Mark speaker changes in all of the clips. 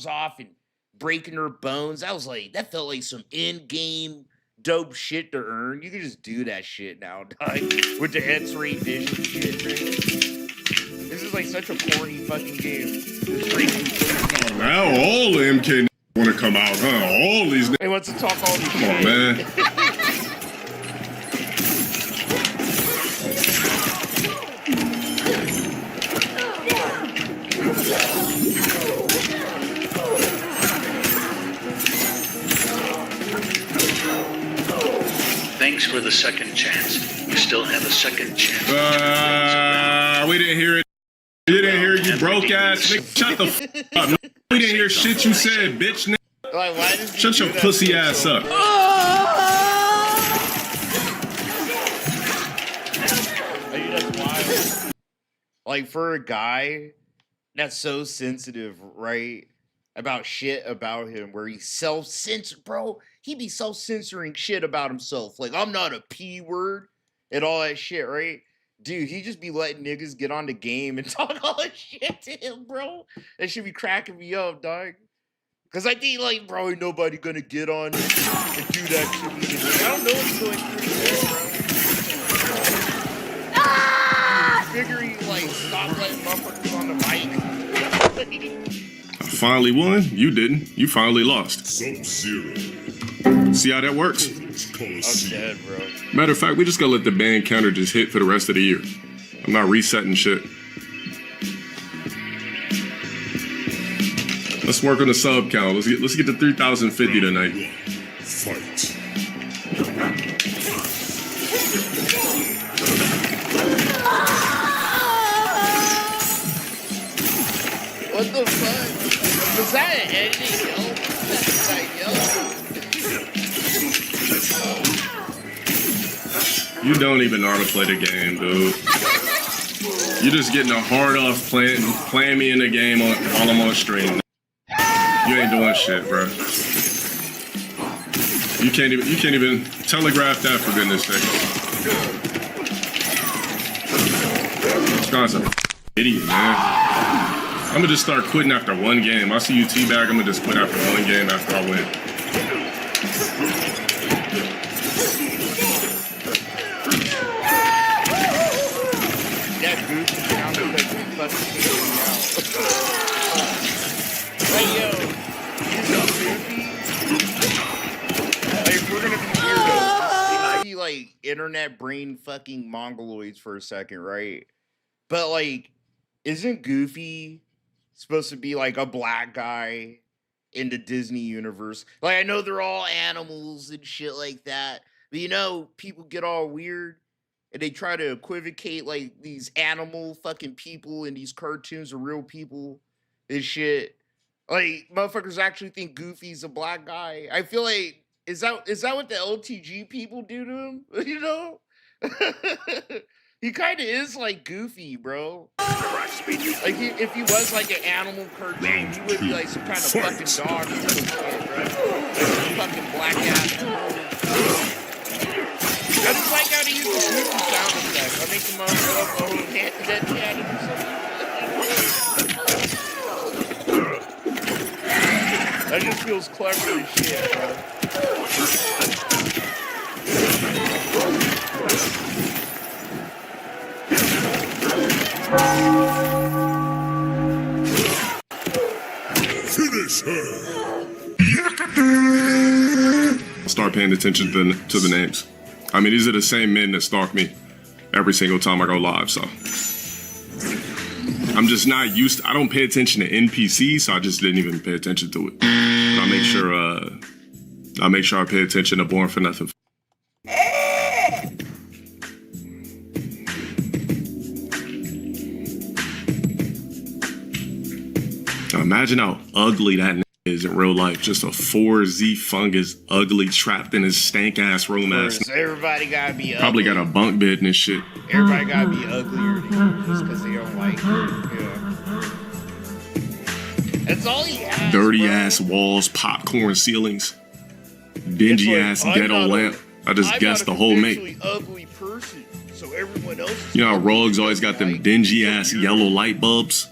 Speaker 1: off and breaking her bones. That felt like some in-game dope shit to earn. You can just do that shit now, dog, with the X-ray vision shit. This is like such a corny fucking game.
Speaker 2: Now all MK want to come out, huh? All these.
Speaker 1: He wants to talk all this
Speaker 2: Come
Speaker 1: shit.
Speaker 2: on, man.
Speaker 3: Thanks for the second chance. You still have a second chance.
Speaker 2: We didn't hear it. We didn't hear you broke ass nigga. Shut the f up. We didn't hear shit you said, bitch. Nigga.
Speaker 1: Like, why does he
Speaker 2: Shut
Speaker 1: do
Speaker 2: your
Speaker 1: that
Speaker 2: pussy
Speaker 1: to
Speaker 2: ass
Speaker 1: himself?
Speaker 2: up.
Speaker 1: Like, that's wild. Like, for a guy that's so sensitive, right, about shit about him, where he's self-censored, bro, he be self-censoring shit about himself. Like, I'm not a P word and all that shit, right? Dude, he just be letting niggas get on the game and talk all that shit to him, bro. That should be cracking me up, dog. Cause I think, like, bro, ain't nobody gonna get on and do that to me. Like, I don't know what's going through his head, bro. Ah! Figuring, like, stop letting motherfuckers on the mic.
Speaker 2: I finally won. You didn't. You finally lost.
Speaker 4: Sub-Zero.
Speaker 2: See how that works?
Speaker 1: I'm dead, bro.
Speaker 2: Matter of fact, we just gotta let the ban counter just hit for the rest of the year. I'm not resetting shit. Let's work on the sub count. Let's get to 3,050 tonight.
Speaker 4: Fight.
Speaker 1: What the fuck? Was that an editing yell? That's that yell?
Speaker 2: You don't even know how to play the game, dude. You're just getting a hard off playing me in the game while I'm on stream. You ain't doing shit, bro. You can't even telegraph that, for goodness sake. This guy's an idiot, man. I'm gonna just start quitting after one game. I see you teabag, I'm gonna just quit after one game after I win.
Speaker 1: That goofy sound effect is fucking kicking me out. Hey, yo, he's so goofy. Like, if we're gonna be weirdos, be like internet brain fucking mongoloids for a second, right? But, like, isn't Goofy supposed to be like a black guy in the Disney universe? Like, I know they're all animals and shit like that, but you know, people get all weird and they try to equivocate like these animal fucking people in these cartoons are real people and shit. Like, motherfuckers actually think Goofy's a black guy. I feel like, is that what the LTG people do to him? You know? He kind of is like Goofy, bro. Like, if he was like an animal cartoon, he would be like some kind of fucking dog or some shit, bro. Like some fucking black ass. I just like how they use the Goofy sound effect. I make the motherfucker dead cat or something. That just feels clever as shit, bro.
Speaker 4: Finish her.
Speaker 2: Start paying attention to the names. I mean, these are the same men that stalk me every single time I go live, so I'm just not used to, I don't pay attention to NPCs, so I just didn't even pay attention to it. But I make sure I pay attention to Born for Nothing. Now imagine how ugly that is in real life. Just a 4Z fungus, ugly, trapped in his stank ass room ass.
Speaker 1: So everybody gotta be ugly.
Speaker 2: Probably got a bunk bed and this shit.
Speaker 1: Everybody gotta be uglier than you just because they don't like it. Yeah. That's all he has.
Speaker 2: Dirty
Speaker 1: bro.
Speaker 2: ass walls, popcorn ceilings, dingy ass ghetto lamp. I just guessed the whole mate.
Speaker 1: Ugly person, so everyone else.
Speaker 2: You know how Rogues always got them dingy ass yellow light bulbs?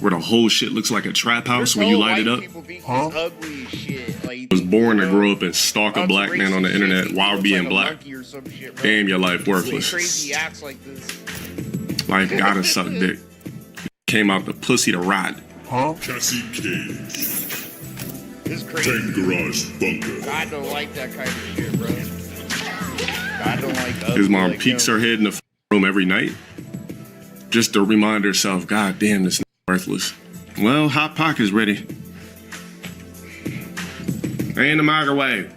Speaker 2: where the whole shit looks like a trap house when you light it up.
Speaker 1: People think he's ugly as shit. Like,
Speaker 2: I was born to grow up and stalk a black man on the internet while being black.
Speaker 1: Shit,
Speaker 2: Damn, your life worthless.
Speaker 1: Crazy acts like this.
Speaker 2: Life gotta suck dick. Came out the pussy to ride.
Speaker 4: Cassie Cage.
Speaker 1: It's crazy.
Speaker 4: 10 Garage Bunker.
Speaker 1: God don't like that kind of shit, bro. God don't like ugly.
Speaker 2: His mom
Speaker 1: like
Speaker 2: peeks
Speaker 1: him.
Speaker 2: her head in the room every night just to remind herself, God damn, this is worthless. Well, Hot Pocket's ready. In the microwave.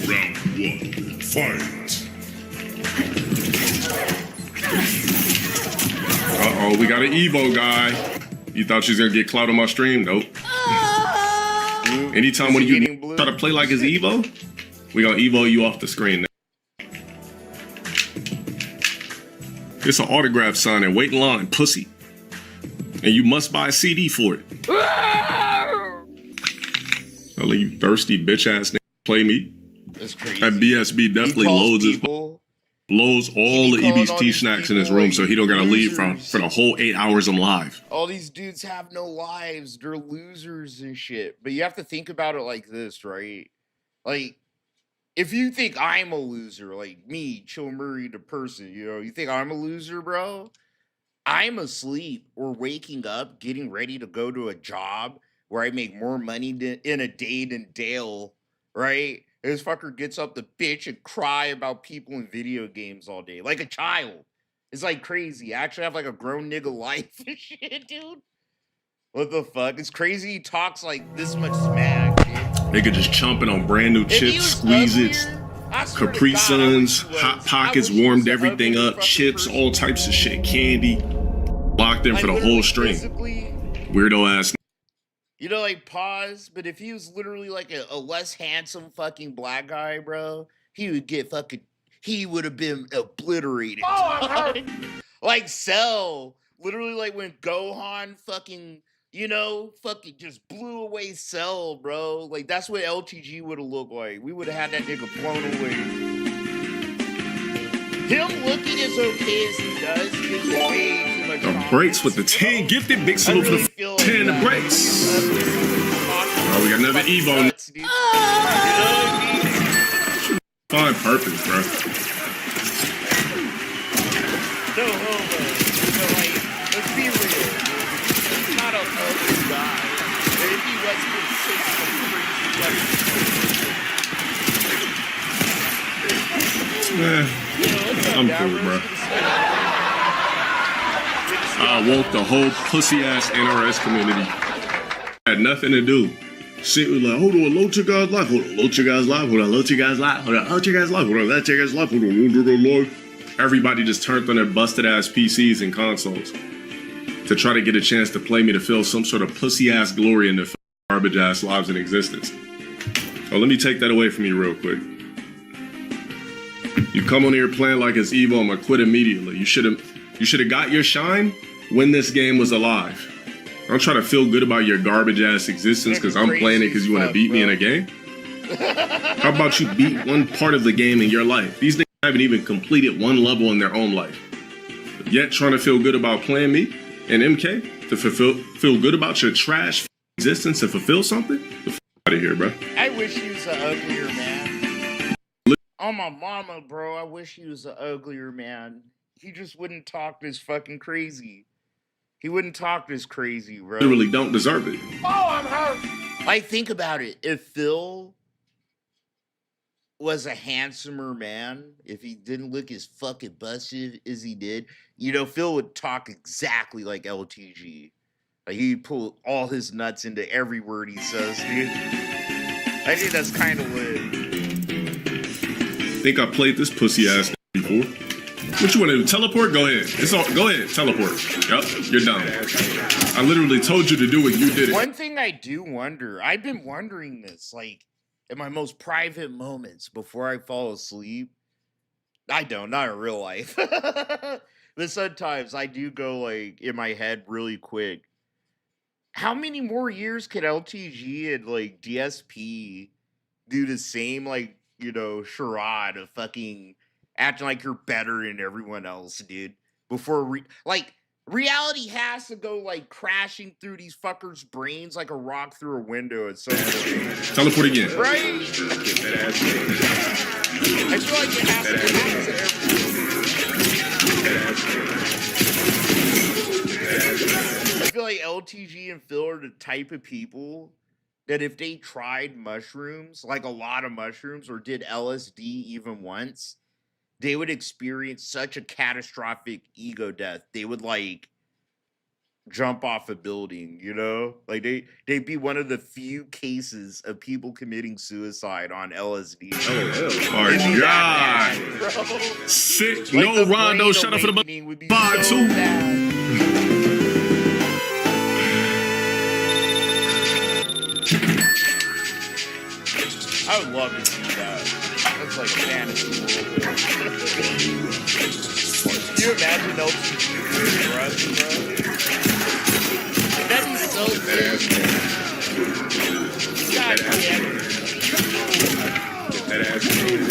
Speaker 4: Round 1. Fight.
Speaker 2: Uh-oh, we got an Evo guy. You thought she was gonna get clout on my stream? Nope. Anytime when you try to play like his Evo, we gonna Evo you off the screen. It's an autograph sign and wait in line, pussy. And you must buy a CD for it. I'll let you thirsty bitch ass nigga play me.
Speaker 1: That's crazy.
Speaker 2: That BSB definitely loads all the EBT snacks in his room so he don't gotta leave for the whole 8 hours I'm live.
Speaker 1: All these dudes have no lives. They're losers and shit. But you have to think about it like this, right? Like, if you think I'm a loser, like me, Chill Murray, the person, you know, you think I'm a loser, bro? I'm asleep or waking up, getting ready to go to a job where I make more money in a day than Dale, right? This fucker gets up to bitch and cry about people in video games all day, like a child. It's like crazy. I actually have like a grown nigga life and shit, dude. What the fuck? It's crazy he talks like this much smack, dude.
Speaker 2: Nigga just chomping on brand new chips, Squeeze-Its, Capri Suns, Hot Pockets, warmed everything up, chips, all types of shit, candy, locked in for the whole stream. Weirdo ass.
Speaker 1: You know, like, pause, but if he was literally like a less handsome fucking black guy, bro, he would have been obliterated. Oh, I'm hurt. Like Cell, literally like when Gohan fucking, you know, fucking just blew away Cell, bro. Like, that's what LTG would have looked like. We would have had that nigga blown away. Him looking as okay as he does is way too much.
Speaker 2: The breaks with the 10 gifted, big salute for the 10 the breaks. Oh, we got another Evo. Fine purpose, bro.
Speaker 1: No homo. So, like, let's be real. He's not a ugly guy. But if he was, he would say some crazy
Speaker 2: I'm cool, bro. I woke the whole pussy-ass NRS community. Had nothing to do. Shit was like, hold on, load your guys live, hold on, load your guys live, hold on, load your guys live, hold on, load your guys live, hold on, load your guys live, hold on, load your guys live. Everybody just turned on their busted-ass PCs and consoles to try to get a chance to play me to feel some sort of pussy-ass glory in their garbage-ass lives in existence. Oh, let me take that away from you real quick. You come on here playing like it's evil, I'm gonna quit immediately. You should have got your shine when this game was alive. Don't try to feel good about your garbage-ass existence because I'm playing it because you want to beat me in a game. How about you beat one part of the game in your life? These niggas haven't even completed one level in their own life. Yet trying to feel good about playing me and MK to feel good about your trash existence and fulfill something? Get the fuck out of here, bro.
Speaker 1: I wish he was an uglier man. Oh, my mama, bro. I wish he was an uglier man. He just wouldn't talk this fucking crazy. He wouldn't talk this crazy, bro.
Speaker 2: Literally don't deserve it.
Speaker 1: Oh, I'm hurt. Like, think about it. If Phil was a handsomer man, if he didn't look as fucking busted as he did, you know, Phil would talk exactly like LTG. Like, he'd pull all his nuts into every word he says, dude. I think that's kind of lit.
Speaker 2: Think I played this pussy ass before? What you want to do? Teleport? Go ahead. Go ahead. Teleport. Yup. You're done. I literally told you to do it. You did it.
Speaker 1: One thing I do wonder, I've been wondering this, like, in my most private moments before I fall asleep. I don't, not in real life. But sometimes I do go, like, in my head really quick. How many more years could LTG and, like, DSP do the same, like, you know, charade of fucking acting like you're better than everyone else, dude? Before, like, Reality has to go like crashing through these fuckers' brains like a rock through a window at some point.
Speaker 2: Teleport again.
Speaker 1: Right? I feel like it has to happen to everyone. I feel like LTG and Phil are the type of people that if they tried mushrooms, like a lot of mushrooms, or did LSD even once, they would experience such a catastrophic ego death. They would like jump off a building, you know? Like they'd be one of the few cases of people committing suicide on LSD.
Speaker 2: Oh my god. Sick.
Speaker 1: Like
Speaker 2: No, Rondo, shut up for the bar too.
Speaker 1: I would love to see that. That's like a fantasy world. Can you imagine LTG for us, bro? That'd be so good. God damn it.
Speaker 2: Get that ass made.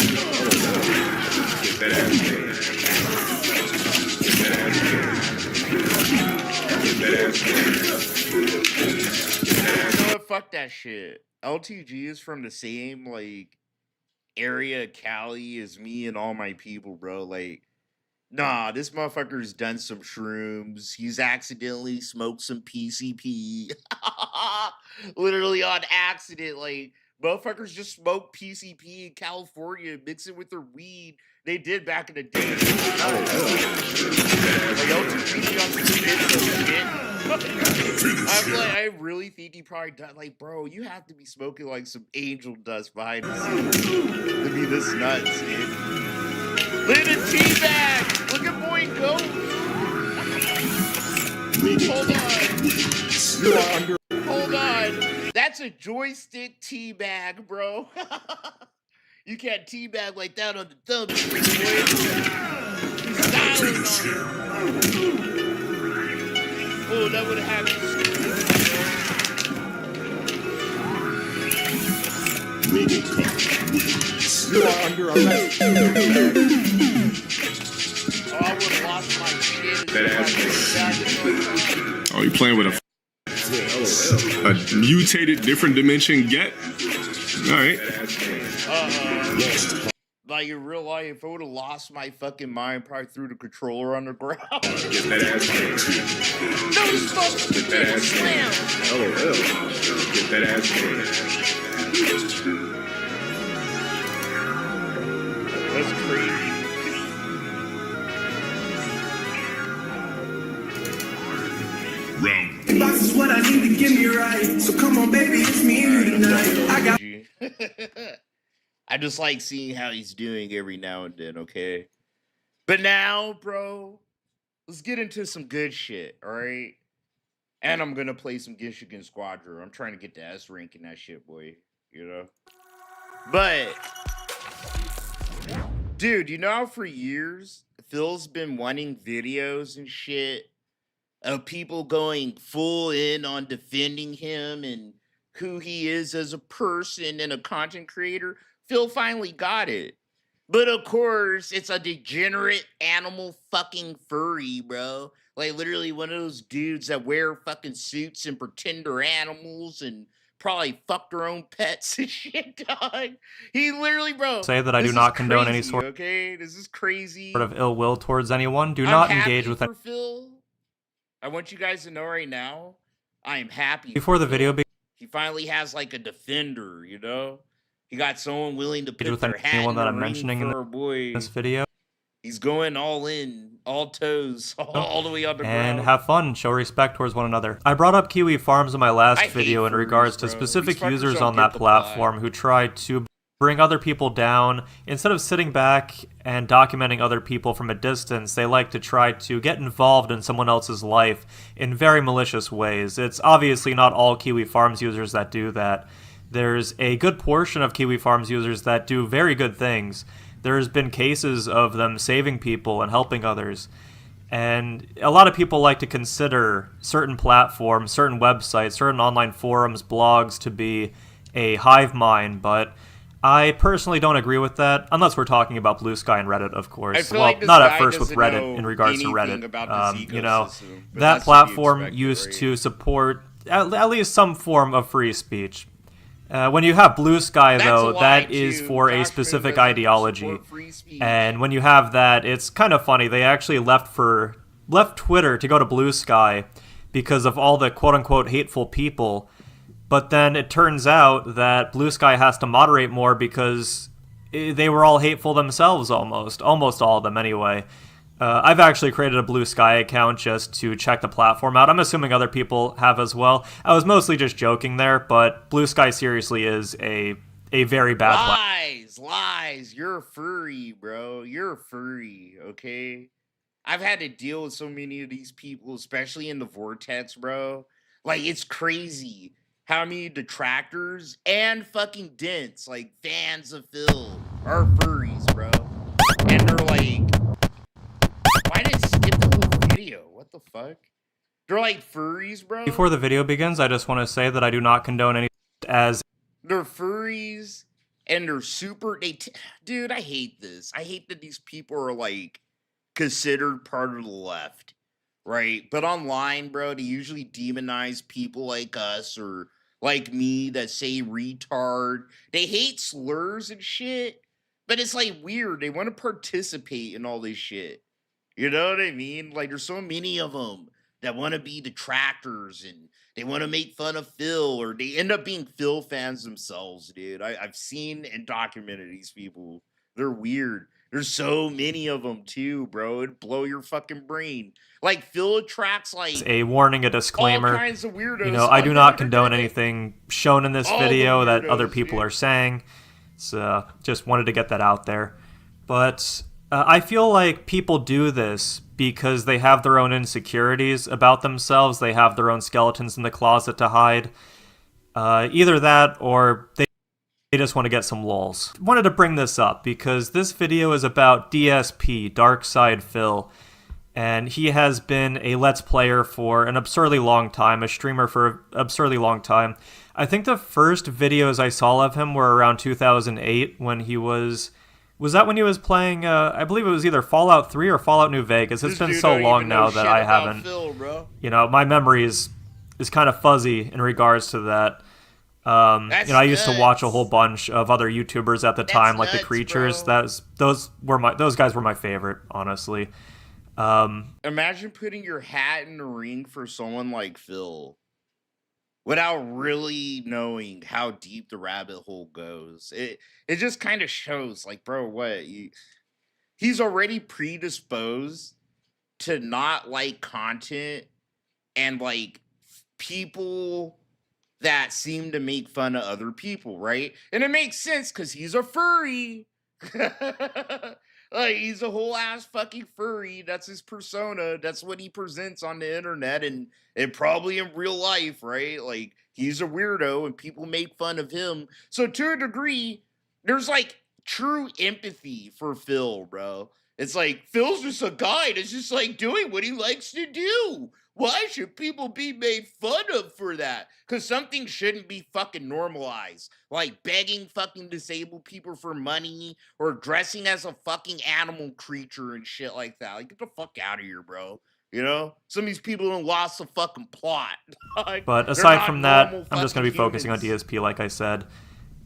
Speaker 2: Get that ass made. Get that ass made. Get that ass made.
Speaker 1: You know what? Fuck that shit. LTG is from the same like area of Cali as me and all my people, bro. Like, nah, this motherfucker's done some shrooms. He's accidentally smoked some PCP. Literally on accident. Like, motherfuckers just smoke PCP in California, mix it with their weed. They did back in the day. Like, LTG on some shit. I really think he probably done. Like, bro, you have to be smoking like some angel dust behind the scenes to be this nuts, dude. Look at the teabag! Look at boy go! Hold on. That's a joystick teabag, bro. You can't teabag like that on the thumb. He's styling on it. Oh, that would have happened.
Speaker 5: You are under arrest.
Speaker 1: Oh, I would have lost my shit.
Speaker 2: Oh, you playing with a mutated different dimension get? Alright.
Speaker 1: Like in real life, I would have lost my fucking mind, probably threw the controller on the ground.
Speaker 2: Get that ass made.
Speaker 1: No, get
Speaker 2: that ass made. Get that ass made.
Speaker 1: That's crazy.
Speaker 4: Round
Speaker 5: Box is what I need to get me right. So come on, baby, it's me and you tonight. I got.
Speaker 1: I just like seeing how he's doing every now and then, okay? But now, bro, let's get into some good shit, all right? And I'm going to play some Gishigan Squadron. I'm trying to get the S rank in that shit, boy, you know? But, dude, you know how for years, Phil's been wanting videos and shit of people going full in on defending him and who he is as a person and a content creator? Phil finally got it. But of course, it's a degenerate animal fucking furry, bro. Like literally one of those dudes that wear fucking suits and pretend they're animals and probably fuck their own pets and shit, dog. He literally, bro.
Speaker 6: Say that I do not condone any sort
Speaker 1: okay, this is crazy.
Speaker 6: of ill will towards anyone. Do not engage with
Speaker 1: for Phil. I want you guys to know right now, I am happy.
Speaker 6: Before the video
Speaker 1: he finally has like a defender, you know? He got someone willing to put
Speaker 6: with
Speaker 1: their hat
Speaker 6: anyone
Speaker 1: in
Speaker 6: that
Speaker 1: the
Speaker 6: I'm
Speaker 1: ring
Speaker 6: mentioning
Speaker 1: for
Speaker 6: in
Speaker 1: our boy.
Speaker 6: this video.
Speaker 1: He's going all in, all toes, all the way on the
Speaker 6: And
Speaker 1: ground.
Speaker 6: have fun, show respect towards one another. I brought up Kiwi Farms in my last
Speaker 1: I hate
Speaker 6: video in
Speaker 1: furries,
Speaker 6: regards to
Speaker 1: bro.
Speaker 6: specific
Speaker 1: These fuckers
Speaker 6: users
Speaker 1: don't
Speaker 6: on
Speaker 1: get
Speaker 6: that
Speaker 1: the plot.
Speaker 6: platform who try to bring other people down. Instead of sitting back and documenting other people from a distance, they like to try to get involved in someone else's life in very malicious ways. It's obviously not all Kiwi Farms users that do that. There's a good portion of Kiwi Farms users that do very good things. There's been cases of them saving people and helping others. And a lot of people like to consider certain platforms, certain websites, certain online forums, blogs to be a hive mind, but I personally don't agree with that, unless we're talking about Blue Sky and Reddit, of course.
Speaker 1: I feel
Speaker 6: Well,
Speaker 1: like this
Speaker 6: not at
Speaker 1: guy
Speaker 6: first with
Speaker 1: doesn't
Speaker 6: Reddit
Speaker 1: know
Speaker 6: in regards to
Speaker 1: anything
Speaker 6: Reddit.
Speaker 1: about this
Speaker 6: You know,
Speaker 1: ecosystem, but
Speaker 6: that
Speaker 1: that's to be
Speaker 6: platform
Speaker 1: expected,
Speaker 6: used
Speaker 1: right?
Speaker 6: to support at least some form of free speech. When you have Blue Sky,
Speaker 1: That's
Speaker 6: though,
Speaker 1: a lie,
Speaker 6: that is
Speaker 1: too.
Speaker 6: for a
Speaker 1: Josh Moon
Speaker 6: specific
Speaker 1: doesn't
Speaker 6: ideology.
Speaker 1: support free speech.
Speaker 6: And when you have that, it's kind of funny. They actually left Twitter to go to Blue Sky because of all the quote-unquote hateful people. But then it turns out that Blue Sky has to moderate more because they were all hateful themselves almost all of them anyway. I've actually created a Blue Sky account just to check the platform out. I'm assuming other people have as well. I was mostly just joking there, but Blue Sky seriously is a very bad platform.
Speaker 1: Lies. You're a furry, bro. You're a furry, okay? I've had to deal with so many of these people, especially in the vortex, bro. Like, it's crazy how many detractors and fucking dents, like fans of Phil, are furries, bro. And they're like, why did I skip the whole video? What the fuck? They're like furries, bro.
Speaker 6: Before the video begins, I just want to say that I do not condone any as
Speaker 1: They're furries and they're super. Dude, I hate this. I hate that these people are like considered part of the left, right? But online, bro, they usually demonize people like us or like me that say retard. They hate slurs and shit, but it's like weird. They want to participate in all this shit. You know what I mean? Like, there's so many of them that want to be detractors and they want to make fun of Phil or they end up being Phil fans themselves, dude. I've seen and documented these people. They're weird. There's so many of them too, bro. It'd blow your fucking brain. Like, Phil attracts like
Speaker 6: a warning, a disclaimer.
Speaker 1: all kinds of weirdos.
Speaker 6: You know, I do
Speaker 1: on
Speaker 6: not
Speaker 1: the
Speaker 6: condone
Speaker 1: internet.
Speaker 6: anything shown in this
Speaker 1: All the
Speaker 6: video that other
Speaker 1: weirdos,
Speaker 6: people
Speaker 1: dude.
Speaker 6: are saying. So, just wanted to get that out there. But I feel like people do this because they have their own insecurities about themselves. They have their own skeletons in the closet to hide. Either that or they just want to get some lulz. Wanted to bring this up because this video is about DSP, Dark Side Phil. And he has been a Let's Player for an absurdly long time, a streamer for an absurdly long time. I think the first videos I saw of him were around 2008 when he was that when he was playing, I believe it was either Fallout 3 or Fallout New Vegas. It's
Speaker 1: This
Speaker 6: been
Speaker 1: dude
Speaker 6: so
Speaker 1: don't
Speaker 6: long
Speaker 1: even know
Speaker 6: now that
Speaker 1: shit
Speaker 6: I
Speaker 1: about
Speaker 6: haven't,
Speaker 1: Phil, bro.
Speaker 6: you know, my memory is kind of fuzzy in regards to that.
Speaker 1: That's
Speaker 6: You know, I used to watch a
Speaker 1: nuts.
Speaker 6: whole bunch of other YouTubers at the
Speaker 1: That's
Speaker 6: time, like the
Speaker 1: nuts,
Speaker 6: Creatures.
Speaker 1: bro.
Speaker 6: Those guys were my favorite, honestly.
Speaker 1: Imagine putting your hat in the ring for someone like Phil without really knowing how deep the rabbit hole goes. It just kind of shows, like, bro, he's already predisposed to not like content and like people that seem to make fun of other people, right? And it makes sense because he's a furry. Like, he's a whole ass fucking furry. That's his persona. That's what he presents on the internet and probably in real life, right? Like, he's a weirdo and people make fun of him. So to a degree, there's like true empathy for Phil, bro. It's like Phil's just a guy that's just like doing what he likes to do. Why should people be made fun of for that? Because something shouldn't be fucking normalized. Like begging fucking disabled people for money or dressing as a fucking animal creature and shit like that. Like, get the fuck out of here, bro. You know? Some of these people have lost the fucking plot. Like,
Speaker 6: But
Speaker 1: they're
Speaker 6: aside
Speaker 1: not
Speaker 6: from that,
Speaker 1: normal
Speaker 6: I'm just going to be
Speaker 1: fucking
Speaker 6: focusing on
Speaker 1: humans.
Speaker 6: DSP, like I said.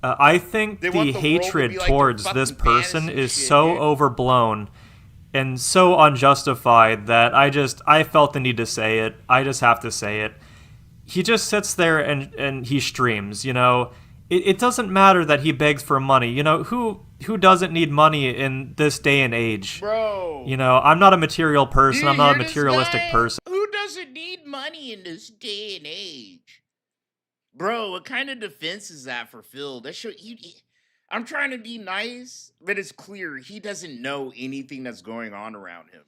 Speaker 6: I think
Speaker 1: They want
Speaker 6: the
Speaker 1: the world to
Speaker 6: hatred
Speaker 1: be like their
Speaker 6: towards this
Speaker 1: fucking
Speaker 6: person
Speaker 1: fantasy
Speaker 6: is
Speaker 1: shit,
Speaker 6: so
Speaker 1: dude.
Speaker 6: overblown and so unjustified that I felt the need to say it. I just have to say it. He just sits there and he streams, you know. It doesn't matter that he begs for money. You know, who doesn't need money in this day and age?
Speaker 1: Bro.
Speaker 6: You know, I'm not a material
Speaker 1: Do
Speaker 6: person.
Speaker 1: you
Speaker 6: I'm not a
Speaker 1: hear this
Speaker 6: materialistic
Speaker 1: guy?
Speaker 6: person.
Speaker 1: Who doesn't need money in this day and age? Bro, what kind of defense is that for Phil? That should I'm trying to be nice, but it's clear he doesn't know anything that's going on around him.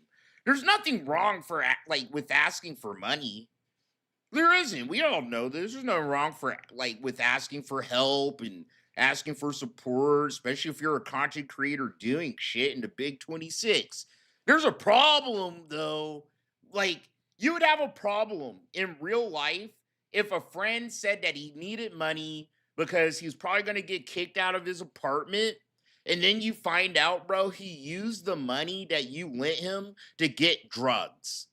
Speaker 1: There's nothing wrong for with asking for money. There isn't. We all know this. There's nothing wrong for with asking for help and asking for support, especially if you're a content creator doing shit in the big 26. There's a problem though. Like, you would have a problem in real life if a friend said that he needed money because he's probably going to get kicked out of his apartment. And then you find out, bro, he used the money that you lent him to get drugs.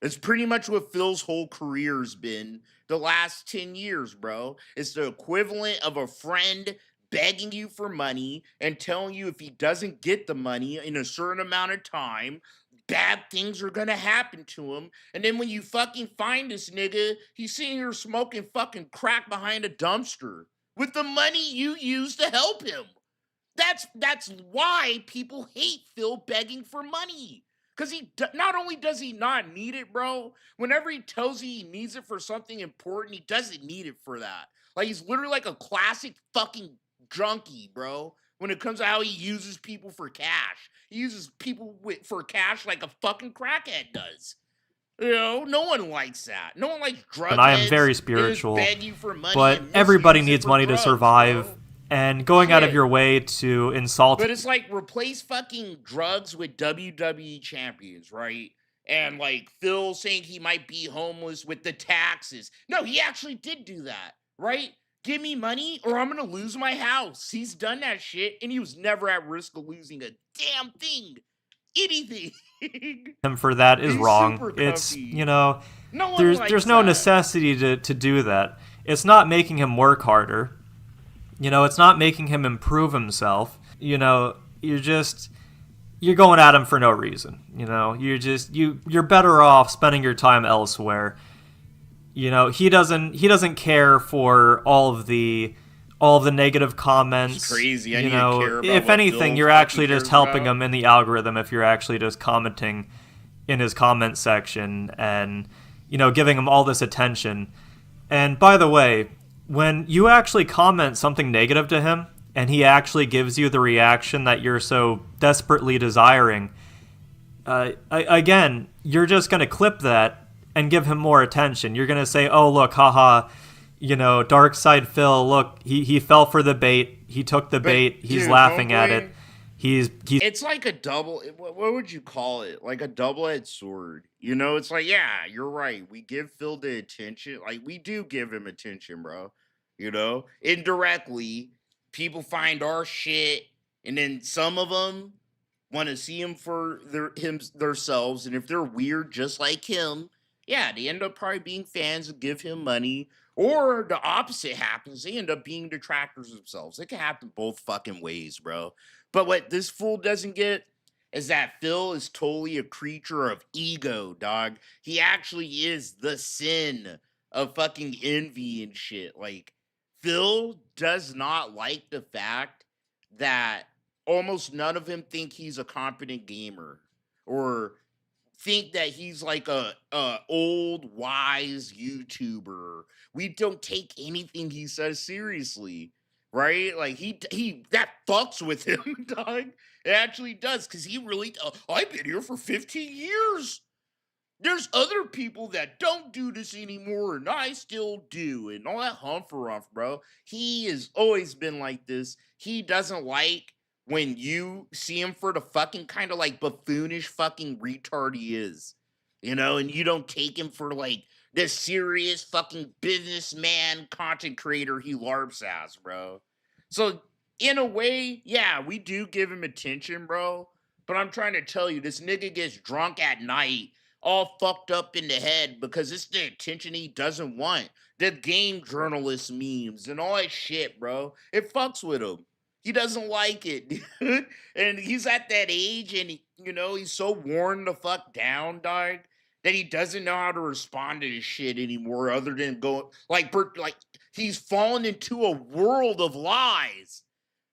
Speaker 1: It's pretty much what Phil's whole career's been the last 10 years, bro. It's the equivalent of a friend begging you for money and telling you if he doesn't get the money in a certain amount of time, bad things are gonna happen to him. And then when you fucking find this nigga, he's sitting here smoking fucking crack behind a dumpster with the money you used to help him. That's why people hate Phil begging for money. Because not only does he not need it, bro, whenever he tells you he needs it for something important, he doesn't need it for that. Like, he's literally like a classic fucking junkie, bro, when it comes to how he uses people for cash. He uses people for cash like a fucking crackhead does. You know, no one likes that. No one likes drug
Speaker 6: And I am
Speaker 1: heads
Speaker 6: very
Speaker 1: that just
Speaker 6: spiritual,
Speaker 1: beg you for money
Speaker 6: but
Speaker 1: and
Speaker 6: everybody
Speaker 1: misuse it
Speaker 6: needs
Speaker 1: for
Speaker 6: money to
Speaker 1: drugs,
Speaker 6: survive.
Speaker 1: bro.
Speaker 6: And going out of
Speaker 1: Shit.
Speaker 6: your way to insult
Speaker 1: But it's like replace fucking drugs with WWE champions, right? And like Phil saying he might be homeless with the taxes. No, he actually did do that, right? Give me money or I'm gonna lose my house. He's done that shit and he was never at risk of losing a damn thing. Anything.
Speaker 6: him for that is
Speaker 1: He's
Speaker 6: wrong.
Speaker 1: super
Speaker 6: It's,
Speaker 1: comfy.
Speaker 6: you know,
Speaker 1: No one
Speaker 6: there's
Speaker 1: likes
Speaker 6: no
Speaker 1: that.
Speaker 6: necessity to do that. It's not making him work harder. You know, it's not making him improve himself. You know, you're going at him for no reason. You know, you're better off spending your time elsewhere. You know, he doesn't care for all of the negative comments.
Speaker 1: It's crazy. I
Speaker 6: you
Speaker 1: need to
Speaker 6: know,
Speaker 1: care about
Speaker 6: if
Speaker 1: what
Speaker 6: anything,
Speaker 1: Bill
Speaker 6: you're
Speaker 1: fucking
Speaker 6: actually just
Speaker 1: cares
Speaker 6: helping
Speaker 1: about.
Speaker 6: him in the algorithm if you're actually just commenting in his comment section and, you know, giving him all this attention. And by the way, when you actually comment something negative to him and he actually gives you the reaction that you're so desperately desiring, again, you're just going to clip that and give him more attention. You're going to say, oh, look, haha, you know, Dark Side Phil, look, he fell for the bait. He took the bait. He's
Speaker 1: dude,
Speaker 6: laughing at
Speaker 1: homeboy,
Speaker 6: it. He's
Speaker 1: It's like a double, what would you call it? Like a double-edged sword. You know, it's like, yeah, you're right. We give Phil the attention. Like, we do give him attention, bro. You know, indirectly, people find our shit, and then some of them want to see him for themselves. And if they're weird just like him, yeah, they end up probably being fans and give him money. Or the opposite happens. They end up being detractors themselves. It can happen both fucking ways, bro. But what this fool doesn't get is that Phil is totally a creature of ego, dog. He actually is the sin of fucking envy and shit. Like, Phil does not like the fact that almost none of him think he's a competent gamer or think that he's like a old wise YouTuber. We don't take anything he says seriously, right? Like he that fucks with him, dog. It actually does, because he really. I've been here for 15 years. There's other people that don't do this anymore, and I still do, and all that humferumph, bro. He has always been like this. He doesn't like when you see him for the fucking kind of like buffoonish fucking retard he is, you know, and you don't take him for like the serious fucking businessman content creator he larps as, bro. So in a way, yeah, we do give him attention, bro. But I'm trying to tell you, this nigga gets drunk at night, all fucked up in the head, because it's the attention he doesn't want. The game journalist memes and all that shit, bro. It fucks with him. He doesn't like it, dude. And he's at that age, and you know, he's so worn the fuck down, dog, that he doesn't know how to respond to this shit anymore, other than go like he's fallen into a world of lies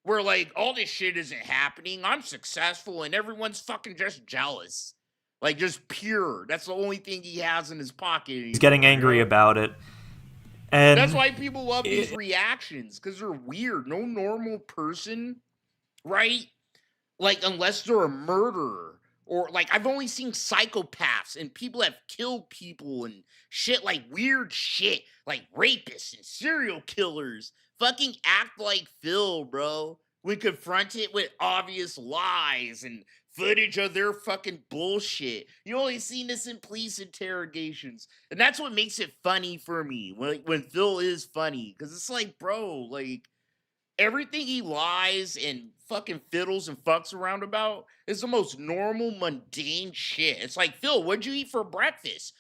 Speaker 1: where like all this shit isn't happening. I'm successful, and everyone's fucking just jealous. Like, just pure. That's the only thing he has in his pocket anymore,
Speaker 6: he's getting angry about it. And
Speaker 1: that's why people love these reactions, because they're weird. No normal person, right? Like, unless they're a murderer. Or, like, I've only seen psychopaths and people have killed people and shit, like weird shit. Like rapists and serial killers fucking act like Phil, bro. When confronted with obvious lies and footage of their fucking bullshit. You only seen this in police interrogations. And that's what makes it funny for me when Phil is funny. Because it's like, bro, like, everything he lies and fucking fiddles and fucks around about is the most normal, mundane shit. It's like, Phil, what'd you eat for breakfast?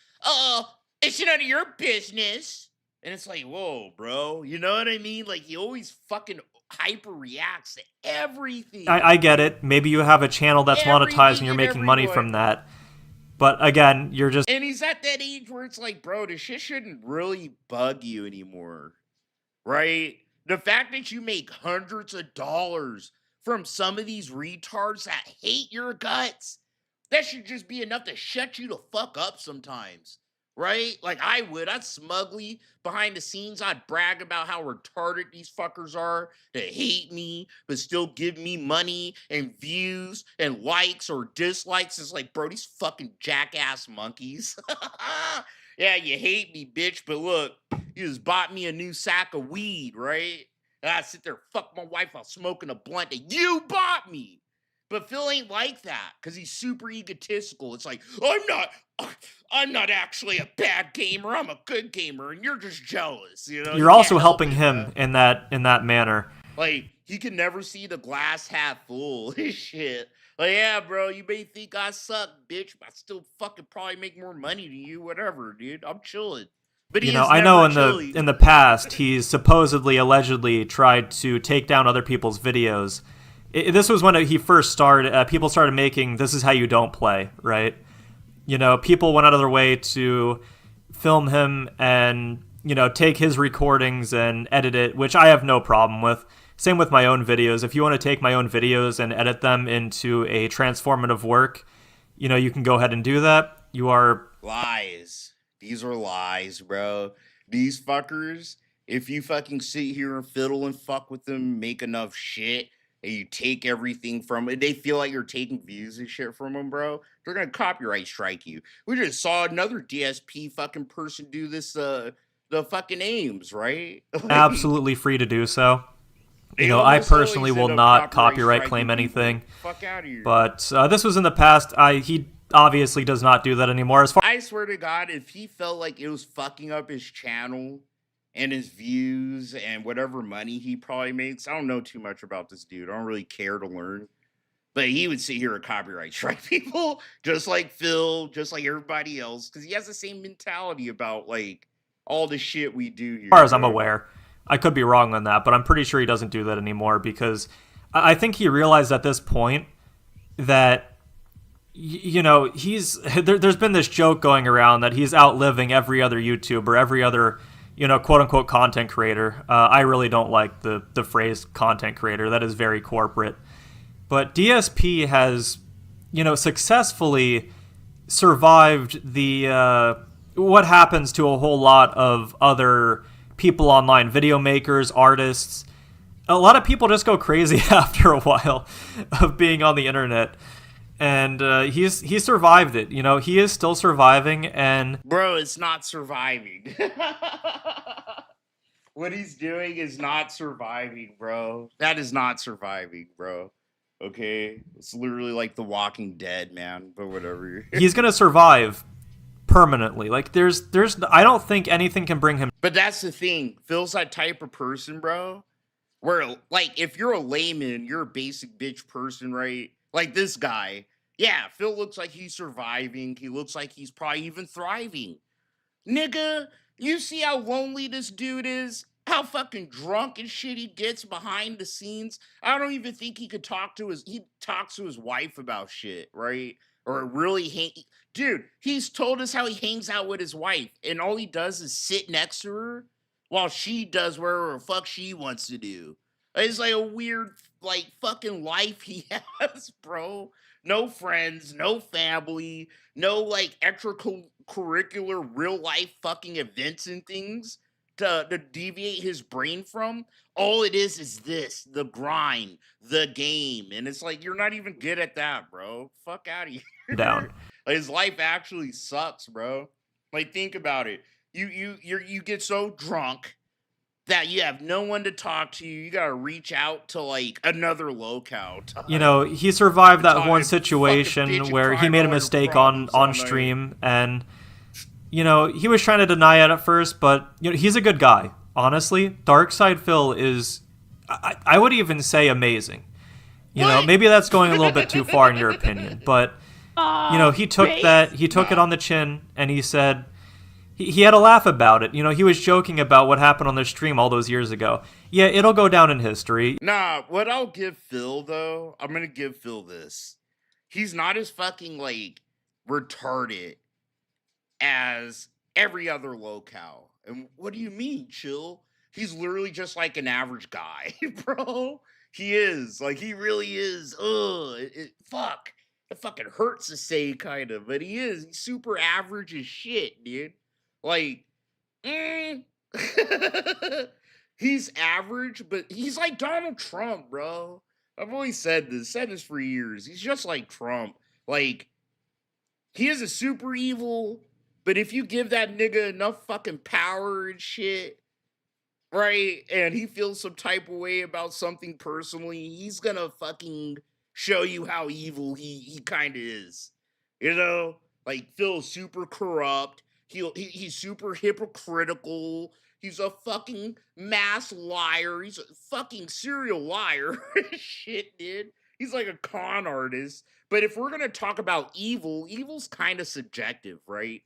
Speaker 1: It's none of your business. And it's like, whoa, bro. You know what I mean? Like, he always fucking hyper reacts to everything.
Speaker 6: I get it. Maybe you have a channel that's monetized and you're making money from that. But again, you're just...
Speaker 1: And he's at that age where it's like, bro, this shit shouldn't really bug you anymore. Right? The fact that you make hundreds of dollars from some of these retards that hate your guts, that should just be enough to shut you the fuck up sometimes. Right? Like I would. I'd smugly, behind the scenes, I'd brag about how retarded these fuckers are that hate me, but still give me money and views and likes or dislikes. It's like, bro, these fucking jackass monkeys. Yeah, you hate me, bitch, but look, you just bought me a new sack of weed, right? And I sit there, fuck my wife while smoking a blunt that you bought me. But Phil ain't like that because he's super egotistical. It's like, I'm not actually a bad gamer. I'm a good gamer, and you're just jealous. You know,
Speaker 6: you're also helping him in that manner.
Speaker 1: Like he can never see the glass half full. Shit. Like, yeah, bro, you may think I suck, bitch, but I still fucking probably make more money than you. Whatever, dude. I'm chilling. But
Speaker 6: you know, I know in the past he's supposedly, allegedly tried to take down other people's videos. This was when he first started. People started making "This is how you don't play," right? You know, people went out of their way to film him and, you know, take his recordings and edit it, which I have no problem with. Same with my own videos. If you want to take my own videos and edit them into a transformative work, you know, you can go ahead and do that. You are...
Speaker 1: Lies. These are lies, bro. These fuckers, if you fucking sit here and fiddle and fuck with them, make enough shit, and you take everything from it, they feel like you're taking views and shit from them, bro, they're gonna copyright strike you. We just saw another DSP fucking person do this, the fucking Ames, right? Like,
Speaker 6: absolutely free to do so. You know, I personally will not copyright claim anything.
Speaker 1: Fuck out of here.
Speaker 6: But this was in the past. He obviously does not do that anymore. As far
Speaker 1: I swear to God, if he felt like it was fucking up his channel and his views and whatever money he probably makes, I don't know too much about this dude. I don't really care to learn. But he would sit here and copyright strike people, just like Phil, just like everybody else, because he has the same mentality about like all the shit we do here.
Speaker 6: As far as I'm aware. I could be wrong on that, but I'm pretty sure he doesn't do that anymore because I think he realized at this point that, you know, there's been this joke going around that he's outliving every other YouTuber, every other, you know, quote-unquote content creator. I really don't like the phrase content creator. That is very corporate. But DSP has, you know, successfully survived the what happens to a whole lot of other people online, video makers, artists. A lot of people just go crazy after a while of being on the internet. And he survived it. You know, he is still surviving, and...
Speaker 1: Bro, it's not surviving. What he's doing is not surviving, bro. That is not surviving, bro. Okay? It's literally like The Walking Dead, man. But whatever.
Speaker 6: He's gonna survive permanently. Like, there's I don't think anything can bring him.
Speaker 1: But that's the thing. Phil's that type of person, bro. Where, like, if you're a layman, you're a basic bitch person, right? Like this guy. Yeah, Phil looks like he's surviving. He looks like he's probably even thriving. Nigga, you see how lonely this dude is? How fucking drunk and shit he gets behind the scenes? I don't even think he talks to his wife about shit, right? Or really dude, he's told us how he hangs out with his wife, and all he does is sit next to her while she does whatever the fuck she wants to do. It's like a weird, like, fucking life he has, bro. No friends, no family, no, like, extracurricular real life fucking events and things to deviate his brain from. All it is this, the grind, the game. And it's like, you're not even good at that, bro. Fuck out of here.
Speaker 6: Down.
Speaker 1: Like, his life actually sucks, bro. Like, think about it. You get so drunk that you have no one to talk to. You gotta reach out to like another locale.
Speaker 6: You know, he survived that
Speaker 1: Talking
Speaker 6: one
Speaker 1: fucking
Speaker 6: situation
Speaker 1: bitch and
Speaker 6: where he
Speaker 1: crying
Speaker 6: made a
Speaker 1: all your
Speaker 6: mistake
Speaker 1: problems all
Speaker 6: on
Speaker 1: night.
Speaker 6: stream, and you know, he was trying to deny it at first, but you know, he's a good guy. Honestly, Darkside Phil is, I would even say, amazing. You know,
Speaker 1: What?
Speaker 6: maybe that's going a little bit too far in your opinion, but you know, he took it on the chin, and he said he had a laugh about it. You know, he was joking about what happened on the stream all those years ago. Yeah, it'll go down in history.
Speaker 1: Nah, what I'll give Phil though, I'm gonna give Phil this. He's not as fucking like retarded as every other locale. And what do you mean, chill? He's literally just like an average guy, bro. He is. Like, he really is. Ugh. Fuck. It fucking hurts to say, kind of, but he is. He's super average as shit, dude. Like, he's average, but he's like Donald Trump, bro. I've always said this for years. He's just like Trump. Like, he is a super evil, but if you give that nigga enough fucking power and shit, right, and he feels some type of way about something personally, he's gonna fucking show you how evil he kind of is. You know? Like, Phil's super corrupt. He's super hypocritical. He's a fucking mass liar. He's a fucking serial liar. Shit, dude. He's like a con artist. But if we're gonna talk about evil, evil's kind of subjective, right?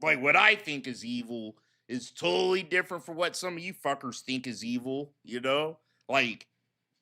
Speaker 1: Like, what I think is evil is totally different from what some of you fuckers think is evil, you know? Like,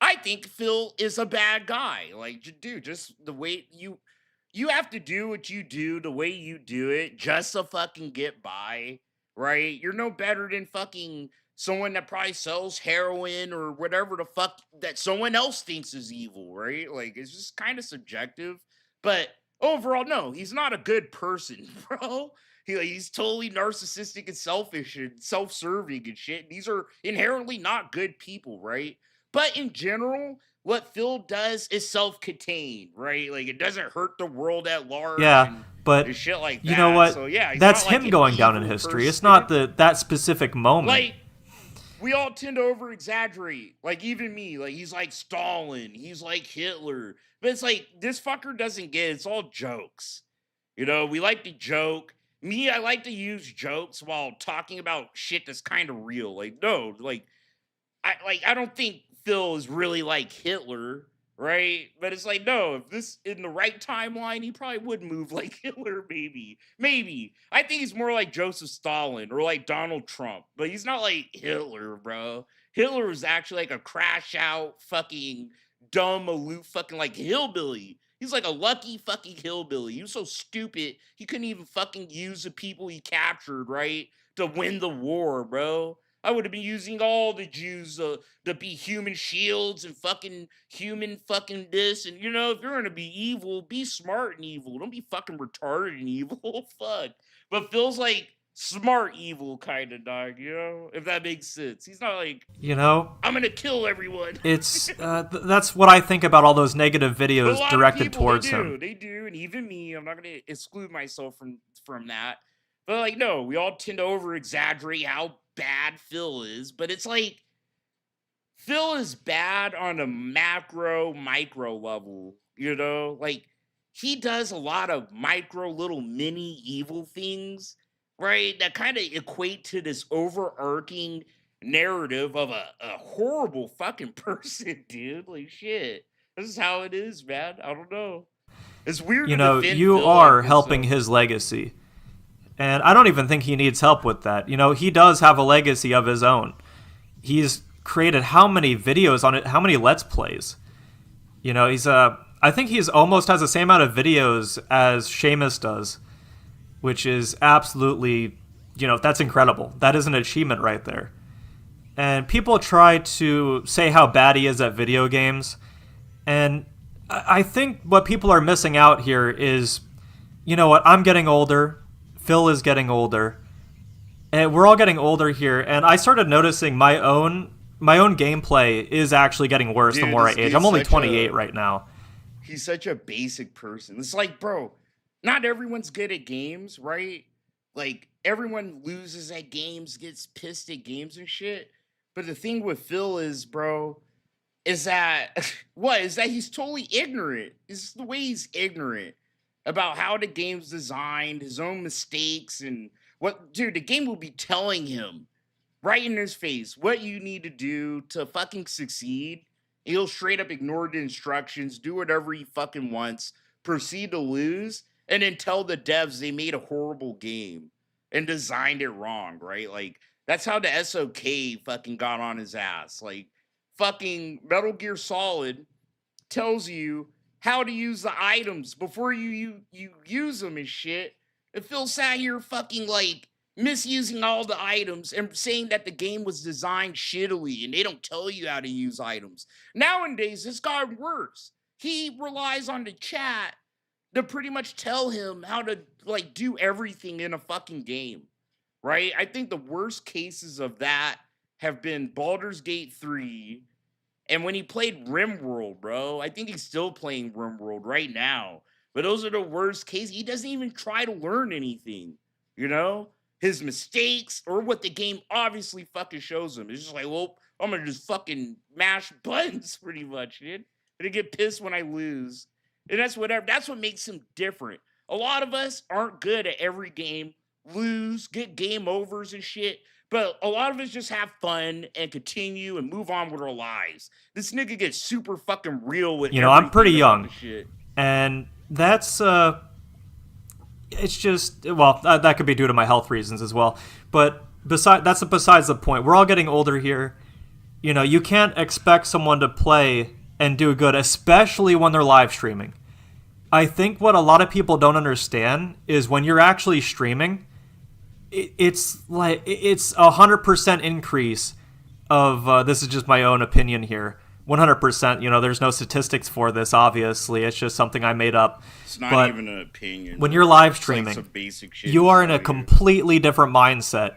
Speaker 1: I think Phil is a bad guy. Like, dude, just the way you have to do what you do the way you do it just to fucking get by, right? You're no better than fucking someone that probably sells heroin or whatever the fuck that someone else thinks is evil, right? Like, it's just kind of subjective. But overall, no, he's not a good person, bro. He's totally narcissistic and selfish and self-serving and shit. These are inherently not good people, right? But in general, what Phil does is self-contained, right? Like, it doesn't hurt the world at large.
Speaker 6: Yeah,
Speaker 1: and
Speaker 6: but
Speaker 1: shit like that.
Speaker 6: you know what?
Speaker 1: So, yeah, he's
Speaker 6: That's
Speaker 1: not, like,
Speaker 6: him
Speaker 1: an
Speaker 6: going down in
Speaker 1: evil
Speaker 6: history. It's
Speaker 1: person.
Speaker 6: not that specific moment.
Speaker 1: Like, we all tend to over exaggerate. Like, even me, like, he's like Stalin, he's like Hitler. But it's like, this fucker doesn't get it. It's all jokes. You know, we like to joke. Me, I like to use jokes while talking about shit that's kind of real. Like, no, I don't think Phil is really like Hitler, right? But it's like, no, if this in the right timeline, he probably would move like Hitler, maybe. Maybe. I think he's more like Joseph Stalin or like Donald Trump, but he's not like Hitler, bro. Hitler was actually like a crash out, fucking dumb, aloof, fucking like hillbilly. He's like a lucky fucking hillbilly. He was so stupid, he couldn't even fucking use the people he captured, right? To win the war, bro. I would have been using all the Jews to be human shields and fucking human fucking this. And, you know, if you're going to be evil, be smart and evil. Don't be fucking retarded and evil. Fuck. But Phil's like smart evil kind of dog, you know? If that makes sense. He's not like,
Speaker 6: you know,
Speaker 1: I'm going to kill everyone.
Speaker 6: it's that's what I think about all those negative
Speaker 1: But a
Speaker 6: videos
Speaker 1: lot
Speaker 6: directed
Speaker 1: of people,
Speaker 6: towards
Speaker 1: they do.
Speaker 6: him.
Speaker 1: They do. And even me, I'm not going to exclude myself from that. But, like, no, we all tend to over-exaggerate how bad Phil is. But it's like, Phil is bad on a macro, micro level, you know? Like, he does a lot of micro, little mini evil things, right? That kind of equate to this overarching narrative of a horrible fucking person, dude. Like, shit. This is how it is, man. I don't know. It's weird
Speaker 6: You
Speaker 1: to
Speaker 6: know,
Speaker 1: defend
Speaker 6: you
Speaker 1: Phil
Speaker 6: are
Speaker 1: like this,
Speaker 6: helping
Speaker 1: though.
Speaker 6: his legacy. And I don't even think he needs help with that. You know, he does have a legacy of his own. He's created how many videos on it, how many Let's Plays. You know, I think he's almost has the same amount of videos as Seamus does, which is absolutely, you know, that's incredible. That is an achievement right there. And people try to say how bad he is at video games. And I think what people are missing out here is, you know what, I'm getting older. Phil is getting older, and we're all getting older here. And I started noticing my own gameplay is actually getting worse the
Speaker 1: Dude,
Speaker 6: more I
Speaker 1: this
Speaker 6: age.
Speaker 1: dude's
Speaker 6: I'm only
Speaker 1: such
Speaker 6: 28
Speaker 1: a-
Speaker 6: right now.
Speaker 1: He's such a basic person. It's like, bro, not everyone's good at games, right? Like, everyone loses at games, gets pissed at games and shit. But the thing with Phil is, bro, is that what is that he's totally ignorant. It's the way he's ignorant about how the game's designed, his own mistakes, and what dude, the game will be telling him right in his face what you need to do to fucking succeed. He'll straight up ignore the instructions, do whatever he fucking wants, proceed to lose, and then tell the devs they made a horrible game and designed it wrong, right? Like, that's how the SOK fucking got on his ass. Like, fucking Metal Gear Solid tells you how to use the items before you use them and shit. And Phil sat here fucking like misusing all the items and saying that the game was designed shittily and they don't tell you how to use items. Nowadays, it's gotten worse. He relies on the chat to pretty much tell him how to like do everything in a fucking game, right? I think the worst cases of that have been Baldur's Gate 3 and when he played RimWorld, bro. I think he's still playing RimWorld right now. But those are the worst cases. He doesn't even try to learn anything, you know? His mistakes or what the game obviously fucking shows him. It's just like, well, I'm gonna just fucking mash buttons pretty much, dude. And I get pissed when I lose. And that's whatever. That's what makes him different. A lot of us aren't good at every game, lose, get game overs and shit. But a lot of us just have fun and continue and move on with our lives. This nigga gets super fucking real with
Speaker 6: I'm pretty
Speaker 1: everything about
Speaker 6: young.
Speaker 1: the shit.
Speaker 6: And that's it's just, well, that could be due to my health reasons as well. But that's besides the point. We're all getting older here. You can't expect someone to play and do good, especially when they're live streaming. I think what a lot of people don't understand is when you're actually streaming, it's like it's 100% increase of this is just my own opinion here. 100%. There's no statistics for this. Obviously, it's just something I made up.
Speaker 1: It's not even an opinion.
Speaker 6: When you're live
Speaker 1: It's like
Speaker 6: streaming,
Speaker 1: some basic shit
Speaker 6: you are in a
Speaker 1: here.
Speaker 6: completely different mindset.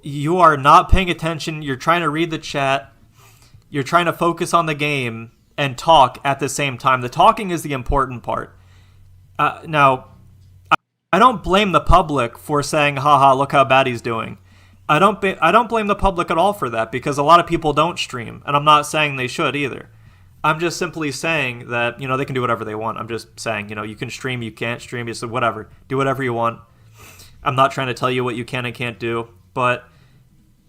Speaker 6: You are not paying attention. You're trying to read the chat. You're trying to focus on the game and talk at the same time. The talking is the important part. Now, I don't blame the public for saying, haha, look how bad he's doing. I don't blame the public at all for that because a lot of people don't stream, and I'm not saying they should either. I'm just simply saying that, they can do whatever they want. I'm just saying, you can stream, you can't stream, you said whatever. Do whatever you want. I'm not trying to tell you what you can and can't do, but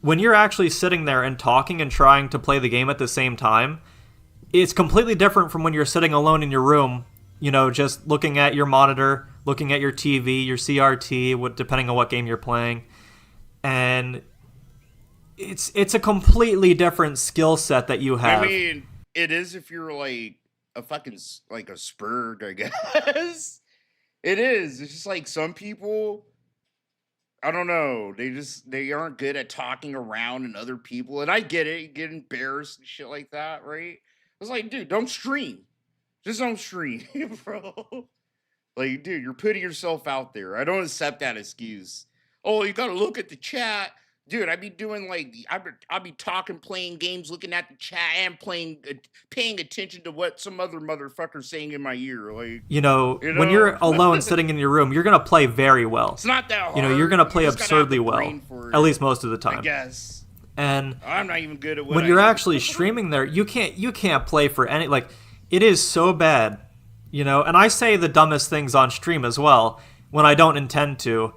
Speaker 6: when you're actually sitting there and talking and trying to play the game at the same time, it's completely different from when you're sitting alone in your room, just looking at your monitor, looking at your TV, your CRT, depending on what game you're playing. And it's a completely different skill set that you have.
Speaker 1: I mean, it is if you're like a fucking like a spurg, I guess. It is. It's just like some people, I don't know. They aren't good at talking around and other people. And I get it. You get embarrassed and shit like that, right? It's like, dude, don't stream. Just don't stream, bro. Like, dude, you're putting yourself out there. I don't accept that excuse. Oh, you gotta look at the chat. Dude, I'd be doing like, I'd be talking, playing games, looking at the chat, and paying attention to what some other motherfucker's saying in my ear. Like,
Speaker 6: when you're alone sitting in your room, you're gonna play very well.
Speaker 1: It's not that hard.
Speaker 6: You're gonna play
Speaker 1: You just gotta have
Speaker 6: absurdly
Speaker 1: the
Speaker 6: well,
Speaker 1: brain for it,
Speaker 6: at least most of the
Speaker 1: I
Speaker 6: time.
Speaker 1: guess.
Speaker 6: And
Speaker 1: I'm not even good at what
Speaker 6: when
Speaker 1: I
Speaker 6: you're
Speaker 1: do.
Speaker 6: actually streaming there, you can't play for any, like, it is so bad, and I say the dumbest things on stream as well when I don't intend to.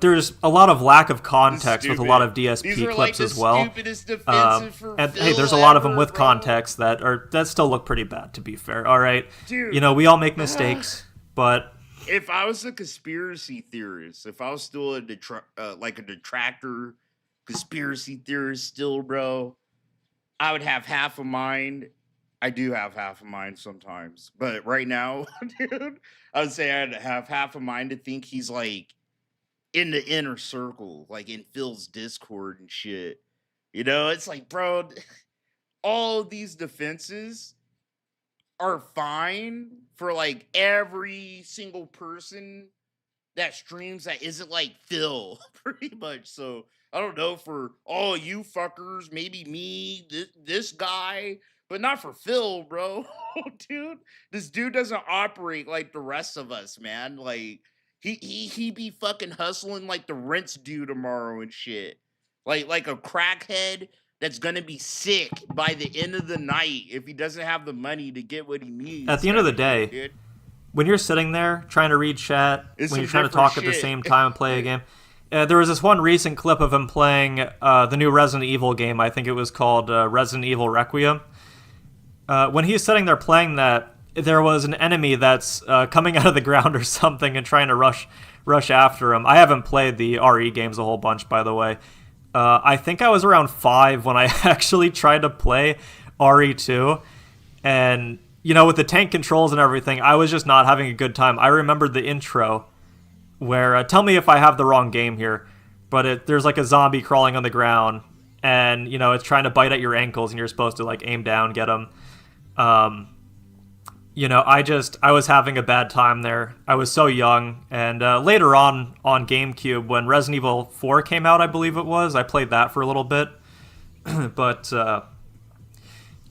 Speaker 6: There's a lot of lack of context with a lot of DSP clips as well. And hey, there's a lot of them with context that still look pretty bad, to be fair. All right,
Speaker 1: Dude.
Speaker 6: We all make mistakes, but
Speaker 1: If I was a conspiracy theorist, if I was still a detractor conspiracy theorist still, bro, I would have half a mind. I do have half a mind sometimes, but right now, dude, I would say I'd have half a mind to think he's like in the inner circle, like in Phil's Discord and shit. It's like, bro, all of these defenses are fine for like every single person that streams that isn't like Phil, pretty much. So I don't know, for all you fuckers, maybe me, this guy, but not for Phil, bro. Dude, this dude doesn't operate like the rest of us, man. Like he be fucking hustling like the rents due tomorrow and shit. Like a crackhead that's gonna be sick by the end of the night if he doesn't have the money to get what he needs.
Speaker 6: At the end of the day,
Speaker 1: dude.
Speaker 6: When you're sitting there trying to read chat,
Speaker 1: It's
Speaker 6: when
Speaker 1: some
Speaker 6: you're trying to
Speaker 1: different
Speaker 6: talk at the
Speaker 1: shit.
Speaker 6: same time and play a game, there was this one recent clip of him playing the new Resident Evil game. I think it was called Resident Evil Requiem. When he's sitting there playing that, there was an enemy that's coming out of the ground or something and trying to rush after him. I haven't played the RE games a whole bunch, by the way. I think I was around 5 when I actually tried to play RE2, and with the tank controls and everything, I was just not having a good time. I remembered the intro where, tell me if I have the wrong game here, but there's like a zombie crawling on the ground, and it's trying to bite at your ankles, and you're supposed to like aim down, get them. I was having a bad time there. I was so young, and later on GameCube, when Resident Evil 4 came out, I believe it was, I played that for a little bit, but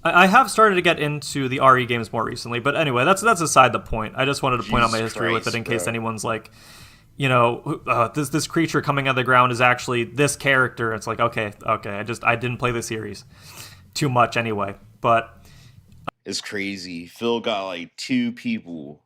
Speaker 6: I have started to get into the RE games more recently. But anyway, that's aside the point. I just wanted to point out my history with it in case anyone's like, this creature coming out of the ground is actually this character. It's like, okay, I didn't play the series too much anyway, but.
Speaker 1: It's crazy. Phil got like two people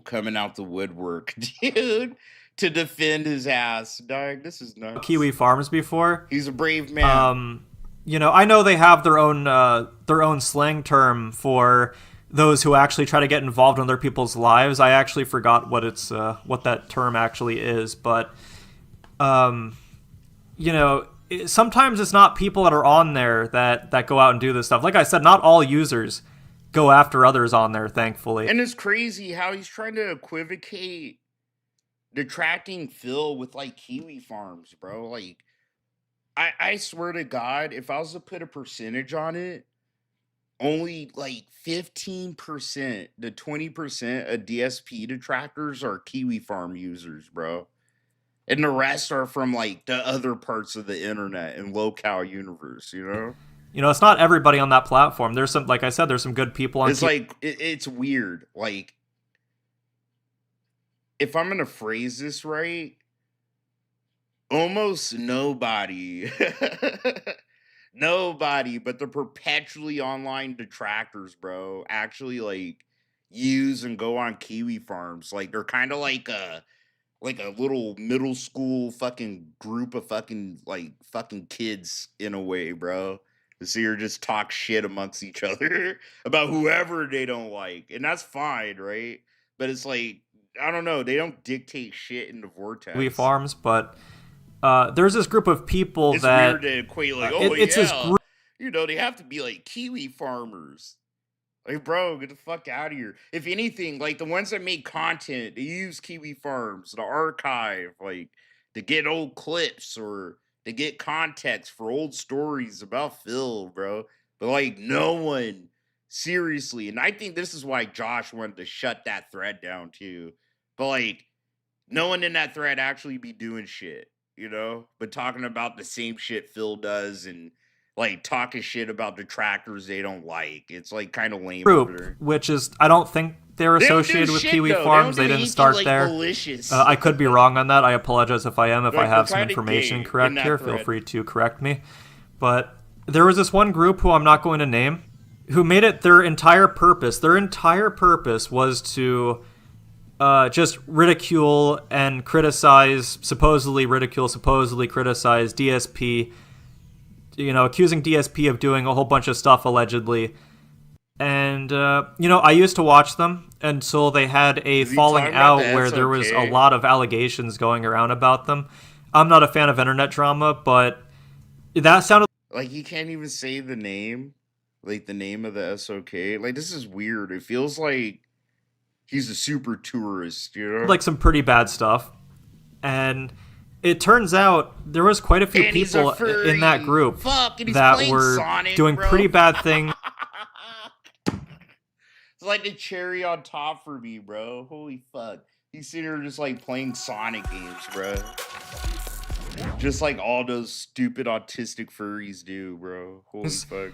Speaker 1: coming out the woodwork, dude, to defend his ass. Dog, this is nuts.
Speaker 6: Kiwi Farms before.
Speaker 1: He's a brave man.
Speaker 6: I know they have their own slang term for those who actually try to get involved in other people's lives. I actually forgot what that term actually is, but sometimes it's not people that are on there that go out and do this stuff. Like I said, not all users go after others on there, thankfully.
Speaker 1: And it's crazy how he's trying to equivocate detracting Phil with like Kiwi Farms, bro. Like, I swear to God, if I was to put a percentage on it, only like 15% to 20% of DSP detractors are Kiwi Farm users, bro. And the rest are from like the other parts of the internet and locale universe,
Speaker 6: it's not everybody on that platform. There's some, like I said, there's some good people on.
Speaker 1: It's like it's weird. Like, if I'm gonna phrase this right, almost nobody but the perpetually online detractors, bro, actually like use and go on Kiwi Farms. Like, they're kind of like a little middle school fucking group of fucking kids in a way, bro. So you're just talk shit amongst each other about whoever they don't like. And that's fine, right? But it's like, I don't know, they don't dictate shit in the vortex.
Speaker 6: Kiwi Farms, but there's this group of people
Speaker 1: it's
Speaker 6: that...
Speaker 1: It's weird to equate like,
Speaker 6: it's this group.
Speaker 1: They have to be like Kiwi farmers. Like, bro, get the fuck out of here. If anything, like the ones that make content, they use Kiwi Farms, the archive, like to get old clips or to get context for old stories about Phil, bro. But like no one, seriously. And I think this is why Josh wanted to shut that thread down too. But like no one in that thread actually be doing shit, but talking about the same shit Phil does and like talking shit about detractors they don't like. It's like kind of lame.
Speaker 6: Group, which is, I don't think they're associated with Kiwi Farms. They didn't start there. I could be wrong on that. I apologize if I am. If I have some information incorrect here, feel free to correct me. But there was this one group who I'm not going to name, who made it their entire purpose. Their entire purpose was to just ridicule and criticize, supposedly criticize DSP, accusing DSP of doing a whole bunch of stuff allegedly. And, I used to watch them until they had a falling out where there was a lot of allegations going around about them. I'm not a fan of internet drama, but that sounded
Speaker 1: like he can't even say the name, like the name of the SOK. Like, this is weird. It feels like he's a super tourist, like
Speaker 6: some pretty bad stuff. And it turns out there was quite a few people in that group that were
Speaker 1: Sonic,
Speaker 6: doing pretty bad things.
Speaker 1: It's like the cherry on top for me, bro. Holy fuck. He's sitting here just like playing Sonic games, bro. Just like all those stupid autistic furries do, bro. Holy fuck.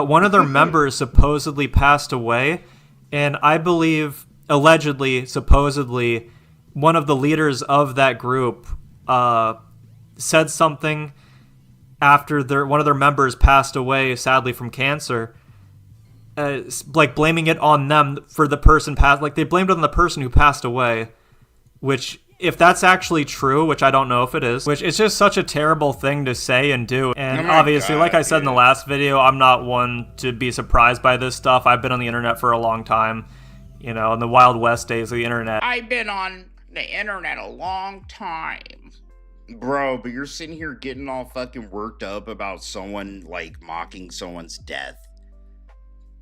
Speaker 6: One of their members supposedly passed away, and I believe, supposedly, one of the leaders of that group said something after one of their members passed away, sadly, from cancer. Like blaming it on them for the person passed. Like they blamed it on the person who passed away, which if that's actually true, which I don't know if it is, which it's just such a terrible thing to say and do. And obviously, like I said in the last video, I'm not one to be surprised by this stuff. I've been on the internet for a long time, you know, in the Wild West days of the internet.
Speaker 1: I've been on the internet a long time. Bro, but you're sitting here getting all fucking worked up about someone, like, mocking someone's death.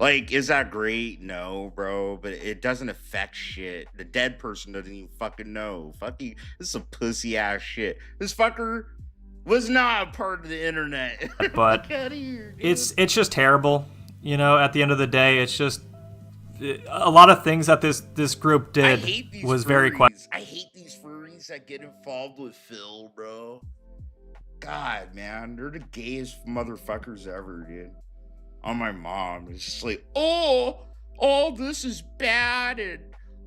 Speaker 1: Like, is that great? No, bro, but it doesn't affect shit. The dead person doesn't even fucking know. Fucking, this is some pussy ass shit. This fucker was not a part of the internet.
Speaker 6: But
Speaker 1: here,
Speaker 6: it's just terrible. You know, at the end of the day, it's just a lot of things that this group did was very questionable.
Speaker 1: I hate these furries that get involved with Phil, bro. God, man, they're the gayest motherfuckers ever, dude. On my mom, it's just like, oh, all this is bad,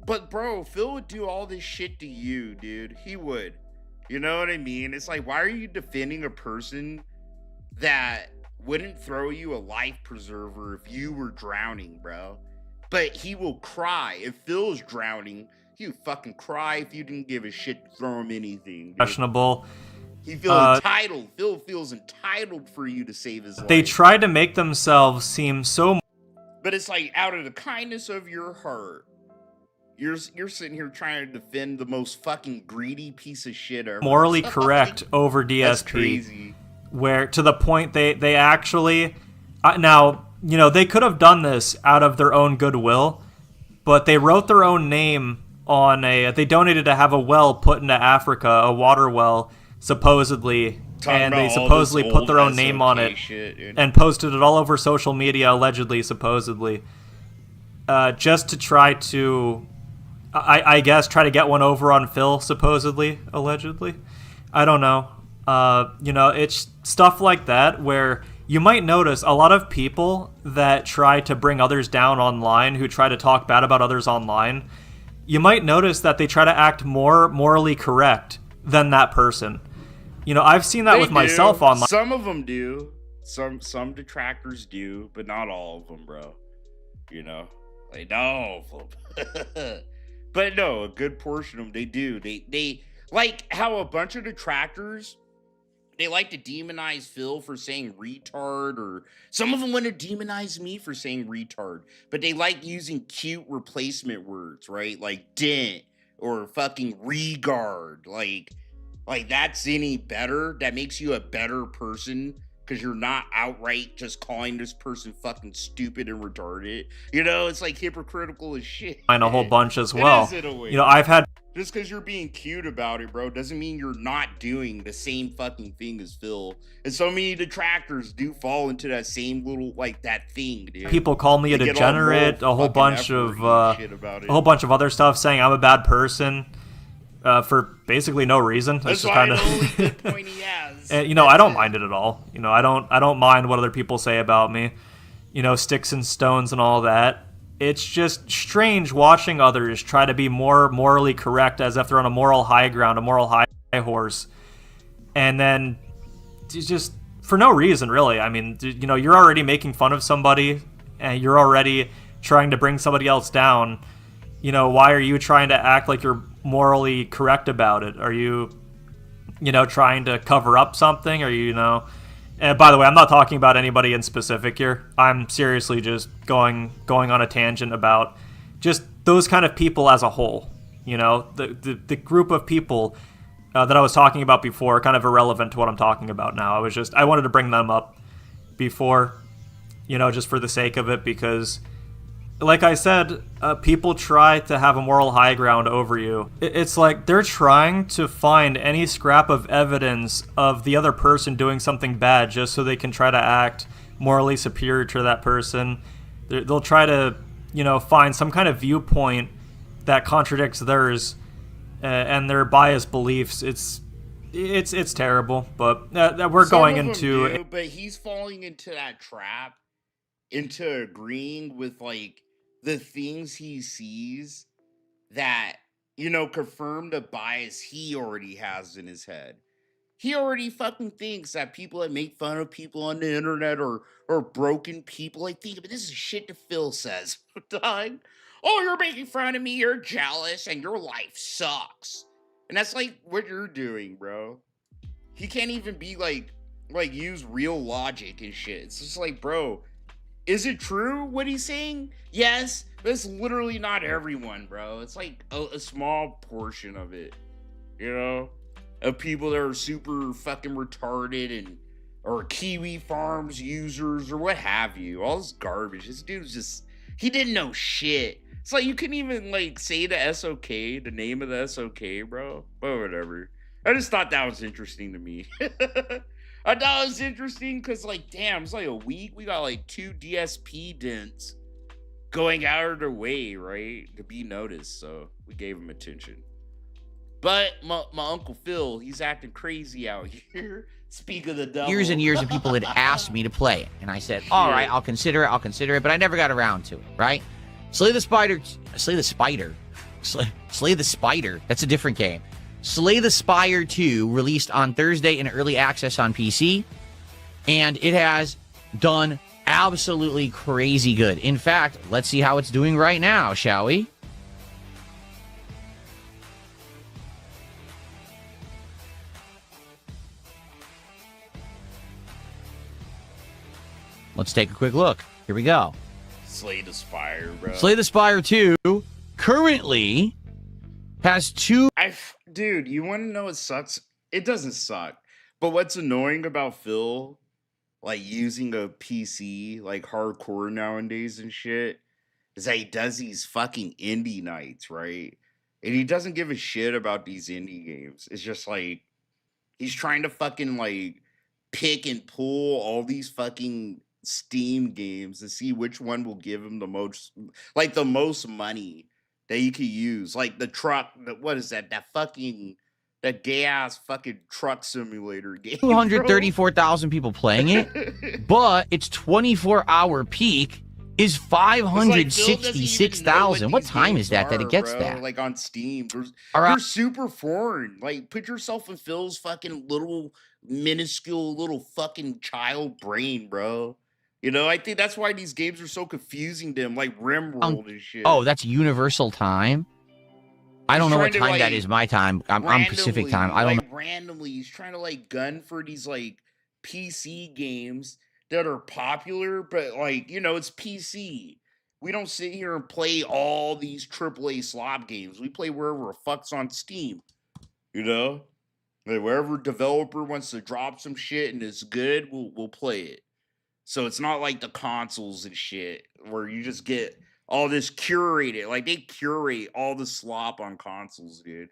Speaker 1: but bro, Phil would do all this shit to you, dude. He would. You know what I mean? It's like, why are you defending a person that wouldn't throw you a life preserver if you were drowning, bro? But he will cry. If Phil is drowning, he would fucking cry if you didn't give a shit to throw him anything, dude.
Speaker 6: Questionable.
Speaker 1: He feels entitled. Phil feels entitled for you to save his life.
Speaker 6: They tried to make themselves seem so...
Speaker 1: But it's like, out of the kindness of your heart, you're sitting here trying to defend the most fucking greedy piece of shit ever.
Speaker 6: Morally correct over DSP.
Speaker 1: That's crazy.
Speaker 6: Where, to the point, they actually... now, you know, they could have done this out of their own goodwill, but they wrote their own name on a... They donated to have a well put into Africa, a water well, supposedly, and they supposedly put their own name on it and posted it all over social media, allegedly, supposedly, just to try to, I guess, try to get one over on Phil, supposedly, allegedly. I don't know. You know, it's stuff like that where you might notice a lot of people that try to bring others down online, who try to talk bad about others online, you might notice that they try to act more morally correct than that person. You know, I've seen that with myself online.
Speaker 1: Some of them do. Some detractors do, but not all of them, bro. You know, like not all of them. But no, a good portion of them, they do. They like how a bunch of detractors, they like to demonize Phil for saying retard, or some of them want to demonize me for saying retard, but they like using cute replacement words, right? Like dent or fucking regard, like that's any better? That makes you a better person because you're not outright just calling this person fucking stupid and retarded. You know, it's like hypocritical as shit.
Speaker 6: And a whole bunch as well.
Speaker 1: It is in a way.
Speaker 6: You know, I've had...
Speaker 1: Just because you're being cute about it, bro, doesn't mean you're not doing the same fucking thing as Phil. And so many detractors do fall into that same little, like, that thing, dude.
Speaker 6: People call me a degenerate, a whole bunch of other stuff, saying I'm a bad person. For basically no reason.
Speaker 1: That's
Speaker 6: just kind of
Speaker 1: the only good point he has.
Speaker 6: And, you know, I don't mind it at all. You know, I don't mind what other people say about me. You know, sticks and stones and all that. It's just strange watching others try to be more morally correct, as if they're on a moral high ground, a moral high horse, and then just for no reason, really. I mean, you know, you're already making fun of somebody, and you're already trying to bring somebody else down. You know, why are you trying to act like you're morally correct about it? Are you, you know, trying to cover up something? Are you know... And by the way, I'm not talking about anybody in specific here. I'm seriously just going on a tangent about just those kind of people as a whole. You know, the group of people that I was talking about before are kind of irrelevant to what I'm talking about now. I wanted to bring them up before, you know, just for the sake of it, because... Like I said, people try to have a moral high ground over you. It's like they're trying to find any scrap of evidence of the other person doing something bad just so they can try to act morally superior to that person. They'll try to, you know, find some kind of viewpoint that contradicts theirs and their biased beliefs. It's terrible, but we're going into...
Speaker 1: But he's falling into that trap, into agreeing with, like, the things he sees that, you know, confirm the bias he already has in his head. He already fucking thinks that people that make fun of people on the internet are broken people. Like, think of it. This is shit that Phil says. Dog. Oh, you're making fun of me. You're jealous, and your life sucks. And that's like what you're doing, bro. He can't even be like use real logic and shit. It's just like, bro, is it true what he's saying? Yes, but it's literally not everyone, bro. It's like a small portion of it, you know, of people that are super fucking retarded and or Kiwi Farms users or what have you. All this garbage. This dude's just, he didn't know shit. It's like you couldn't even like say the SOK, the name of the SOK, bro. But whatever. I just thought that was interesting to me. I thought it was interesting because, like, damn, it's like a week. We got like 2 DSP dents going out of their way, right, to be noticed. So we gave him attention. But my Uncle Phil, he's acting crazy out here. Speak of the devil.
Speaker 7: Years and years of people had asked me to play it. And I said, all right, I'll consider it. But I never got around to it, right? Slay the Spider. That's a different game. Slay the Spire 2 released on Thursday in early access on PC, and it has done absolutely crazy good. In fact, let's see how it's doing right now, shall we? Let's take a quick look. Here we go.
Speaker 1: Slay the Spire, bro.
Speaker 7: Slay the Spire 2 currently has 2...
Speaker 1: Dude, you want to know what sucks? It doesn't suck. But what's annoying about Phil, like using a PC, like hardcore nowadays and shit, is that he does these fucking indie nights, right? And he doesn't give a shit about these indie games. It's just like, he's trying to fucking like pick and pull all these fucking Steam games to see which one will give him the most, like the most money that you could use. Like the truck, what is that? That gay ass fucking truck simulator game.
Speaker 7: 234,000 people playing it, but its 24-hour peak is 566,000. What time is that it gets that?
Speaker 1: Like on Steam. You're super foreign. Like, put yourself in Phil's fucking little minuscule little fucking child brain, bro. You know, I think that's why these games are so confusing to him, like RimWorld and shit.
Speaker 7: Oh, that's universal time? I don't know what time that is my time. I'm Pacific time. I don't know.
Speaker 1: Randomly, he's trying to like gun for these like PC games that are popular, but like, you know, it's PC. We don't sit here and play all these AAA slop games. We play wherever the fuck's on Steam. You know? Like, wherever developer wants to drop some shit and it's good, we'll play it. So it's not like the consoles and shit where you just get all this curated. Like, they curate all the slop on consoles, dude.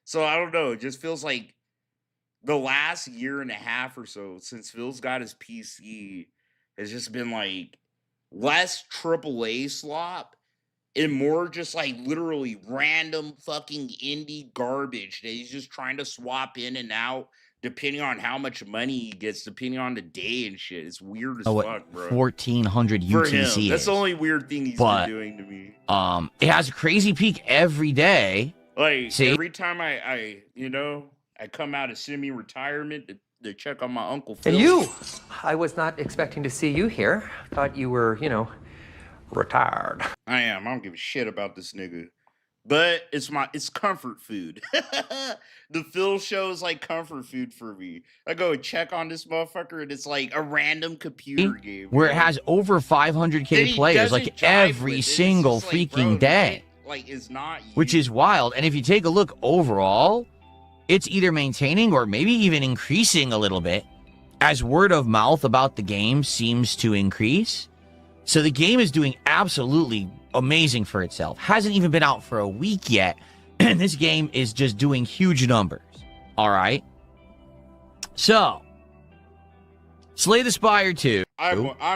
Speaker 1: So I don't know. It just feels like the last year and a half or so since Phil's got his PC has just been like less AAA slop and more just like literally random fucking indie garbage that he's just trying to swap in and out depending on how much money he gets, depending on the day and shit. It's weird as fuck, bro.
Speaker 7: 1,400 UTC.
Speaker 1: That's the only weird thing he's been doing to me.
Speaker 7: It has a crazy peak every day.
Speaker 1: Like, every time I come out of semi-retirement to check on my Uncle Phil.
Speaker 8: And you! I was not expecting to see you here. Thought you were, retired.
Speaker 1: I am. I don't give a shit about this nigga. But it's comfort food. The Phil show is like comfort food for me. I go check on this motherfucker and it's like a random computer game.
Speaker 7: Where it has over 500K players like every single freaking day.
Speaker 1: Like, it's not you.
Speaker 7: Which is wild. And if you take a look overall, it's either maintaining or maybe even increasing a little bit as word of mouth about the game seems to increase. So the game is doing absolutely amazing for itself. Hasn't even been out for a week yet, and this game is just doing huge numbers. All right. So, Slay the Spire 2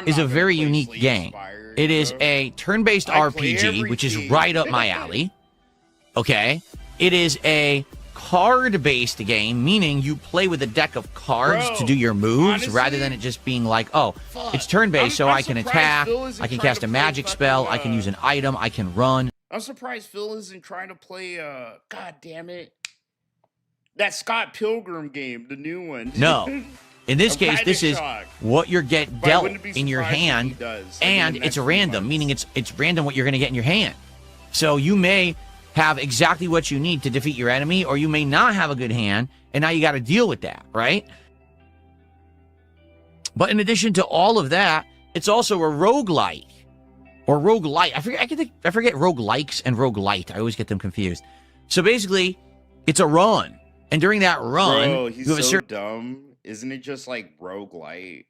Speaker 7: is a very unique game. It is a turn-based RPG, which is right up my alley. Okay. It is a card-based game, meaning you play with a deck of cards to do your moves, rather than it just being like, oh, it's turn-based, so I can attack, I can cast a magic spell, I can use an item, I can run.
Speaker 1: I'm surprised Phil isn't trying to play, god damn it, That Scott Pilgrim game, the new one.
Speaker 7: No. In this
Speaker 1: I'm
Speaker 7: case,
Speaker 1: kinda
Speaker 7: this is
Speaker 1: shocked.
Speaker 7: what you're get
Speaker 1: But I
Speaker 7: dealt
Speaker 1: wouldn't be
Speaker 7: in your
Speaker 1: surprised if he
Speaker 7: hand,
Speaker 1: does, like,
Speaker 7: and
Speaker 1: in the
Speaker 7: it's
Speaker 1: next few
Speaker 7: random,
Speaker 1: months.
Speaker 7: meaning it's random what you're going to get in your hand. So you may have exactly what you need to defeat your enemy, or you may not have a good hand, and now you got to deal with that, right? But in addition to all of that, it's also a roguelike or roguelite. I forget roguelikes and roguelite. I always get them confused. So basically, it's a run, and during that run,
Speaker 1: Bro, he's
Speaker 7: you have a
Speaker 1: so
Speaker 7: certain
Speaker 1: dumb. Isn't it just like roguelite?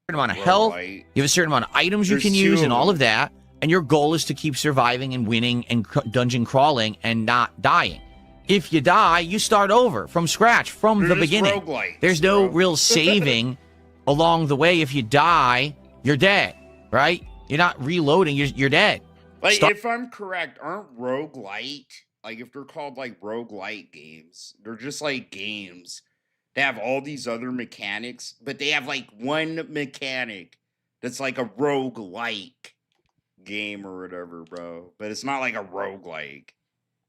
Speaker 7: amount of health,
Speaker 1: Roguelite.
Speaker 7: you have a certain amount of items you
Speaker 1: There's
Speaker 7: can
Speaker 1: two
Speaker 7: use
Speaker 1: of
Speaker 7: and all
Speaker 1: them.
Speaker 7: of that, and your goal is to keep surviving and winning and dungeon crawling and not dying. If you die, you start over from scratch, from
Speaker 1: They're
Speaker 7: the
Speaker 1: just
Speaker 7: beginning.
Speaker 1: roguelites,
Speaker 7: There's no
Speaker 1: bro.
Speaker 7: real saving along the way. If you die, you're dead, right? You're not reloading, you're dead.
Speaker 1: Like,
Speaker 7: Start-
Speaker 1: if I'm correct, aren't roguelite, like, if they're called, like, roguelite games, they're just, like, games. They have all these other mechanics, but they have, like, one mechanic that's, like, a roguelike game or whatever, bro. But it's not, like, a roguelike.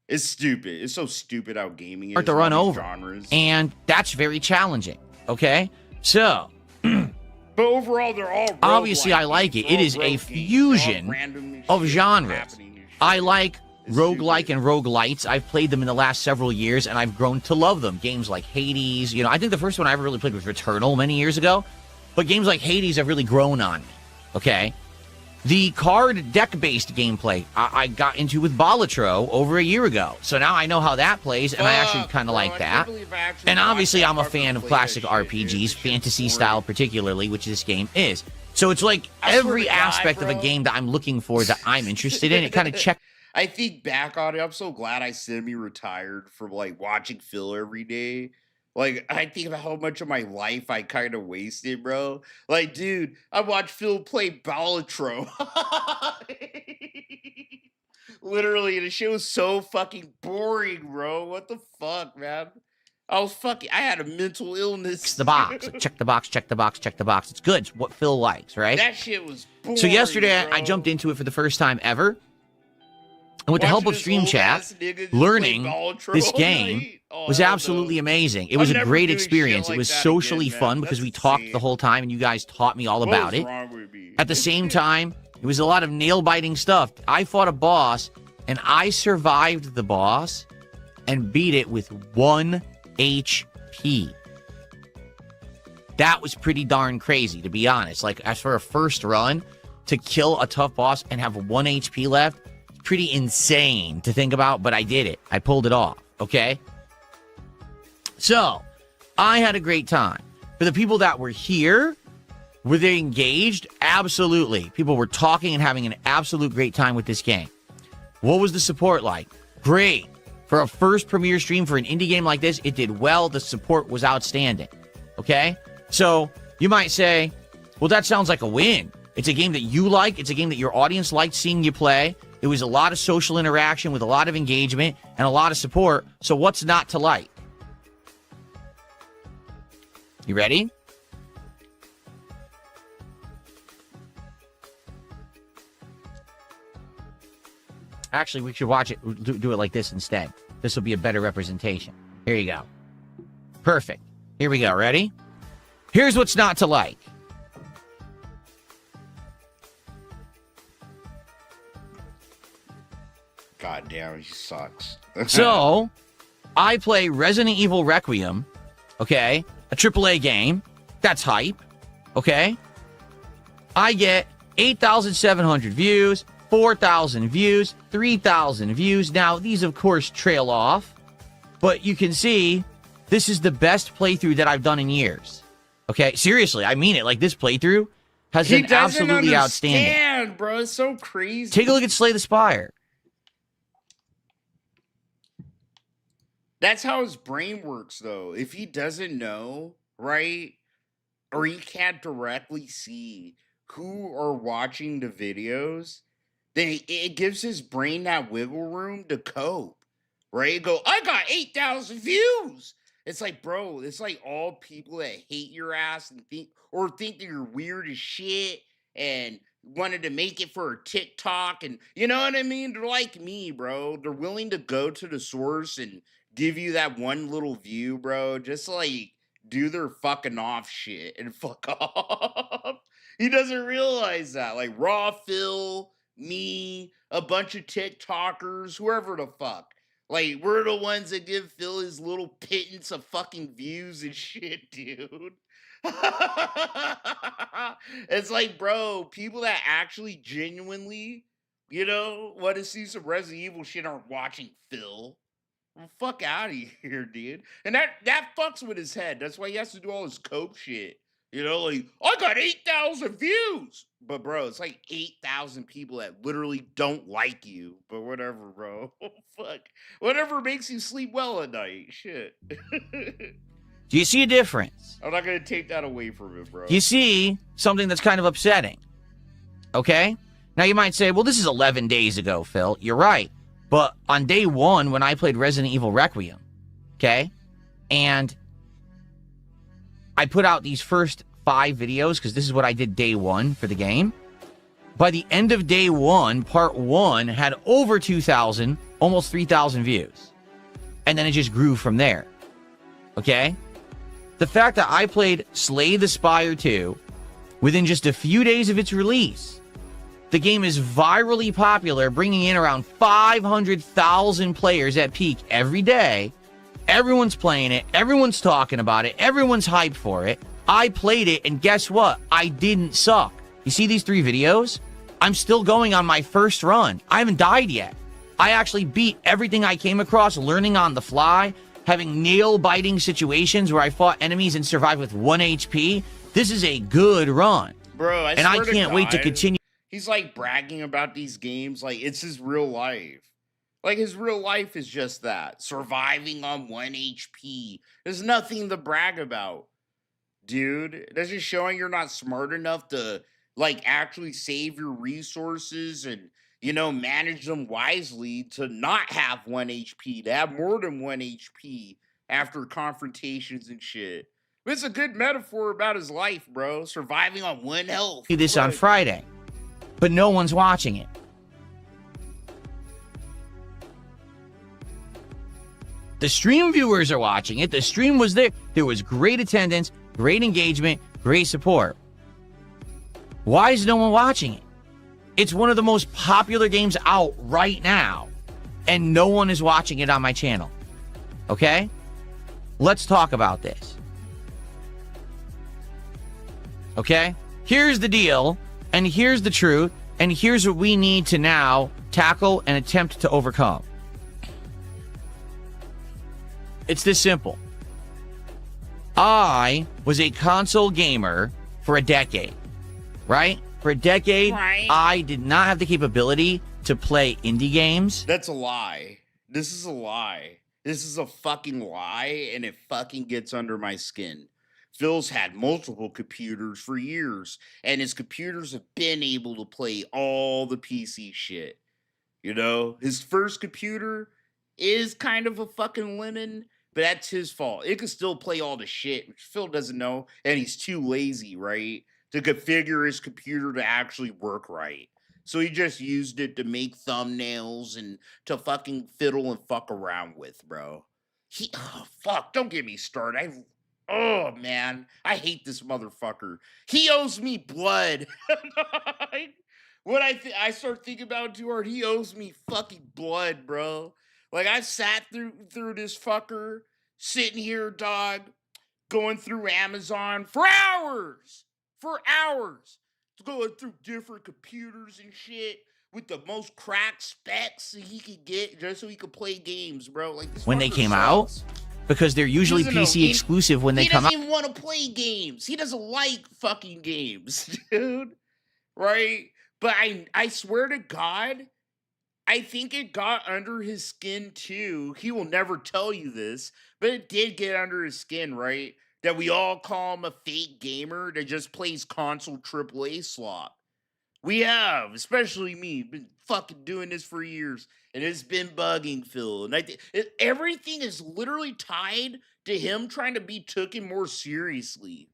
Speaker 1: It's stupid. It's so stupid how gaming is.
Speaker 7: Start to
Speaker 1: in
Speaker 7: run
Speaker 1: all these
Speaker 7: over.
Speaker 1: genres.
Speaker 7: And that's very challenging, okay? So,
Speaker 1: But overall, they're all roguelike
Speaker 7: obviously, I
Speaker 1: games.
Speaker 7: like it.
Speaker 1: They're
Speaker 7: It
Speaker 1: all
Speaker 7: is a
Speaker 1: rogue games.
Speaker 7: fusion
Speaker 1: They're all random
Speaker 7: of
Speaker 1: shit
Speaker 7: genres.
Speaker 1: happening and shit.
Speaker 7: I like
Speaker 1: It's
Speaker 7: roguelike
Speaker 1: stupid.
Speaker 7: and roguelites. I've played them in the last several years, and I've grown to love them. Games like Hades, you know, I think the first one I ever really played was Returnal many years ago, but games like Hades have really grown on me, okay? The card deck-based gameplay I got into with Balatro over a year ago, so now I know how that plays, and I actually
Speaker 1: Fuck,
Speaker 7: kind of
Speaker 1: bro,
Speaker 7: like
Speaker 1: I
Speaker 7: that.
Speaker 1: can't believe I actually
Speaker 7: And
Speaker 1: watched
Speaker 7: obviously,
Speaker 1: that
Speaker 7: I'm a
Speaker 1: fucker
Speaker 7: fan of
Speaker 1: play
Speaker 7: classic
Speaker 1: that shit, dude.
Speaker 7: RPGs,
Speaker 1: This shit's
Speaker 7: fantasy
Speaker 1: boring.
Speaker 7: style particularly, which this game is. So it's like
Speaker 1: I swear
Speaker 7: every
Speaker 1: to God,
Speaker 7: aspect of a
Speaker 1: bro.
Speaker 7: game that I'm looking for that I'm interested in, it kind of checks.
Speaker 1: I think back on it, I'm so glad I semi-retired from like watching Phil every day. Like, I think about how much of my life I kind of wasted, bro. Like, dude, I watched Phil play Balatro. Literally, the shit was so fucking boring, bro. What the fuck, man? I had a mental illness.
Speaker 7: The box. Like, check the box, check the box, check the box. It's good. It's what Phil likes, right?
Speaker 1: That shit was boring.
Speaker 7: So yesterday, I
Speaker 1: bro.
Speaker 7: jumped into it for the first time ever. And with the help
Speaker 1: Watching
Speaker 7: of
Speaker 1: this
Speaker 7: Stream
Speaker 1: old
Speaker 7: Chat,
Speaker 1: ass nigga just
Speaker 7: learning
Speaker 1: play Balatro
Speaker 7: this
Speaker 1: all
Speaker 7: game
Speaker 1: night. Oh,
Speaker 7: was
Speaker 1: hell no.
Speaker 7: absolutely amazing. It
Speaker 1: I'm
Speaker 7: was a
Speaker 1: never
Speaker 7: great
Speaker 1: doing shit
Speaker 7: experience.
Speaker 1: like
Speaker 7: It was
Speaker 1: that
Speaker 7: socially
Speaker 1: again,
Speaker 7: fun
Speaker 1: man.
Speaker 7: because
Speaker 1: That's
Speaker 7: we talked the
Speaker 1: insane.
Speaker 7: whole time, and you guys taught me all
Speaker 1: What
Speaker 7: about
Speaker 1: was
Speaker 7: it.
Speaker 1: wrong with me?
Speaker 7: At the same time, it was a lot of nail-biting stuff. I fought a boss, and I survived the boss and beat it with 1 HP. That was pretty darn crazy, to be honest. Like, as for a first run, to kill a tough boss and have 1 HP left, pretty insane to think about, but I did it. I pulled it off, okay? So, I had a great time. For the people that were here, were they engaged? Absolutely. People were talking and having an absolute great time with this game. What was the support like? Great. For a first premiere stream for an indie game like this, it did well. The support was outstanding. Okay? So, you might say, well, that sounds like a win. It's a game that you like. It's a game that your audience liked seeing you play. It was a lot of social interaction with a lot of engagement and a lot of support. So what's not to like? You ready? Actually, we should watch it, do it like this instead. This will be a better representation. Here you go. Perfect. Here we go. Ready? Here's what's not to like.
Speaker 1: God damn, he sucks.
Speaker 7: So, I play Resident Evil Requiem, okay? A AAA game. That's hype, okay? I get 8,700 views, 4,000 views, 3,000 views. Now, these, of course, trail off, but you can see this is the best playthrough that I've done in years. Okay? Seriously, I mean it. Like, this playthrough has
Speaker 1: He
Speaker 7: been
Speaker 1: doesn't
Speaker 7: absolutely outstanding.
Speaker 1: understand, bro. It's so crazy.
Speaker 7: Take a look at Slay the Spire.
Speaker 1: That's how his brain works, though. If he doesn't know, right, or he can't directly see who are watching the videos, then it gives his brain that wiggle room to cope, right? Go, I got 8,000 views. It's like, bro, it's like all people that hate your ass and think that you're weird as shit and wanted to make it for a TikTok, and you know what I mean? They're like me, bro. They're willing to go to the source and give you that one little view, bro, just to, like, do their fucking off shit and fuck off. He doesn't realize that. Like, Raw Phil, me, a bunch of TikTokers, whoever the fuck. Like, we're the ones that give Phil his little pittance of fucking views and shit, dude. It's like, bro, people that actually genuinely, want to see some Resident Evil shit aren't watching Phil. Well, fuck out of here, dude. And that fucks with his head. That's why he has to do all his cope shit. Like, I got 8,000 views. But, bro, it's like 8,000 people that literally don't like you. But whatever, bro. Fuck. Whatever makes you sleep well at night. Shit.
Speaker 7: Do you see a difference?
Speaker 1: I'm not going to take that away from him, bro.
Speaker 7: You see something that's kind of upsetting. Okay? Now you might say, well, this is 11 days ago, Phil. You're right. But on day one, when I played Resident Evil Requiem, okay, and I put out these first 5 videos, because this is what I did day one for the game. By the end of day one, part 1 had over 2,000, almost 3,000 views. And then it just grew from there. Okay? The fact that I played Slay the Spire 2 within just a few days of its release, the game is virally popular, bringing in around 500,000 players at peak every day. Everyone's playing it. Everyone's talking about it. Everyone's hyped for it. I played it, and guess what? I didn't suck. You see these 3 videos? I'm still going on my first run. I haven't died yet. I actually beat everything I came across, learning on the fly, having nail-biting situations where I fought enemies and survived with 1 HP. This is a good run.
Speaker 1: Bro,
Speaker 7: and I can't wait to continue.
Speaker 1: He's like bragging about these games like it's his real life. Like his real life is just that. Surviving on 1 HP. There's nothing to brag about. Dude, that's just showing you're not smart enough to like actually save your resources and manage them wisely to not have 1 HP, to have more than 1 HP after confrontations and shit. It's a good metaphor about his life, bro. Surviving on 1 health.
Speaker 7: Do this on Friday, but no one's watching it. The stream viewers are watching it. The stream was there. There was great attendance, great engagement, great support. Why is no one watching it? It's one of the most popular games out right now, and no one is watching it on my channel. Okay? Let's talk about this. Okay? Here's the deal, and here's the truth, and here's what we need to now tackle and attempt to overcome. It's this simple. I was a console gamer for a decade, right? For a decade,
Speaker 1: Right.
Speaker 7: I did not have the capability to play indie games.
Speaker 1: That's a lie. This is a lie. This is a fucking lie, and it fucking gets under my skin. Phil's had multiple computers for years, and his computers have been able to play all the PC shit. His first computer is kind of a fucking lemon, but that's his fault. It can still play all the shit, which Phil doesn't know, and he's too lazy, right, to configure his computer to actually work right. So he just used it to make thumbnails and to fucking fiddle and fuck around with, bro. Fuck, don't get me started. Oh, man, I hate this motherfucker. He owes me blood. When I start thinking about it too hard, he owes me fucking blood, bro. Like, I sat through this fucker, sitting here, dog, going through Amazon for hours, going through different computers and shit with the most cracked specs that he could get just so he could play games, bro. Like, this
Speaker 7: When they
Speaker 1: fucker
Speaker 7: came
Speaker 1: sucks.
Speaker 7: out, because they're usually
Speaker 1: He doesn't know.
Speaker 7: PC exclusive when they come out.
Speaker 1: He doesn't even want to play games. He doesn't like fucking games, dude. Right? But I swear to God, I think it got under his skin too. He will never tell you this, but it did get under his skin, right? That we all call him a fake gamer that just plays console AAA slop. We have, especially me, been fucking doing this for years, and it's been bugging Phil. And everything is literally tied to him trying to be taken more seriously.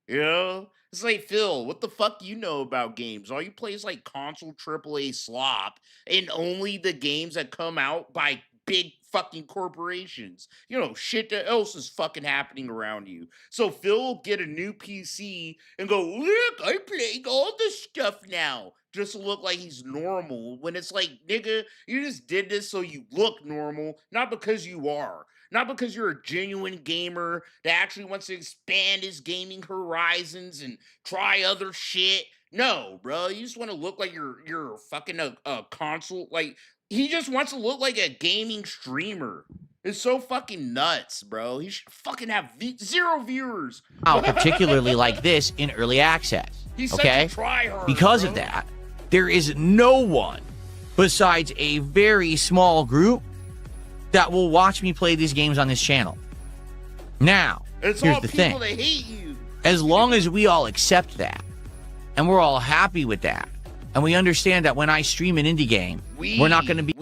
Speaker 1: It's like, Phil, what the fuck do you know about games? All you play is like console AAA slop, and only the games that come out by big fucking corporations. You know, shit that else is fucking happening around you. So Phil will get a new PC and go, look, I'm playing all this stuff now. Just to look like he's normal. When it's like, nigga, you just did this so you look normal, not because you are. Not because you're a genuine gamer that actually wants to expand his gaming horizons and try other shit. No, bro. You just want to look like you're fucking a console. Like, he just wants to look like a gaming streamer. It's so fucking nuts, bro. He should fucking have 0 viewers.
Speaker 7: Particularly like this in early access.
Speaker 1: He's
Speaker 7: okay?
Speaker 1: such a tryhard,
Speaker 7: because
Speaker 1: bro.
Speaker 7: of that, there is no one besides a very small group that will watch me play these games on this channel. Now,
Speaker 1: It's
Speaker 7: here's
Speaker 1: all
Speaker 7: the
Speaker 1: people
Speaker 7: thing.
Speaker 1: that hate you.
Speaker 7: As long as we all accept that, and we're all happy with that, and we understand that when I stream an indie game, we're not going to be...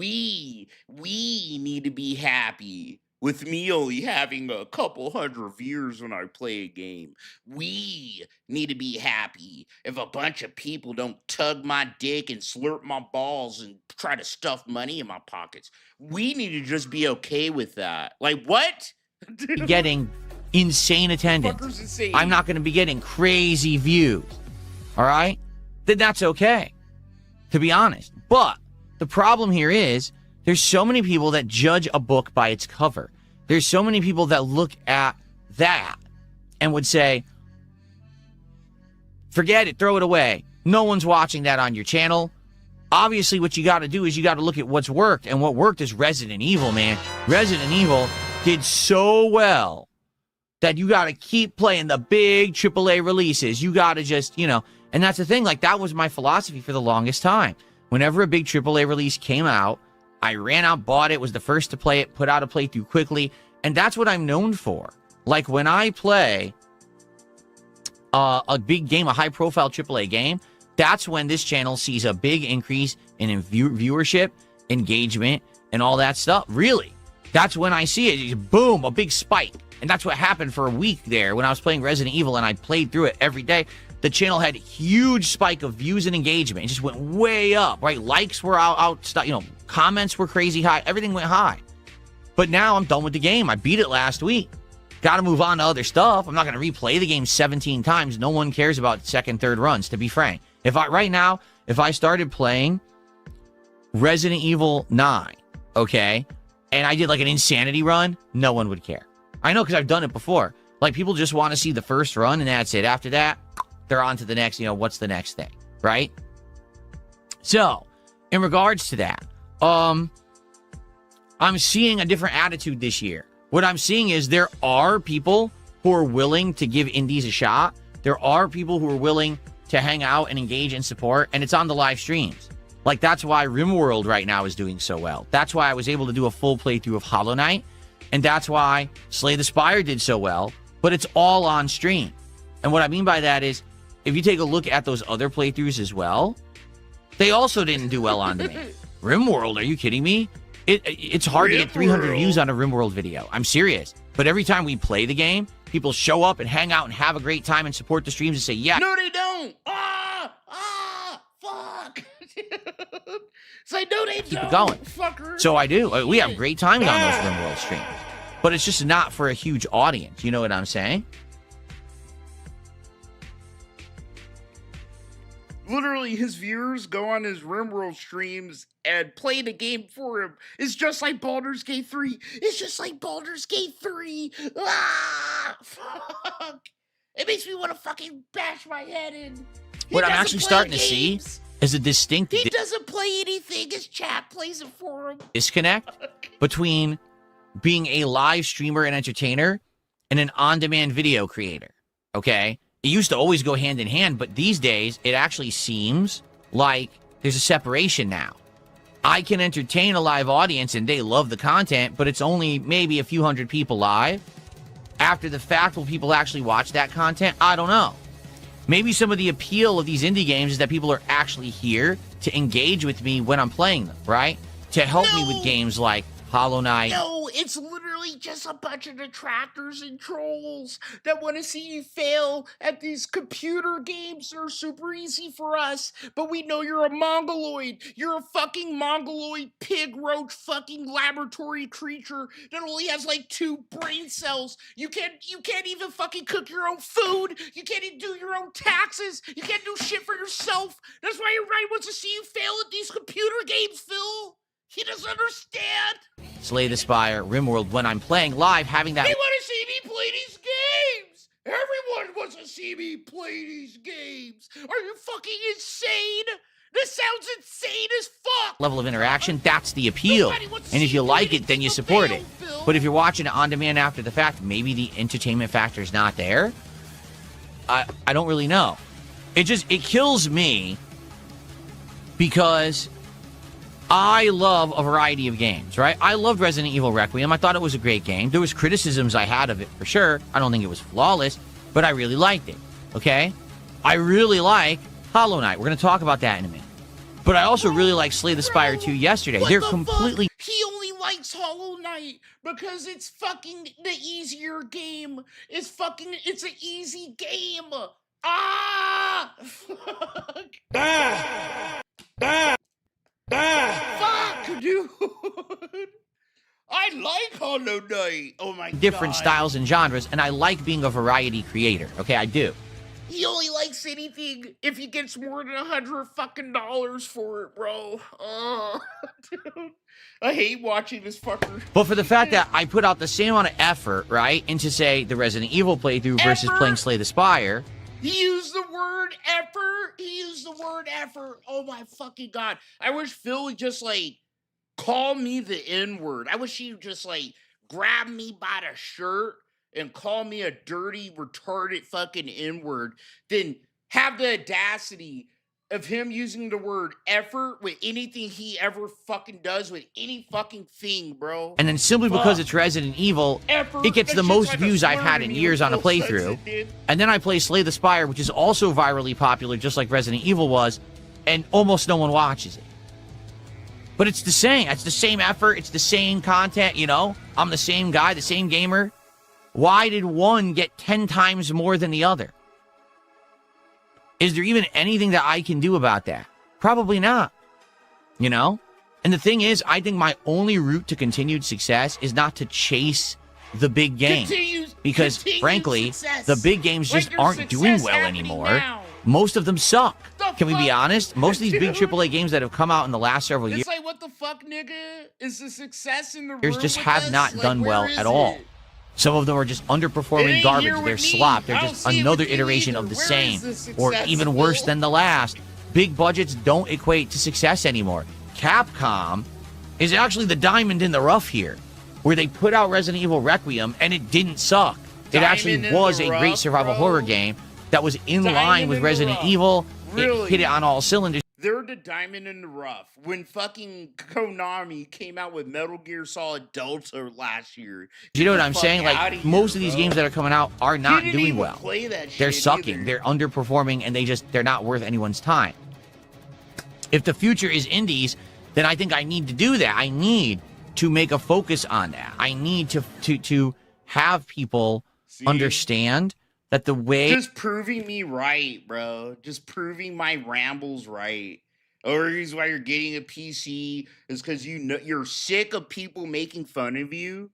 Speaker 1: We need to be happy with me only having a couple hundred views when I play a game. We need to be happy if a bunch of people don't tug my dick and slurp my balls and try to stuff money in my pockets. We need to just be okay with that. Like, what?
Speaker 7: getting insane attendance.
Speaker 1: Fucker's insane.
Speaker 7: I'm not going to be getting crazy views. All right? Then that's okay, to be honest. But the problem here is there's so many people that judge a book by its cover. There's so many people that look at that and would say, forget it, throw it away. No one's watching that on your channel. Obviously, what you got to do is you got to look at what's worked. And what worked is Resident Evil, man. Resident Evil did so well that you got to keep playing the big AAA releases. You got to just, you know, and that's the thing. Like, that was my philosophy for the longest time. Whenever a big AAA release came out, I ran out, bought it, was the first to play it, put out a playthrough quickly. And that's what I'm known for. Like, when I play a big game, a high-profile AAA game, that's when this channel sees a big increase in viewership, engagement, and all that stuff. Really. That's when I see it. Just boom, a big spike. And that's what happened for a week there when I was playing Resident Evil and I played through it every day. The channel had a huge spike of views and engagement. It just went way up, right? Likes were out, you know, comments were crazy high. Everything went high. But now I'm done with the game. I beat it last week. Got to move on to other stuff. I'm not going to replay the game 17 times. No one cares about second, third runs, to be frank. If I started playing Resident Evil 9, okay, and I did like an insanity run, no one would care. I know, because I've done it before. Like, people just want to see the first run and that's it. After that, they're on to the next, you know, what's the next thing, right? So, in regards to that, I'm seeing a different attitude this year. What I'm seeing is there are people who are willing to give indies a shot. There are people who are willing to hang out and engage and support, and it's on the live streams. Like, that's why RimWorld right now is doing so well. That's why I was able to do a full playthrough of Hollow Knight, and that's why Slay the Spire did so well, but it's all on stream. And what I mean by that is, if you take a look at those other playthroughs as well, they also didn't do well on demand. RimWorld, are you kidding me? It's hard to get 300 views on a RimWorld video. I'm serious. But every time we play the game, people show up and hang out and have a great time and support the streams and say, yeah.
Speaker 1: No, they don't. Fuck. It's like, no, they don't.
Speaker 7: Keep it going.
Speaker 1: Fucker.
Speaker 7: So I do. We have great times on those RimWorld streams. But it's just not for a huge audience. You know what I'm saying?
Speaker 1: Literally, his viewers go on his RimWorld streams and play the game for him. It's just like Baldur's Gate 3. It's just like Baldur's Gate 3. Fuck. It makes me want to fucking bash my head in.
Speaker 7: What I'm actually starting to see is a distinct
Speaker 1: He doesn't play anything. His chat plays it for him.
Speaker 7: disconnect between being a live streamer and entertainer and an on-demand video creator. Okay? It used to always go hand in hand, but these days, it actually seems like there's a separation now. I can entertain a live audience and they love the content, but it's only maybe a few hundred people live. After the fact, will people actually watch that content? I don't know. Maybe some of the appeal of these indie games is that people are actually here to engage with me when I'm playing them, right? To help me with games like Hollow Knight.
Speaker 1: No, it's literally really just a bunch of detractors and trolls that want to see you fail at these computer games that are super easy for us. But we know you're a mongoloid. You're a fucking mongoloid pig roach fucking laboratory creature that only has like 2 brain cells. You can't even fucking cook your own food. You can't even do your own taxes. You can't do shit for yourself. That's why everybody wants to see you fail at these computer games, Phil. He doesn't understand.
Speaker 7: Slay the Spire, RimWorld, when I'm playing live, having that...
Speaker 1: They want to see me play these games. Everyone wants to see me play these games. Are you fucking insane? This sounds insane as fuck.
Speaker 7: level of interaction, that's the appeal. And if you like it, then you support it. But if you're watching it on demand after the fact, maybe the entertainment factor is not there. I don't really know. It kills me because I love a variety of games, right? I loved Resident Evil Requiem. I thought it was a great game. There was criticisms I had of it for sure. I don't think it was flawless, but I really liked it, okay? I really like Hollow Knight. We're going to talk about that in a minute. But I also really like Slay the Spire 2 yesterday. They're completely...
Speaker 1: He only likes Hollow Knight because it's fucking the easier game. It's an easy game. Ah! Fuck. Fuck, dude. I like Hollow Knight. Oh my god.
Speaker 7: Different styles and genres, and I like being a variety creator. Okay, I do.
Speaker 1: He only likes anything if he gets more than $100 fucking for it, bro. Oh, dude. I hate watching this fucker.
Speaker 7: But for the fact that I put out the same amount of effort, right, into, say, the Resident Evil playthrough versus playing Slay the Spire.
Speaker 1: He used the word effort. He used the word effort. Oh my fucking god. I wish Phil would just, like, call me the N-word. I wish he would just, like, grab me by the shirt and call me a dirty, retarded fucking N-word, then have the audacity of him using the word effort with anything he ever fucking does with any fucking thing, bro.
Speaker 7: And then simply because it's Resident Evil, it gets the most views I've had in years on a playthrough. And then I play Slay the Spire, which is also virally popular, just like Resident Evil was, and almost no one watches it. But it's the same. It's the same effort. It's the same content, you know? I'm the same guy, the same gamer. Why did one get 10 times more than the other? Is there even anything that I can do about that? Probably not. You know? And the thing is, I think my only route to continued success is not to chase the big games. Because, frankly, the big games just aren't doing well anymore. Most of them suck. Can we be honest? Most of these big AAA games that have come out in the last several years...
Speaker 1: It's like, what the fuck, nigga? Is the success in the
Speaker 7: room just have not done well at all. Some of them are just underperforming garbage. They're slop. They're just another iteration of the same. Or even worse than the last. Big budgets don't equate to success anymore. Capcom is actually the diamond in the rough here, where they put out Resident Evil Requiem and it didn't suck. It actually was a great survival horror game that was in line with Resident Evil. It hit it on all cylinders.
Speaker 1: They're the diamond in the rough. When fucking Konami came out with Metal Gear Solid Delta last year.
Speaker 7: You know what I'm saying? Like, most of these games that are coming out are not doing well. They're sucking. They're underperforming, and they're not worth anyone's time. If the future is indies, then I think I need to do that. I need to make a focus on that. I need to have people understand that the way...
Speaker 1: Just proving me right, bro. Just proving my rambles right. Or the reason why you're getting a PC is because you know you're sick of people making fun of you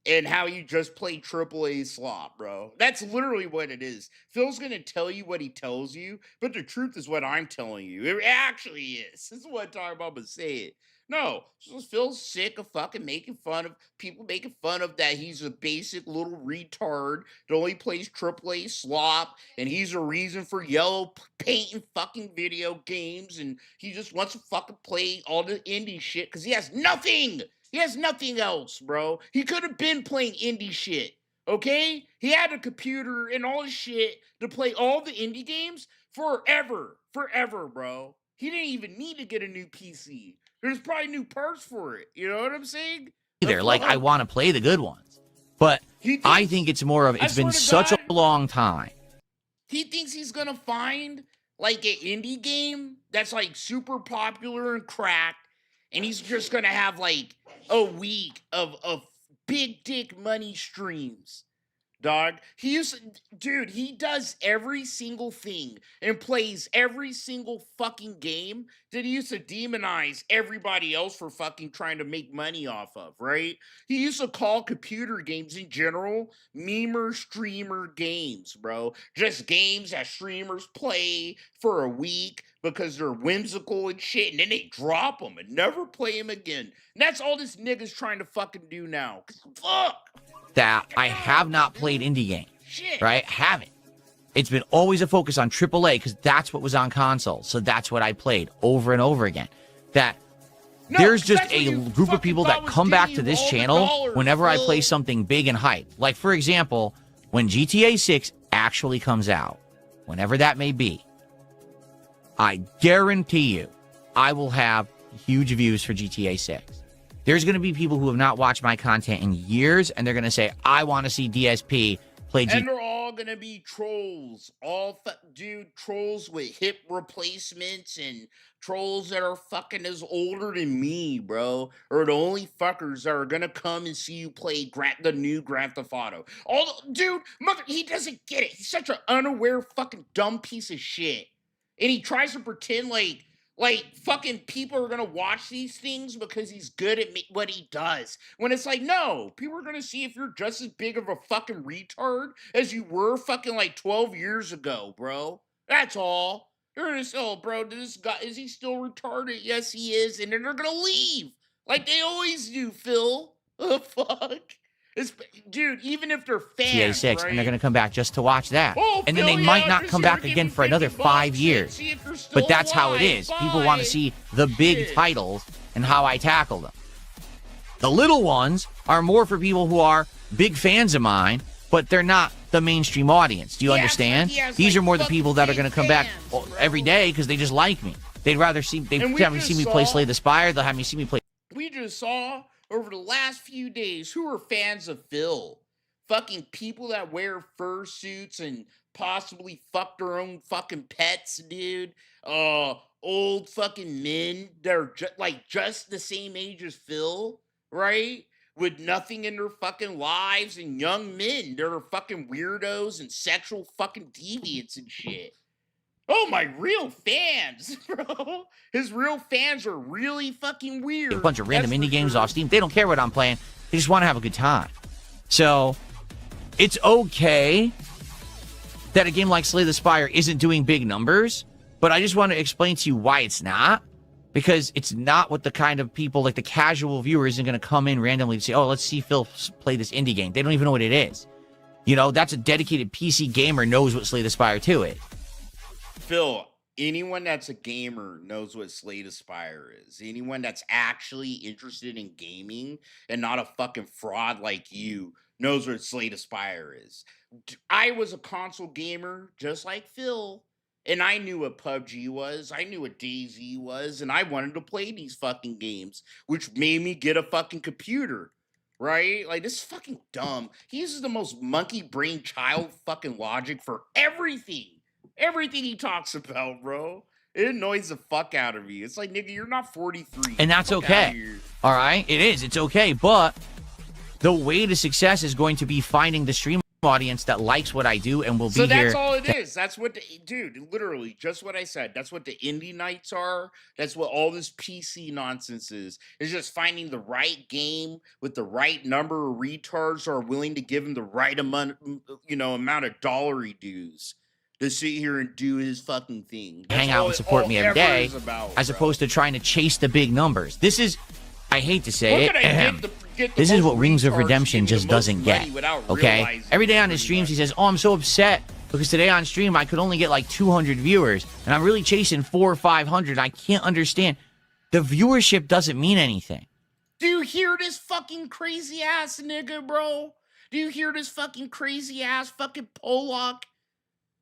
Speaker 1: and how you just play AAA slop, bro. That's literally what it is. Phil's gonna tell you what he tells you, but the truth is what I'm telling you. It actually is. This is what I'm talking about, but say it. No, Phil's sick of fucking making fun of people making fun of that he's a basic little retard that only plays AAA slop, and he's a reason for yellow painting fucking video games, and he just wants to fucking play all the indie shit because he has nothing. He has nothing else, bro. He could have been playing indie shit, okay? He had a computer and all his shit to play all the indie games forever, bro. He didn't even need to get a new PC. There's probably new parts for it. You know what I'm saying?
Speaker 7: Either like I want to play the good ones, but I think it's more of it's been such a long time.
Speaker 1: He thinks he's gonna find like an indie game that's like super popular and cracked, and he's just gonna have like a week of big dick money streams. Dog, dude, he does every single thing and plays every single fucking game that he used to demonize everybody else for fucking trying to make money off of, right? He used to call computer games in general memer streamer games, bro. Just games that streamers play for a week because they're whimsical and shit, and then they drop them and never play them again. And that's all this nigga's trying to fucking do now. Fuck!
Speaker 7: That I have not played indie games,
Speaker 1: Shit.
Speaker 7: right? Haven't. It's been always a focus on AAA because that's what was on console. So that's what I played over and over again. There's just a group of people that come back to this channel whenever I play something big and hype. Like, for example, when GTA 6 actually comes out, whenever that may be, I guarantee you I will have huge views for GTA 6. There's going to be people who have not watched my content in years, and they're going to say, I want to see DSP play GTA.
Speaker 1: And they're all going to be trolls. Trolls with hip replacements and trolls that are fucking as older than me, bro. Or the only fuckers that are going to come and see you play the new Grand Theft Auto. He doesn't get it. He's such an unaware fucking dumb piece of shit. And he tries to pretend like fucking people are gonna watch these things because he's good at what he does. When it's like, no, people are gonna see if you're just as big of a fucking retard as you were fucking like 12 years ago, bro. That's all. They're gonna say, oh, bro, this guy, is he still retarded? Yes, he is. And then they're gonna leave. Like they always do, Phil. Oh, fuck. Dude, even if they're fans,
Speaker 7: GTA 6,
Speaker 1: right?
Speaker 7: and they're going to come back just to watch that.
Speaker 1: Oh,
Speaker 7: and then
Speaker 1: Phil,
Speaker 7: they might
Speaker 1: yeah,
Speaker 7: not
Speaker 1: just
Speaker 7: come
Speaker 1: here
Speaker 7: back
Speaker 1: to give
Speaker 7: again
Speaker 1: me
Speaker 7: for another
Speaker 1: 50
Speaker 7: 5
Speaker 1: bucks,
Speaker 7: years.
Speaker 1: see if you're still
Speaker 7: But that's how it
Speaker 1: alive.
Speaker 7: is. People want to
Speaker 1: Bye.
Speaker 7: see the big
Speaker 1: Shit.
Speaker 7: titles and how I tackle them. The little ones are more for people who are big fans of mine, but they're not the mainstream audience. Do you understand? These are more the people that are going to come back every day because they just like me. They'd rather see me play Slay the Spire. They'll have me see me play.
Speaker 1: We just saw over the last few days who are fans of Phil. Fucking people that wear fursuits and possibly fuck their own fucking pets, dude. Old fucking men that are just the same age as Phil, right? With nothing in their fucking lives, and young men that are fucking weirdos and sexual fucking deviants and shit. Oh, my real fans, bro. His real fans are really fucking weird.
Speaker 7: A bunch of random indie games off Steam. They don't care what I'm playing. They just want to have a good time. So it's okay that a game like Slay the Spire isn't doing big numbers, but I just want to explain to you why it's not. Because it's not what the kind of people, like the casual viewer, isn't going to come in randomly and say, oh, let's see Phil play this indie game. They don't even know what it is. You know, that's a dedicated PC gamer knows what Slay the Spire 2 is.
Speaker 1: Phil, anyone that's a gamer knows what Slay the Spire is. Anyone that's actually interested in gaming and not a fucking fraud like you knows what Slay the Spire is. I was a console gamer just like Phil, and I knew what PUBG was. I knew what DayZ was, and I wanted to play these fucking games, which made me get a fucking computer. Right? Like, this is fucking dumb. He uses the most monkey brain child fucking logic for everything. Everything he talks about, bro. It annoys the fuck out of me. It's like, nigga, you're not 43.
Speaker 7: And that's okay. All right? It is. It's okay. But the way to success is going to be finding the stream audience that likes what I do and will be here.
Speaker 1: So that's all it is. That's what dude, literally, just what I said. That's what the indie nights are. That's what all this PC nonsense is. It's just finding the right game with the right number of retards who are willing to give him the right amount of dollary dues to sit here and do his fucking thing.
Speaker 7: Hang out and support me every day, as opposed to trying to chase the big numbers. This is, I hate to say it, this is what Rings of Redemption just doesn't get, okay? Every day on his streams, he says, oh, I'm so upset because today on stream, I could only get like 200 viewers, and I'm really chasing 400 or 500. I can't understand. The viewership doesn't mean anything.
Speaker 1: Do you hear this fucking crazy ass nigga, bro? Do you hear this fucking crazy ass fucking Pollock?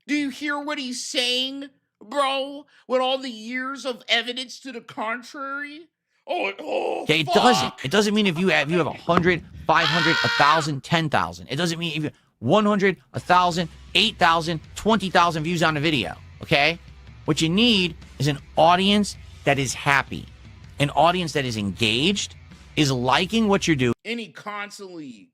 Speaker 1: Do you hear what he's saying, bro? With all the years of evidence to the contrary?
Speaker 7: Okay, it doesn't. It doesn't mean if you have 100, 500, 1,000, 10,000. It doesn't mean if you have 100, 1,000, 8,000, 20,000 views on a video, okay? What you need is an audience that is happy, an audience that is engaged, is liking what you're doing.
Speaker 1: And he constantly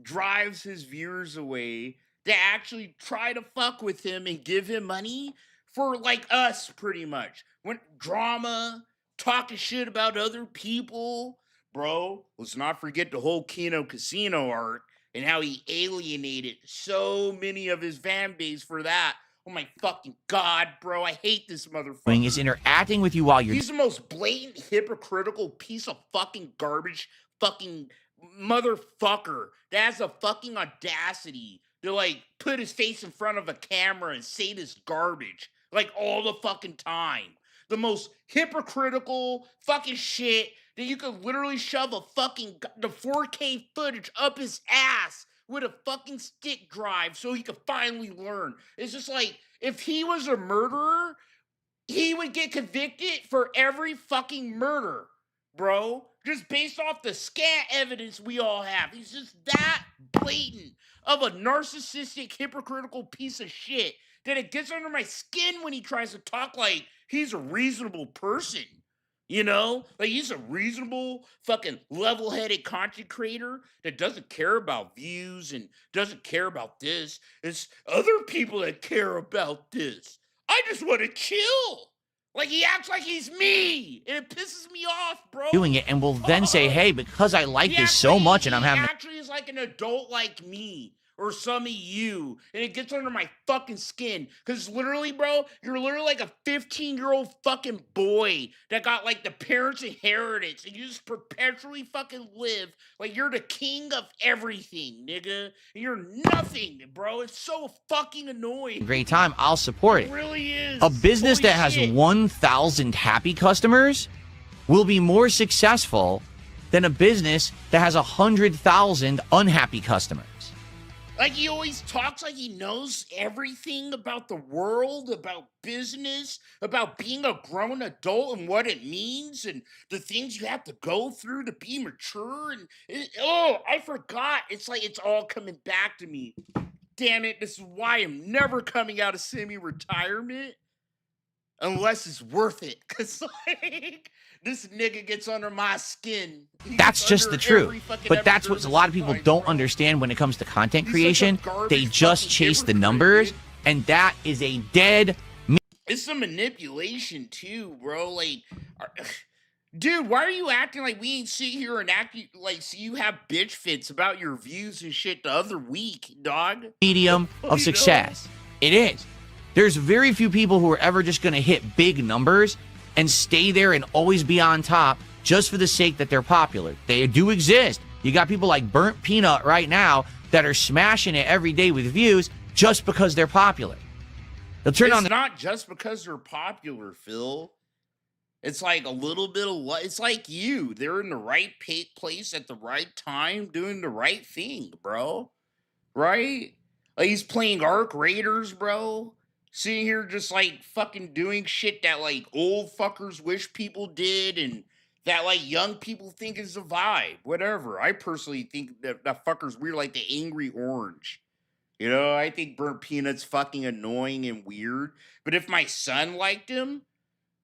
Speaker 1: drives his viewers away to actually try to fuck with him and give him money for like us, pretty much. When drama, talking shit about other people, bro. Let's not forget the whole Kino Casino arc and how he alienated so many of his fan base for that. Oh my fucking god, bro. I hate this motherfucker.
Speaker 7: Is interacting with you while you're...
Speaker 1: He's the most blatant, hypocritical piece of fucking garbage fucking motherfucker that has the fucking audacity to, like, put his face in front of a camera and say this garbage, like, all the fucking time. The most hypocritical fucking shit that you could literally shove a fucking the 4K footage up his ass with a fucking stick drive so he could finally learn. It's just like, if he was a murderer, he would get convicted for every fucking murder, bro. Just based off the scant evidence we all have. He's just that blatant of a narcissistic, hypocritical piece of shit that it gets under my skin when he tries to talk like he's a reasonable person. You know? Like, he's a reasonable, fucking level-headed content creator that doesn't care about views and doesn't care about this. It's other people that care about this. I just want to chill. Like, he acts like he's me, and it pisses me off, bro.
Speaker 7: Doing it, and will then say, hey, because I like this so much and I'm having...
Speaker 1: He actually is like an adult like me. Or some of you, and it gets under my fucking skin. Because literally, bro, you're literally like a 15-year-old fucking boy that got like the parents' inheritance, and you just perpetually fucking live like you're the king of everything, nigga. And you're nothing, bro. It's so fucking annoying.
Speaker 7: Great time. I'll support it.
Speaker 1: It really is.
Speaker 7: A business
Speaker 1: Holy
Speaker 7: that has
Speaker 1: shit.
Speaker 7: 1,000 happy customers will be more successful than a business that has 100,000 unhappy customers.
Speaker 1: Like, he always talks like he knows everything about the world, about business, about being a grown adult and what it means and the things you have to go through to be mature. And oh, I forgot. It's like it's all coming back to me. Damn it. This is why I'm never coming out of semi-retirement unless it's worth it. Because, like, this nigga gets under my skin.
Speaker 7: That's just the truth. But that's what a lot of people don't understand when it comes to content creation. They just chase the numbers, and that is a dead...
Speaker 1: It's some manipulation, too, bro. Like, dude, why are you acting like we ain't sit here and act like so you have bitch fits about your views and shit the other week, dog?
Speaker 7: Medium of success. It is. There's very few people who are ever just going to hit big numbers and stay there and always be on top just for the sake that they're popular. They do exist. You got people like Burnt Peanut right now that are smashing it every day with views just because they're popular. They'll turn on.
Speaker 1: It's not just because they're popular, Phil. It's like a little bit of it's like you. They're in the right place at the right time, doing the right thing, bro. Right? Like, he's playing Arc Raiders, bro. Sitting here just like fucking doing shit that like old fuckers wish people did and that like young people think is the vibe. Whatever. I personally think that fucker's weird, like the Angry Orange. You know, I think Burnt Peanut's fucking annoying and weird. But if my son liked him,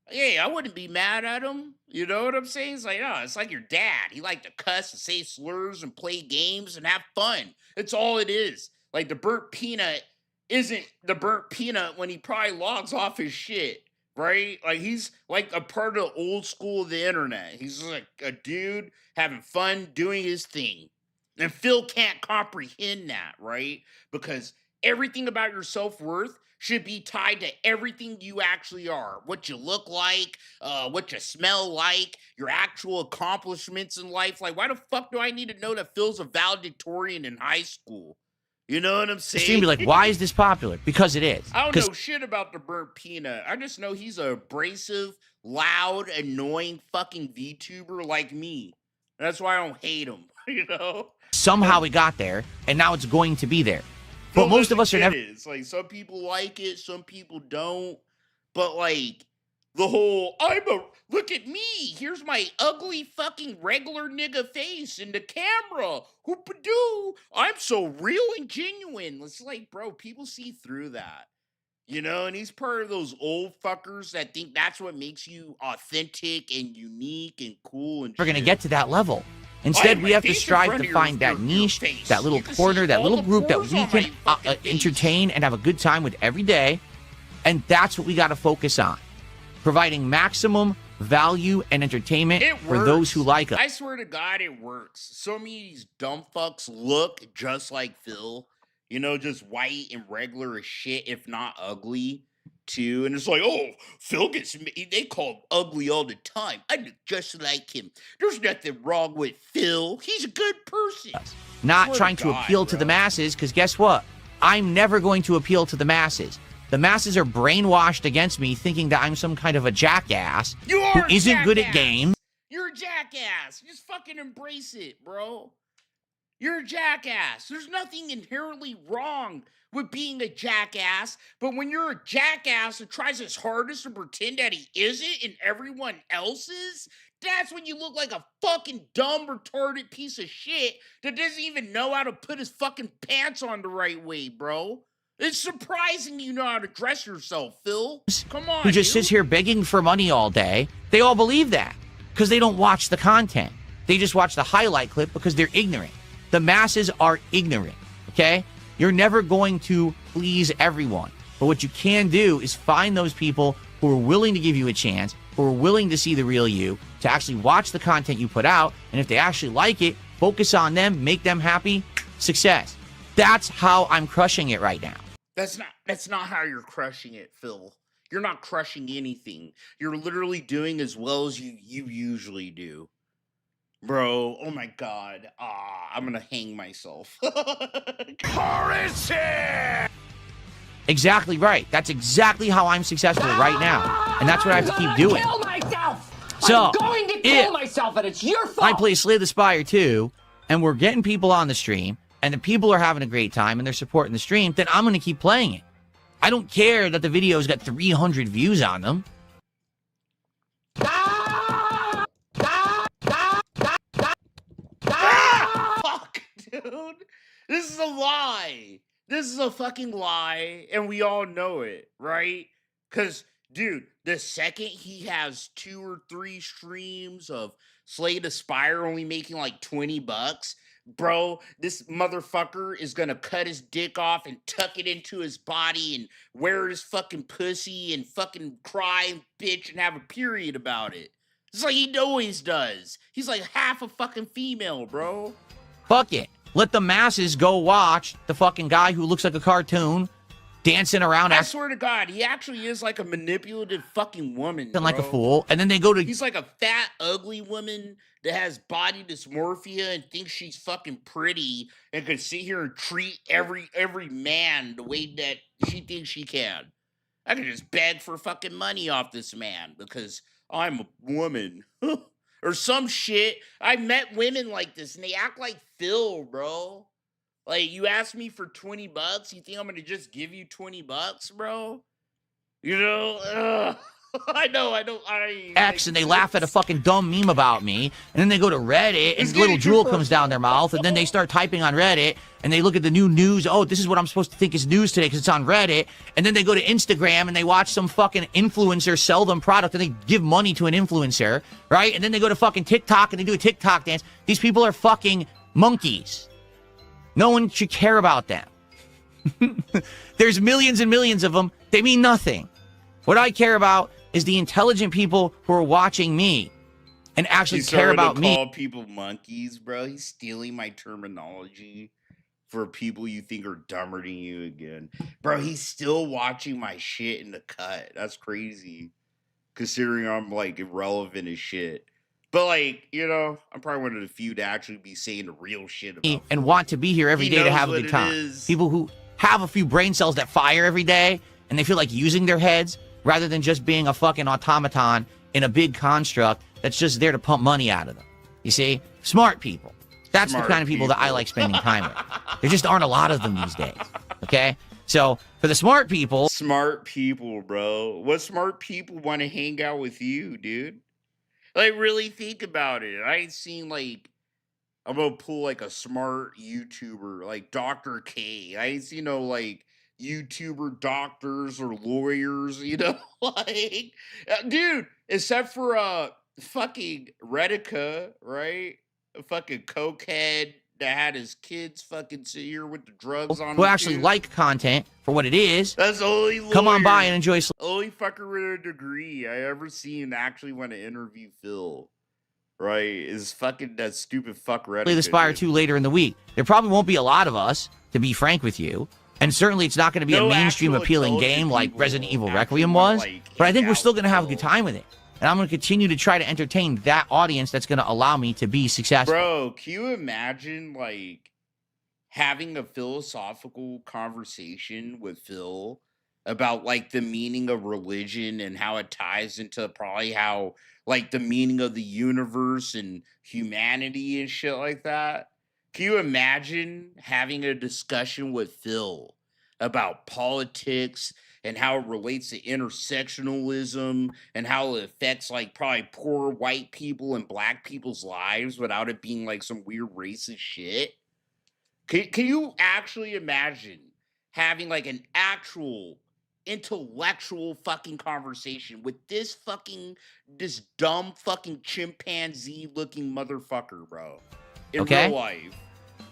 Speaker 1: hey, I wouldn't be mad at him. You know what I'm saying? It's like, oh, it's like your dad. He liked to cuss and say slurs and play games and have fun. It's all it is. Like, the Burnt Peanut isn't the Burnt Peanut when he probably logs off his shit, right? Like, he's like a part of the old school of the internet. He's like a dude having fun doing his thing. And Phil can't comprehend that, right? Because everything about your self-worth should be tied to everything you actually are. What you look like, what you smell like, your actual accomplishments in life. Like, why the fuck do I need to know that Phil's a valedictorian in high school? You know what I'm saying?
Speaker 7: It's gonna be like, why is this popular? Because it is.
Speaker 1: I don't know shit about the Burnt Peanut. I just know he's a abrasive, loud, annoying fucking VTuber like me. That's why I don't hate him, you know?
Speaker 7: Somehow it got there, and now it's going to be there. But most of us are never...
Speaker 1: It's like, some people like it, some people don't. But, like, the whole, look at me, here's my ugly fucking regular nigga face in the camera. Whoop-a-doo, I'm so real and genuine. It's like, bro, people see through that. You know, and he's part of those old fuckers that think that's what makes you authentic and unique and cool and
Speaker 7: We're going to
Speaker 1: shit.
Speaker 7: get to that level. Instead,
Speaker 1: have
Speaker 7: we
Speaker 1: my
Speaker 7: have to
Speaker 1: face in
Speaker 7: strive
Speaker 1: front
Speaker 7: to
Speaker 1: of
Speaker 7: find
Speaker 1: your-
Speaker 7: that
Speaker 1: your
Speaker 7: niche,
Speaker 1: face.
Speaker 7: that little
Speaker 1: You can
Speaker 7: corner,
Speaker 1: see
Speaker 7: that
Speaker 1: all
Speaker 7: little
Speaker 1: the
Speaker 7: group that
Speaker 1: pores
Speaker 7: we
Speaker 1: on my
Speaker 7: can
Speaker 1: fucking face.
Speaker 7: entertain and have a good time with every day. And that's what we got to focus on. Providing maximum value and entertainment
Speaker 1: It
Speaker 7: for those who
Speaker 1: works.
Speaker 7: like us.
Speaker 1: I swear to God, it works. So many of these dumb fucks look just like Phil. You know, just white and regular as shit, if not ugly, too. And it's like, oh, Phil gets they call him ugly all the time. I look just like him. There's nothing wrong with Phil. He's a good person.
Speaker 7: Not
Speaker 1: Swear to
Speaker 7: trying to
Speaker 1: God,
Speaker 7: appeal to the
Speaker 1: bro.
Speaker 7: masses, because guess what? I'm never going to appeal to the masses. The masses are brainwashed against me, thinking that I'm some kind of a jackass
Speaker 1: You
Speaker 7: who
Speaker 1: are a
Speaker 7: isn't good at
Speaker 1: jackass.
Speaker 7: games.
Speaker 1: You're a jackass. Just fucking embrace it, bro. You're a jackass. There's nothing inherently wrong with being a jackass, but when you're a jackass that tries his hardest to pretend that he isn't and everyone else is, that's when you look like a fucking dumb, retarded piece of shit that doesn't even know how to put his fucking pants on the right way, bro. It's surprising you know how to dress yourself, Phil. Come on,
Speaker 7: Who just
Speaker 1: dude.
Speaker 7: sits here begging for money all day. They all believe that because they don't watch the content. They just watch the highlight clip because they're ignorant. The masses are ignorant, okay? You're never going to please everyone. But what you can do is find those people who are willing to give you a chance, who are willing to see the real you, to actually watch the content you put out. And if they actually like it, focus on them, make them happy, success. That's how I'm crushing it right now.
Speaker 1: That's not how you're crushing it, Phil. You're not crushing anything. You're literally doing as well as you usually do. Bro, oh my god. I'm gonna hang myself.
Speaker 7: Exactly right. That's exactly how I'm successful right now. And that's what I have to keep doing.
Speaker 9: Kill myself.
Speaker 7: So,
Speaker 9: I'm going to kill myself, and it's your fault.
Speaker 7: I play Slay the Spire 2, and we're getting people on the stream, and the people are having a great time, and they're supporting the stream, then I'm going to keep playing it. I don't care that the video's got 300 views on them.
Speaker 1: Fuck, dude. This is a lie. This is a fucking lie, and we all know it, right? Because, dude, the second he has 2 or 3 streams of Slay the Spire only making like $20, bro, this motherfucker is gonna cut his dick off and tuck it into his body and wear his fucking pussy and fucking cry and bitch and have a period about it. It's like he always does. He's like half a fucking female, bro.
Speaker 7: Fuck it. Let the masses go watch the fucking guy who looks like a cartoon dancing around
Speaker 1: I
Speaker 7: acting
Speaker 1: swear to God, he actually is like a manipulative fucking woman.
Speaker 7: like a
Speaker 1: bro.
Speaker 7: fool. And then they go to
Speaker 1: He's like a fat, ugly woman that has body dysmorphia and thinks she's fucking pretty and can sit here and treat every man the way that she thinks she can. I could just beg for fucking money off this man because I'm a woman. Or some shit. I met women like this and they act like Phil, bro. Like, you ask me for $20, you think I'm gonna just give you $20, bro? You know? Ugh. I know.
Speaker 7: X and they laugh at a fucking dumb meme about me, and then they go to Reddit and
Speaker 1: It's
Speaker 7: little
Speaker 1: getting
Speaker 7: drool
Speaker 1: too
Speaker 7: comes down their mouth, and then they start typing on Reddit and they look at the new news. Oh, this is what I'm supposed to think is news today because it's on Reddit. And then they go to Instagram and they watch some fucking influencer sell them product and they give money to an influencer, right? And then they go to fucking TikTok and they do a TikTok dance. These people are fucking monkeys. No one should care about them. There's millions and millions of them. They mean nothing. What I care about is the intelligent people who are watching me and actually
Speaker 1: He's
Speaker 7: care
Speaker 1: starting to
Speaker 7: about me.
Speaker 1: call people monkeys, bro. He's stealing my terminology for people you think are dumber than you again. Bro, he's still watching my shit in the cut. That's crazy. Considering I'm like irrelevant as shit. But like, you know, I'm probably one of the few to actually be saying the real shit about
Speaker 7: And want to be here every
Speaker 1: He
Speaker 7: day to
Speaker 1: knows
Speaker 7: have a
Speaker 1: what
Speaker 7: good
Speaker 1: it
Speaker 7: time.
Speaker 1: is.
Speaker 7: People who have a few brain cells that fire every day and they feel like using their heads rather than just being a fucking automaton in a big construct that's just there to pump money out of them. You see? Smart people. That's
Speaker 1: Smart
Speaker 7: the kind of people that I
Speaker 1: people.
Speaker 7: like spending time with. There just aren't a lot of them these days. Okay? So for the smart people,
Speaker 1: Smart people, bro. What smart people want to hang out with you, dude? Like, really think about it. I ain't seen, like, I'm gonna pull, like, a smart YouTuber, like Dr. K. I ain't seen no, like, YouTuber doctors or lawyers, you know, like, dude, except for fucking Redica, right? A fucking cokehead that had his kids fucking sit here with the drugs on
Speaker 7: who
Speaker 1: him,
Speaker 7: actually
Speaker 1: too.
Speaker 7: like content for what it is.
Speaker 1: That's the only lawyer,
Speaker 7: come on by and enjoy
Speaker 1: only fucker with a degree I ever seen that actually want to interview Phil. Right? Is fucking that stupid fuck Reddit.
Speaker 7: Play the Spire 2 later in the week. There probably won't be a lot of us, to be frank with you. And certainly it's not going to be a mainstream appealing game like Resident Evil Requiem was. But I think we're still going to have a good time with it. And I'm going to continue to try to entertain that audience that's going to allow me to be successful.
Speaker 1: Bro, can you imagine, like, having a philosophical conversation with Phil about, like, the meaning of religion and how it ties into probably how, like, the meaning of the universe and humanity and shit like that? Can you imagine having a discussion with Phil about politics and how it relates to intersectionalism and how it affects, like, probably poor white people and black people's lives without it being, like, some weird racist shit? Can you actually imagine having, like, an actual intellectual fucking conversation with this dumb fucking chimpanzee looking motherfucker, bro, in real life,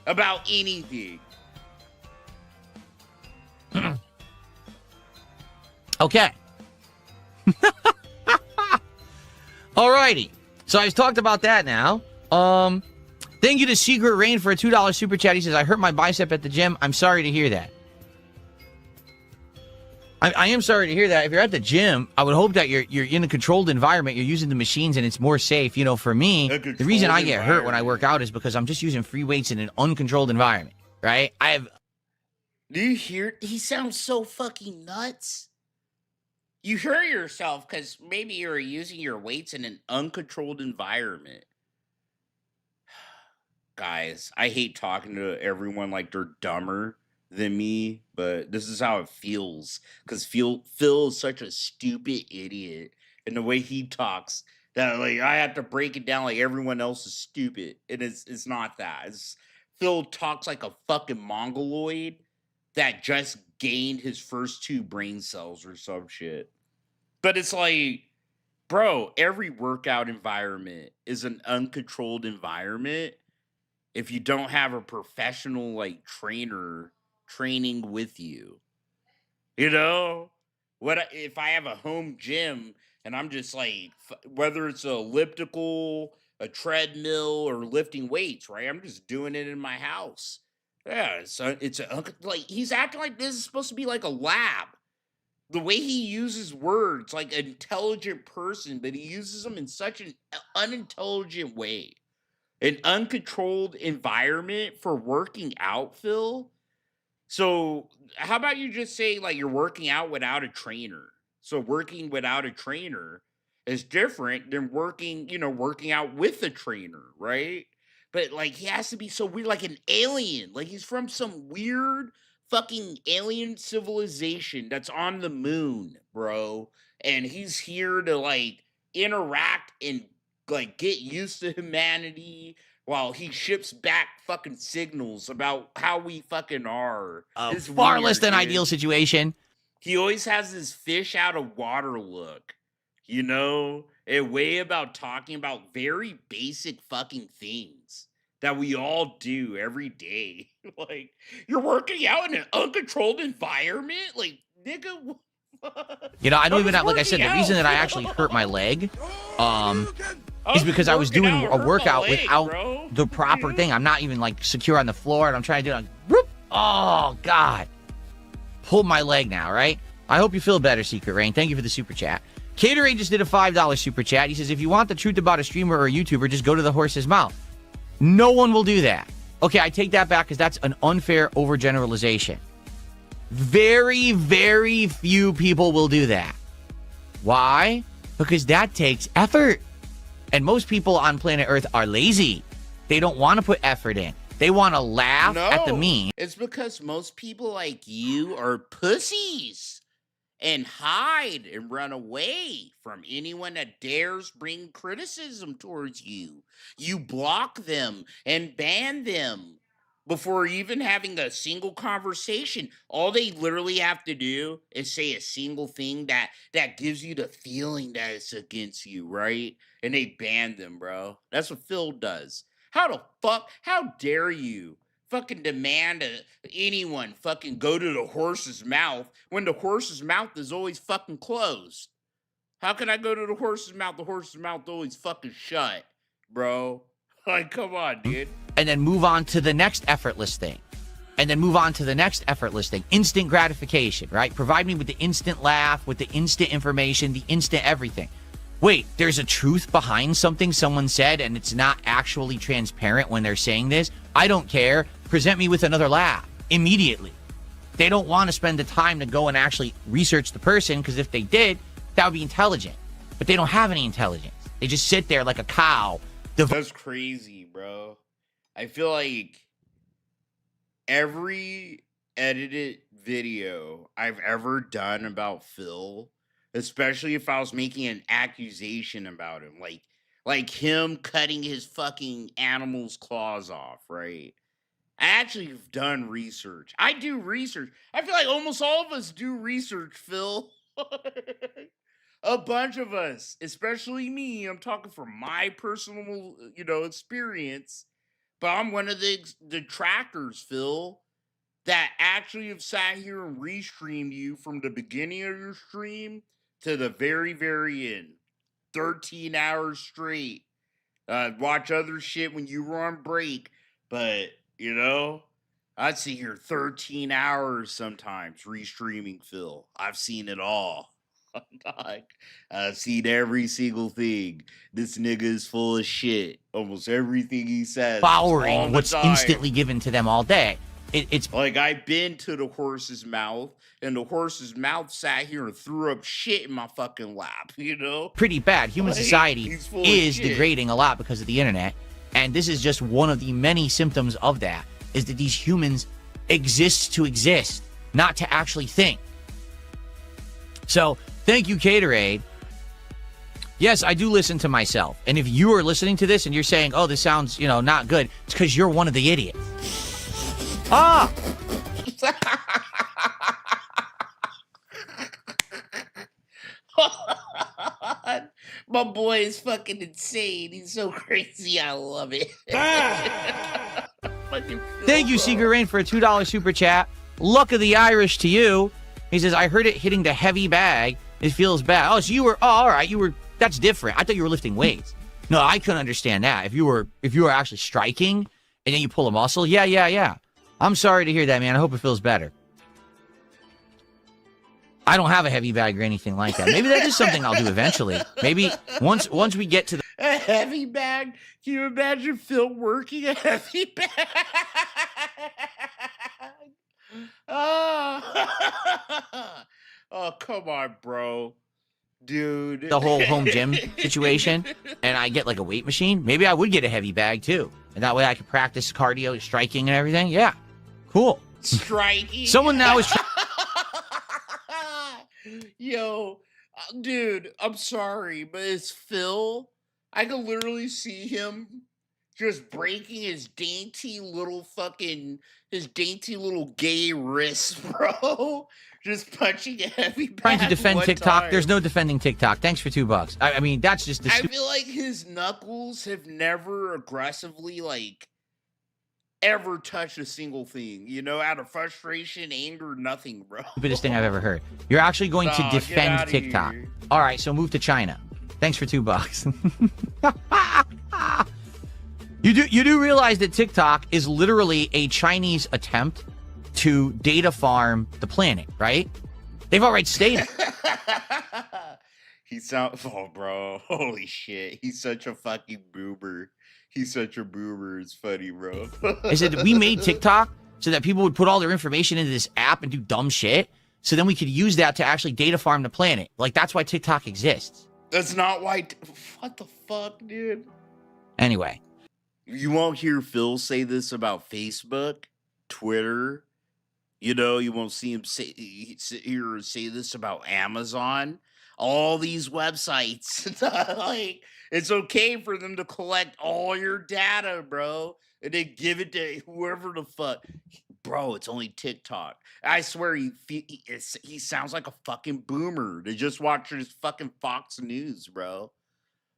Speaker 1: about anything?
Speaker 7: Okay. Alrighty. So I've talked about that now. Thank you to Secret Rain for a $2 super chat. He says, I hurt my bicep at the gym. I'm sorry to hear that. I am sorry to hear that. If you're at the gym, I would hope that you're in a controlled environment. You're using the machines and it's more safe. You know, for me, the reason I get hurt when I work out is because I'm just using free weights in an uncontrolled environment, right?
Speaker 1: Do you hear? He sounds so fucking nuts. You hurt yourself because maybe you're using your weights in an uncontrolled environment. Guys, I hate talking to everyone like they're dumber than me, but this is how it feels. Because Phil is such a stupid idiot. And the way he talks, that like I have to break it down like everyone else is stupid. And it's not that. Phil talks like a fucking mongoloid that just gained his first 2 brain cells or some shit. But it's like, bro, every workout environment is an uncontrolled environment if you don't have a professional, like, trainer training with you. You know? If I have a home gym and I'm just like, whether it's an elliptical, a treadmill, or lifting weights, right? I'm just doing it in my house. Yeah, so like, he's acting like this is supposed to be like a lab. The way he uses words, like an intelligent person, but he uses them in such an unintelligent way. An uncontrolled environment for working out, Phil? So how about you just say, like, you're working out without a trainer? So working without a trainer is different than working out with a trainer, right? But, like, he has to be so weird, like an alien. Like, he's from some weird fucking alien civilization that's on the moon, bro. And he's here to, like, interact and, like, get used to humanity while he ships back fucking signals about how we fucking are.
Speaker 7: It's far less than ideal situation.
Speaker 1: He always has this fish out of water look, you know? A way about talking about very basic fucking things that we all do every day. Like, you're working out in an uncontrolled environment? Like, nigga,
Speaker 7: you know, I don't even have, like I said, the reason that I actually hurt my leg, is because I was doing a workout without the proper thing. I'm not even, like, secure on the floor, and I'm trying to do it, like, oh, God. Pulled my leg now, right? I hope you feel better, Secret Rain. Thank you for the super chat. Caterade just did a $5 super chat. He says, if you want the truth about a streamer or a YouTuber, just go to the horse's mouth. No one will do that. Okay, I take that back because that's an unfair overgeneralization. Very, very few people will do that. Why? Because that takes effort. And most people on planet Earth are lazy. They don't want to put effort in. They want to laugh at the meme.
Speaker 1: It's because most people like you are pussies and hide and run away from anyone that dares bring criticism towards you. You block them and ban them before even having a single conversation. All they literally have to do is say a single thing that gives you the feeling that it's against you, right? And they ban them, bro. That's what Phil does. How the fuck? How dare you fucking demand anyone fucking go to the horse's mouth when the horse's mouth is always fucking closed? How can I go to the horse's mouth? The horse's mouth always fucking shut, bro. Like, come on, dude.
Speaker 7: And then move on to the next effortless thing. And then move on to the next effortless thing. Instant gratification, right? Provide me with the instant laugh, with the instant information, the instant everything. Wait, there's a truth behind something someone said and it's not actually transparent when they're saying this? I don't care. Present me with another laugh immediately. They don't want to spend the time to go and actually research the person, because if they did, that would be intelligent. But they don't have any intelligence. They just sit there like a cow.
Speaker 1: That's crazy, bro. I feel like every edited video I've ever done about Phil, especially if I was making an accusation about him, like him cutting his fucking animal's claws off, right? I actually have done research. I do research. I feel like almost all of us do research, Phil. A bunch of us, especially me. I'm talking from my personal, experience. But I'm one of the detractors, Phil, that actually have sat here and restreamed you from the beginning of your stream to the very, very end. 13 hours straight. Watch other shit when you were on break. But, I'd sit here 13 hours sometimes restreaming Phil. I've seen it all. I've seen every single thing. This nigga is full of shit. Almost everything he says.
Speaker 7: Powering what's instantly given to them all day. It's
Speaker 1: like, I've been to the horse's mouth, and the horse's mouth sat here and threw up shit in my fucking lap,
Speaker 7: pretty bad. Human society is degrading a lot because of the internet. And this is just one of the many symptoms of that, is that these humans exist to exist, not to actually think. So, thank you, Caterade. Yes, I do listen to myself. And if you are listening to this and you're saying, oh, this sounds, not good, it's because you're one of the idiots. Ah!
Speaker 1: My boy is fucking insane. He's so crazy. I love it.
Speaker 7: Thank you, Secret Rain, for a $2 super chat. Luck of the Irish to you. He says, I heard it hitting the heavy bag. It feels bad. Oh, so you were, all right. That's different. I thought you were lifting weights. No, I couldn't understand that. If you were actually striking and then you pull a muscle, yeah. I'm sorry to hear that, man. I hope it feels better. I don't have a heavy bag or anything like that. Maybe that is something I'll do eventually. Maybe once we get to the...
Speaker 1: A heavy bag? Can you imagine Phil working a heavy bag? Oh, come on, bro. Dude.
Speaker 7: The whole home gym situation, and I get like a weight machine, maybe I would get a heavy bag too. And that way I could practice cardio, striking and everything. Yeah. Cool.
Speaker 1: Striking?
Speaker 7: Someone now is...
Speaker 1: Yo, dude, I'm sorry, but it's Phil. I can literally see him just breaking his dainty little gay wrist, bro. Just punching a heavy bag.
Speaker 7: Trying to defend TikTok.
Speaker 1: Time.
Speaker 7: There's no defending TikTok. Thanks for $2. I mean, that's just the...
Speaker 1: I feel like his knuckles have never aggressively, ever touched a single thing, out of frustration, anger, nothing, bro.
Speaker 7: Stupidest thing I've ever heard. You're actually going to defend TikTok.
Speaker 1: Here.
Speaker 7: All right, so move to China. Thanks for $2. You do realize that TikTok is literally a Chinese attempt to data farm the planet, right? They've already stated.
Speaker 1: Oh, bro. Holy shit. He's such a fucking boomer. He's such a boomer. It's funny, bro.
Speaker 7: I said, we made TikTok so that people would put all their information into this app and do dumb shit. So then we could use that to actually data farm the planet. That's why TikTok exists.
Speaker 1: That's not why. What the fuck, dude?
Speaker 7: Anyway.
Speaker 1: You won't hear Phil say this about Facebook, Twitter. You won't see him say this about Amazon. all these websites. Like, it's okay for them to collect all your data, bro, and then give it to whoever the fuck. Bro, it's only TikTok. I swear he sounds like a fucking boomer that just watches fucking Fox News, bro.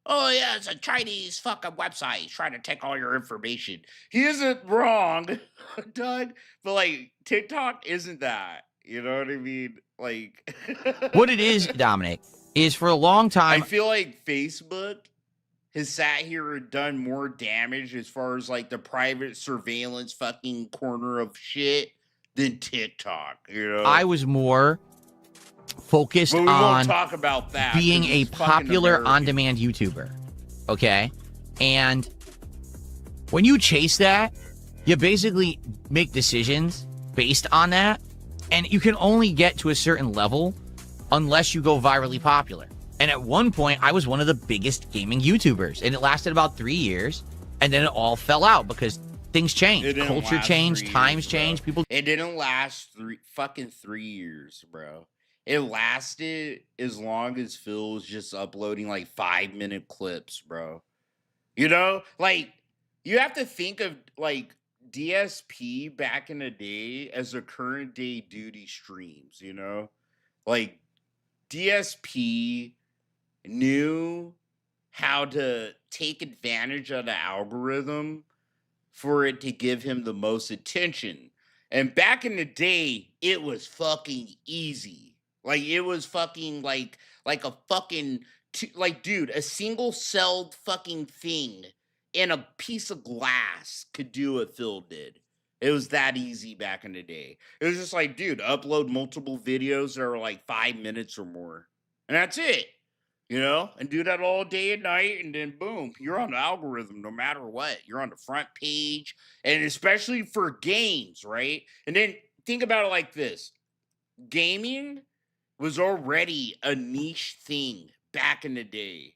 Speaker 1: Oh yeah, it's a Chinese fucking website trying to take all your information. He isn't wrong, Doug, but like TikTok isn't that. You know what I mean? Like
Speaker 7: What it is, Dominic, is for a long
Speaker 1: I
Speaker 7: time.
Speaker 1: feel like Facebook has sat here and done more damage as far as like the private surveillance fucking corner of shit than TikTok, you know?
Speaker 7: I was more focused
Speaker 1: But we won't
Speaker 7: on
Speaker 1: talk about that.
Speaker 7: being
Speaker 1: 'cause
Speaker 7: a
Speaker 1: it's fucking
Speaker 7: popular
Speaker 1: American.
Speaker 7: on-demand YouTuber. Okay? And when you chase that, you basically make decisions based on that, and you can only get to a certain level unless you go virally popular. And at one point, I was one of the biggest gaming YouTubers, and it lasted about 3 years, and then it all fell out because things
Speaker 1: It
Speaker 7: changed,
Speaker 1: didn't
Speaker 7: culture
Speaker 1: last
Speaker 7: changed,
Speaker 1: 3
Speaker 7: times
Speaker 1: years, bro.
Speaker 7: changed, people.
Speaker 1: It didn't last 3 years, bro. It lasted as long as Phil was just uploading like 5-minute clips, bro. You know, like you have to think of like DSP back in the day as a current day duty streams, you know? Like DSP knew how to take advantage of the algorithm for it to give him the most attention. And back in the day, it was fucking easy. Like it was fucking like a fucking like dude, a single celled fucking thing in a piece of glass could do what Phil did. It was that easy back in the day. It was just like, dude, upload multiple videos that are like 5 minutes or more. And that's it. You know, and do that all day and night, and then boom, you're on the algorithm no matter what. You're on the front page, and especially for games, right? And then think about it like this: gaming was already a niche thing back in the day.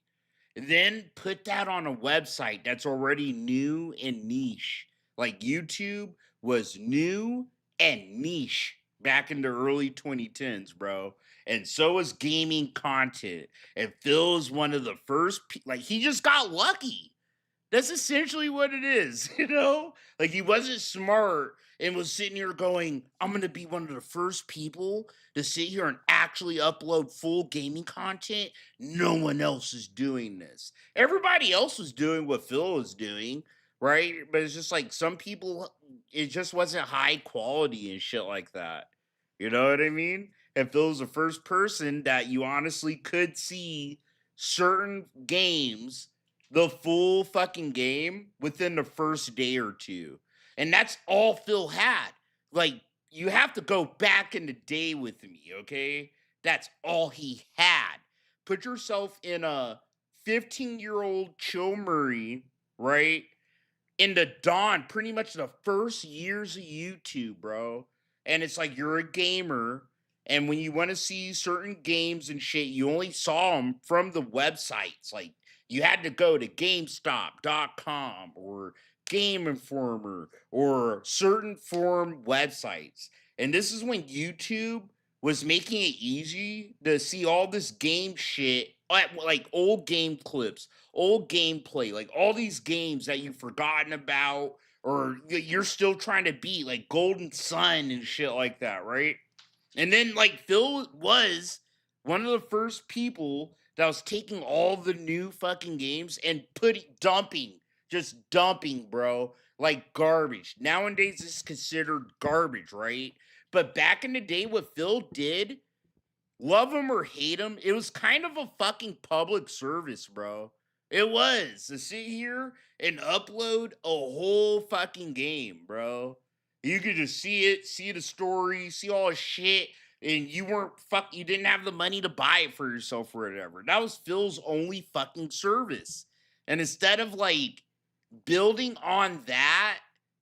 Speaker 1: And then put that on a website that's already new and niche. Like YouTube was new and niche back in the early 2010s, bro. And so was gaming content. And Phil's one of the first, like, he just got lucky. That's essentially what it is, you know? Like, he wasn't smart and was sitting here going, I'm going to be one of the first people to sit here and actually upload full gaming content. No one else is doing this. Everybody else was doing what Phil was doing, right? But it's just like some people, it just wasn't high quality and shit like that. You know what I mean? And Phil's the first person that you honestly could see certain games, the full fucking game, within the first day or two. And that's all Phil had. Like, you have to go back in the day with me, okay? That's all he had. Put yourself in a 15-year-old Chill Murray, right? In the dawn, pretty much the first years of YouTube, bro. And it's like you're a gamer, and when you want to see certain games and shit, you only saw them from the websites. Like, you had to go to GameStop.com or Game Informer or certain forum websites. And this is when YouTube was making it easy to see all this game shit, like old game clips, old gameplay, like all these games that you've forgotten about or you're still trying to beat, like Golden Sun and shit like that, right? And then like Phil was one of the first people that was taking all the new fucking games and just dumping, bro, like garbage. Nowadays it's considered garbage, right? But back in the day, what Phil did, love him or hate him, it was kind of a fucking public service, bro. It was to sit here and upload a whole fucking game, bro. You could just see it, see the story, see all the shit, and you didn't have the money to buy it for yourself or whatever. That was Phil's only fucking service. And instead of like building on that,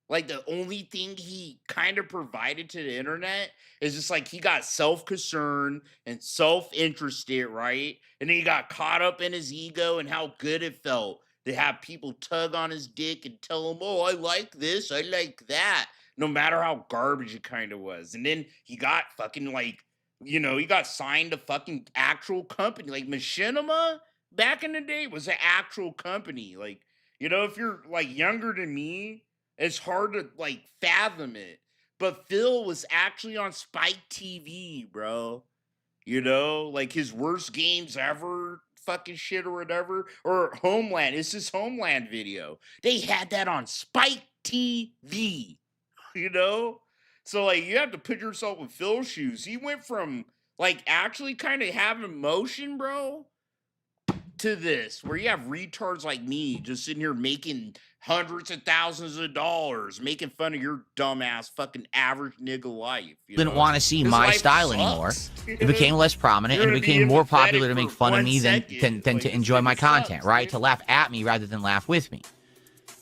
Speaker 1: like the only thing he kind of provided to the internet is just like he got self-concerned and self-interested, right? And then he got caught up in his ego and how good it felt to have people tug on his dick and tell him, oh, I like this, I like that, no matter how garbage it kind of was. And then he got fucking like You know, he got signed to fucking actual company. Like Machinima back in the day was an actual company. Like, you know, if you're like younger than me, it's hard to like fathom it. But Phil was actually on Spike TV, bro. You know, like his worst games ever fucking shit or whatever. Or Homeland. It's his Homeland video. They had that on Spike TV, you know? So like you have to put yourself in Phil's shoes. He went from like actually kind of having motion, bro, to this, where you have retards like me just sitting here making hundreds of thousands of dollars, making fun of your dumbass fucking average nigga life. You
Speaker 7: Didn't
Speaker 1: know?
Speaker 7: want to see
Speaker 1: His
Speaker 7: my
Speaker 1: life
Speaker 7: style
Speaker 1: sucks.
Speaker 7: anymore. It became less prominent
Speaker 1: You're
Speaker 7: and it
Speaker 1: gonna be
Speaker 7: became more
Speaker 1: empathetic
Speaker 7: popular to make
Speaker 1: for
Speaker 7: fun of
Speaker 1: 1
Speaker 7: me than
Speaker 1: second.
Speaker 7: than
Speaker 1: Like,
Speaker 7: to
Speaker 1: it
Speaker 7: enjoy my content,
Speaker 1: sucks,
Speaker 7: right?
Speaker 1: dude.
Speaker 7: To laugh at me rather than laugh with me.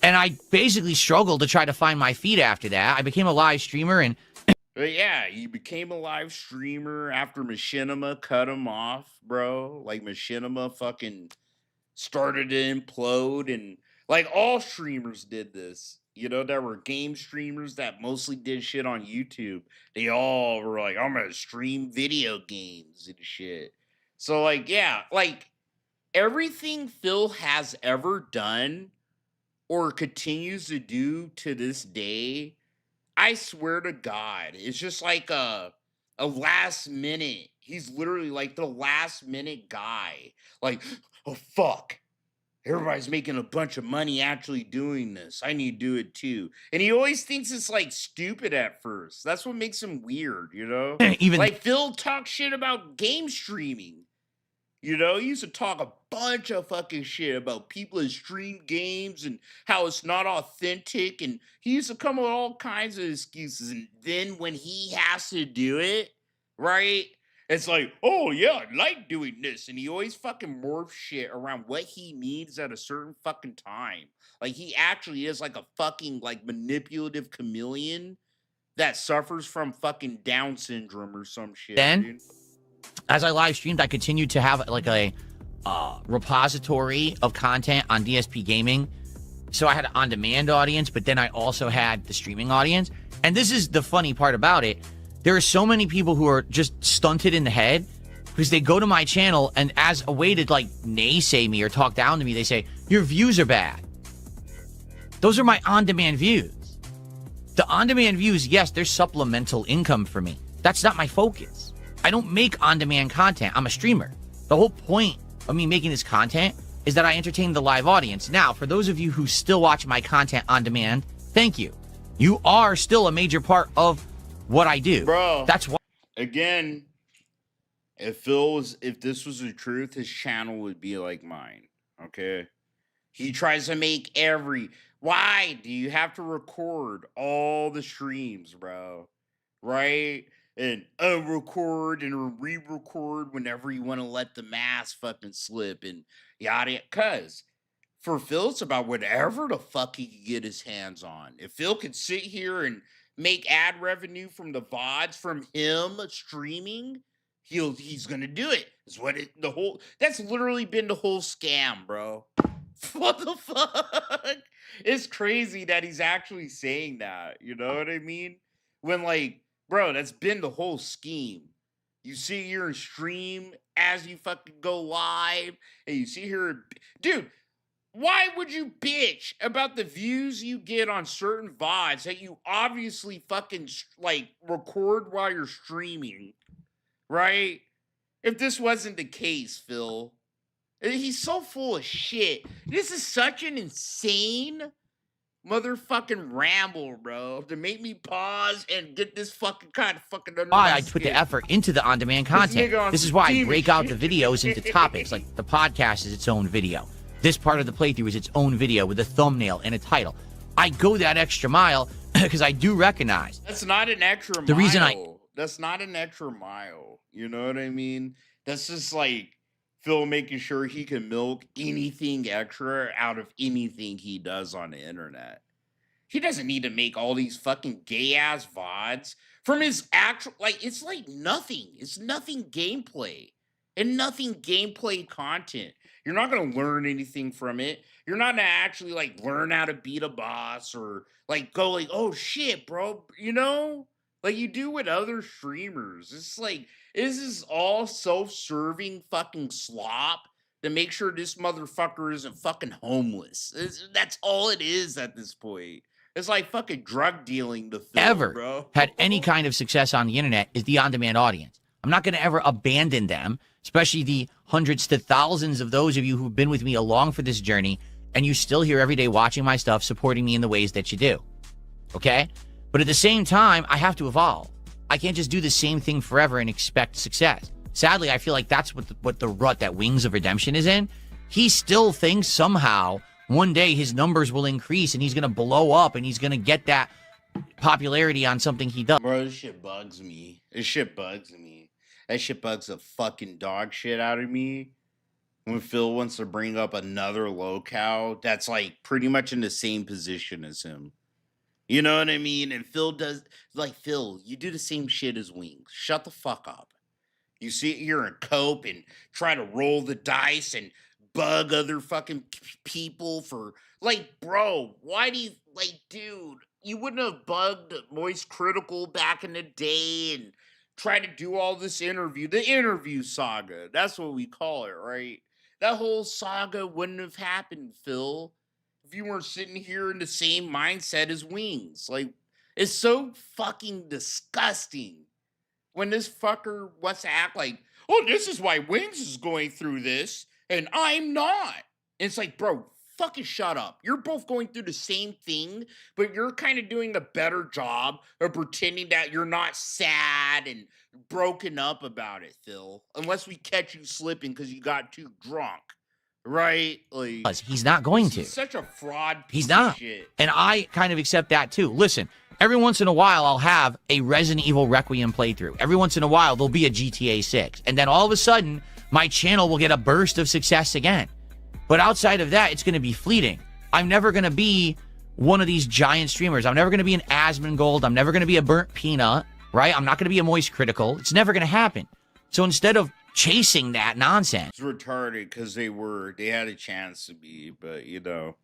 Speaker 7: And I basically struggled to try to find my feet after that. I became a live streamer and
Speaker 1: But yeah, he became a live streamer after Machinima cut him off, bro. Like Machinima fucking started to implode, and like all streamers did this. You know, there were game streamers that mostly did shit on YouTube. They all were like, I'm gonna stream video games and shit. So like, yeah, like everything Phil has ever done or continues to do to this day, I swear to God, it's just like a last minute. He's literally like the last minute guy. Like, oh fuck. Everybody's making a bunch of money actually doing this. I need to do it too. And he always thinks it's like stupid at first. That's what makes him weird, you know?
Speaker 7: even
Speaker 1: Like Phil talks shit about game streaming. You know, he used to talk a bunch of fucking shit about people that stream games and how it's not authentic. And he used to come up with all kinds of excuses. And then when he has to do it, right? It's like, oh yeah, I like doing this. And he always fucking morphs shit around what he needs at a certain fucking time. Like he actually is like a fucking like manipulative chameleon that suffers from fucking Down syndrome or some shit,
Speaker 7: then
Speaker 1: dude.
Speaker 7: as I live streamed, I continued to have like a repository of content on DSP Gaming. So I had an on-demand audience, but then I also had the streaming audience. And this is the funny part about it. There are so many people who are just stunted in the head because they go to my channel and as a way to like naysay me or talk down to me, they say, your views are bad. Those are my on-demand views. The on-demand views, yes, they're supplemental income for me. That's not my focus. I don't make on-demand content. I'm a streamer. The whole point of me making this content is that I entertain the live audience. Now, for those of you who still watch my content on demand, thank you. You are still a major part of what I do.
Speaker 1: Bro.
Speaker 7: That's why.
Speaker 1: Again, if this was the truth, his channel would be like mine. Okay. He tries to make why do you have to record all the streams, bro? Right? And unrecord and re-record whenever you want to let the mask fucking slip and yada. Cause for Phil, it's about whatever the fuck he can get his hands on. If Phil could sit here and make ad revenue from the VODs from him streaming, he's gonna do it. Is what that's literally been the whole scam, bro. What the fuck? It's crazy that he's actually saying that. You know what I mean? When like, bro, that's been the whole scheme. You see here and stream as you fucking go live, and you see here, dude. Why would you bitch about the views you get on certain VODs that you obviously fucking like record while you're streaming, right? If this wasn't the case, Phil. He's so full of shit. This is such an insane motherfucking ramble, bro, to make me pause and get this fucking kind of fucking under
Speaker 7: Why
Speaker 1: my
Speaker 7: I put the
Speaker 1: skin.
Speaker 7: effort into the on-demand content. This is why I break out the videos into topics. Like the podcast is its own video. This part of the playthrough is its own video with a thumbnail and a title. I go that extra mile because I do recognize.
Speaker 1: That's not an extra mile.
Speaker 7: The reason
Speaker 1: That's not an extra mile. You know what I mean? That's just like Phil making sure he can milk anything extra out of anything he does on the internet. He doesn't need to make all these fucking gay ass VODs from his actual, like, it's like nothing. It's nothing gameplay and nothing gameplay content. You're not going to learn anything from it. You're not going to actually like learn how to beat a boss or like go like, oh shit, bro, you know, like you do with other streamers. It's like, This is all self-serving fucking slop to make sure this motherfucker isn't fucking homeless. That's all it is at this point. It's like fucking drug dealing to film,
Speaker 7: ever
Speaker 1: bro.
Speaker 7: had any kind of success on the internet is the on-demand audience. I'm not going to ever abandon them, especially the hundreds to thousands of those of you who've been with me along for this journey, and you still here every day watching my stuff, supporting me in the ways that you do. Okay? But at the same time, I have to evolve. I can't just do the same thing forever and expect success. Sadly, I feel like that's what the rut that Wings of Redemption is in. He still thinks somehow one day his numbers will increase and he's going to blow up and he's going to get that popularity on something he does.
Speaker 1: Bro, this shit bugs me. This shit bugs me. That shit bugs the fucking dog shit out of me. When Phil wants to bring up another locale that's like pretty much in the same position as him. You know what I mean? And Phil does, like, Phil, you do the same shit as Wings. Shut the fuck up. You sit here and cope and try to roll the dice and bug other fucking people for, like, bro, why do you, like, dude, you wouldn't have bugged Moist Critical back in the day and tried to do all this interview, the interview saga. That's what we call it, right? That whole saga wouldn't have happened, Phil, if you weren't sitting here in the same mindset as Wings. Like, it's so fucking disgusting when this fucker wants to act like, oh, this is why Wings is going through this, and I'm not. And it's like, bro, fucking shut up. You're both going through the same thing, but you're kind of doing a better job of pretending that you're not sad and broken up about it, Phil. Unless we catch you slipping because you got too drunk. Right? Like,
Speaker 7: he's not going to.
Speaker 1: He's such a fraud piece
Speaker 7: He's not.
Speaker 1: of shit.
Speaker 7: And I kind of accept that too. Listen, every once in a while, I'll have a Resident Evil Requiem playthrough. Every once in a while, there'll be a GTA 6. And then all of a sudden, my channel will get a burst of success again. But outside of that, it's going to be fleeting. I'm never going to be one of these giant streamers. I'm never going to be an Asmongold. I'm never going to be a Burnt Peanut, right? I'm not going to be a Moist Critical. It's never going to happen. So instead of chasing that nonsense.
Speaker 1: It's retarded because they had a chance to be, but you know,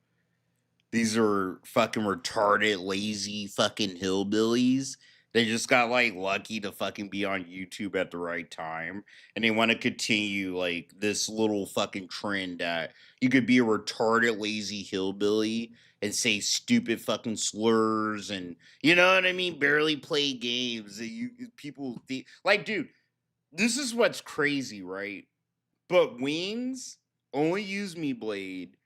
Speaker 1: these are fucking retarded, lazy fucking hillbillies. They just got like lucky to fucking be on YouTube at the right time. And they want to continue like this little fucking trend that you could be a retarded, lazy hillbilly and say stupid fucking slurs and, you know what I mean? Barely play games. People think, like, dude, this is what's crazy, right? But Wings, Only Use Me Blade,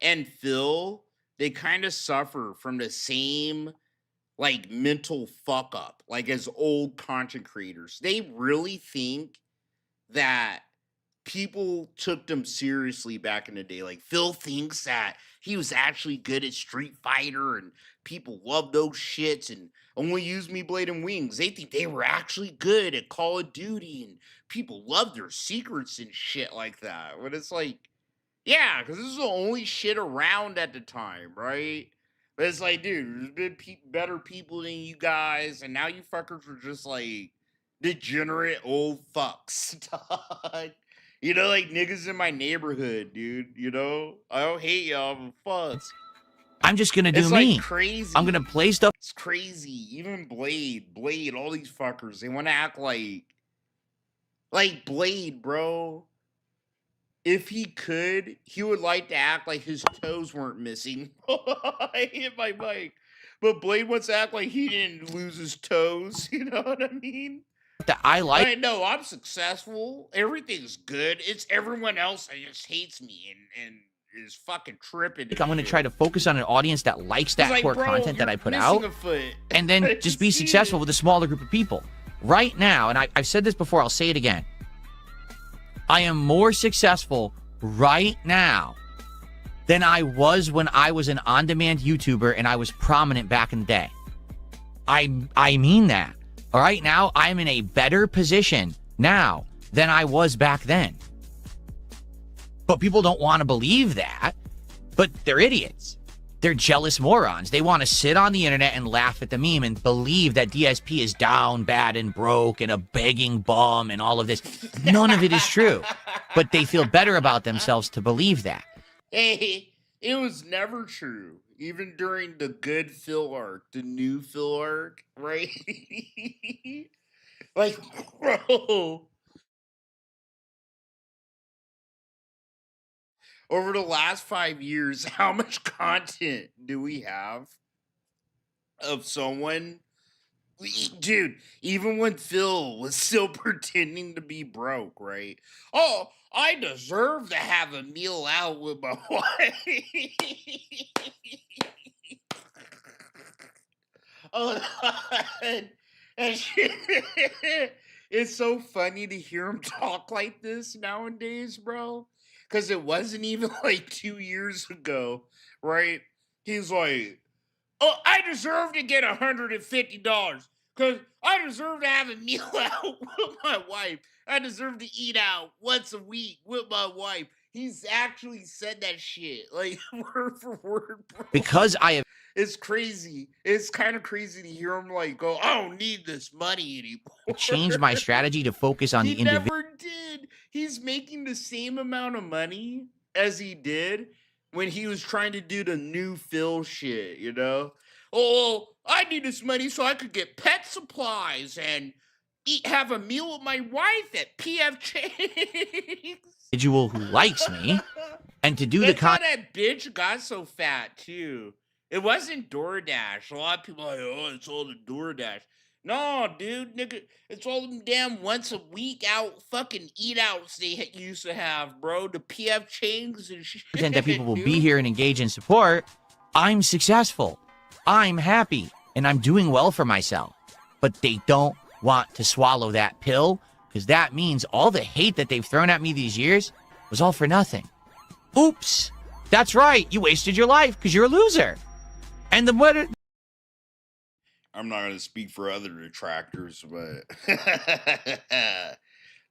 Speaker 1: and Phil, they kind of suffer from the same, like, mental fuck up, like, as old content creators. They really think that people took them seriously back in the day. Like, Phil thinks that he was actually good at Street Fighter and people love those shits, and Only Use Me Blade and Wings, they think they were actually good at Call of Duty and people love their secrets and shit like that. But it's like, yeah, because this is the only shit around at the time, right? But it's like, dude, there's been better people than you guys, and now you fuckers are just like degenerate old fucks. Dog. You know, like niggas in my neighborhood, dude. You know, I don't hate y'all, but fuck.
Speaker 7: I'm just going to do
Speaker 1: It's
Speaker 7: me.
Speaker 1: like crazy.
Speaker 7: I'm going to play stuff.
Speaker 1: It's crazy. Even Blade, all these fuckers, they want to act like Blade, bro. If he could, he would like to act like his toes weren't missing. I hit my mic. But Blade wants to act like he didn't lose his toes. You know what I mean?
Speaker 7: That I like.
Speaker 1: I know I'm successful. Everything's good. It's everyone else that just hates me and is fucking tripping.
Speaker 7: I'm going to try to focus on an audience that likes that
Speaker 1: like,
Speaker 7: core
Speaker 1: bro,
Speaker 7: content that I put
Speaker 1: missing
Speaker 7: out,
Speaker 1: a foot.
Speaker 7: and then just be successful with a smaller group of people. Right now, and I've said this before, I'll say it again. I am more successful right now than I was when I was an on-demand YouTuber and I was prominent back in the day. I mean that. All right, now I'm in a better position now than I was back then. But people don't want to believe that. But they're idiots. They're jealous morons. They want to sit on the internet and laugh at the meme and believe that DSP is down, bad, and broke and a begging bum and all of this. None of it is true. But they feel better about themselves to believe that.
Speaker 1: Hey, it was never true. Even during the good Phil arc, the new Phil arc, right? Like, bro, over the last 5 years, how much content do we have of someone? Dude, even when Phil was still pretending to be broke, right? Oh, I deserve to have a meal out with my wife. Oh, and shit. It's so funny to hear him talk like this nowadays, bro. Because it wasn't even like 2 years ago, right? He's like, oh, I deserve to get $150 because I deserve to have a meal out with my wife. I deserve to eat out once a week with my wife. He's actually said that shit, like word for word, bro.
Speaker 7: Because I have
Speaker 1: It's crazy. It's kind of crazy to hear him like go, I don't need this money anymore.
Speaker 7: changed my strategy to focus on the
Speaker 1: He
Speaker 7: individual.
Speaker 1: never did. He's making the same amount of money as he did when he was trying to do the new Phil shit, you know? Oh, I need this money so I could get pet supplies and have a meal with my wife at PF Chang's.
Speaker 7: Who likes me, and to do the
Speaker 1: That's how
Speaker 7: content.
Speaker 1: that bitch got so fat, too. It wasn't DoorDash. A lot of people are like, oh, it's all the DoorDash. No, dude, nigga, it's all them damn once a week out fucking eat outs they used to have, bro. The PF Chang's and shit.
Speaker 7: Content that people will be
Speaker 1: dude.
Speaker 7: here and engage and support, I'm successful, I'm happy, and I'm doing well for myself. But they don't want to swallow that pill, because that means all the hate that they've thrown at me these years was all for nothing. Oops, that's right, you wasted your life because you're a loser. And the what?
Speaker 1: I'm not going to speak for other detractors, but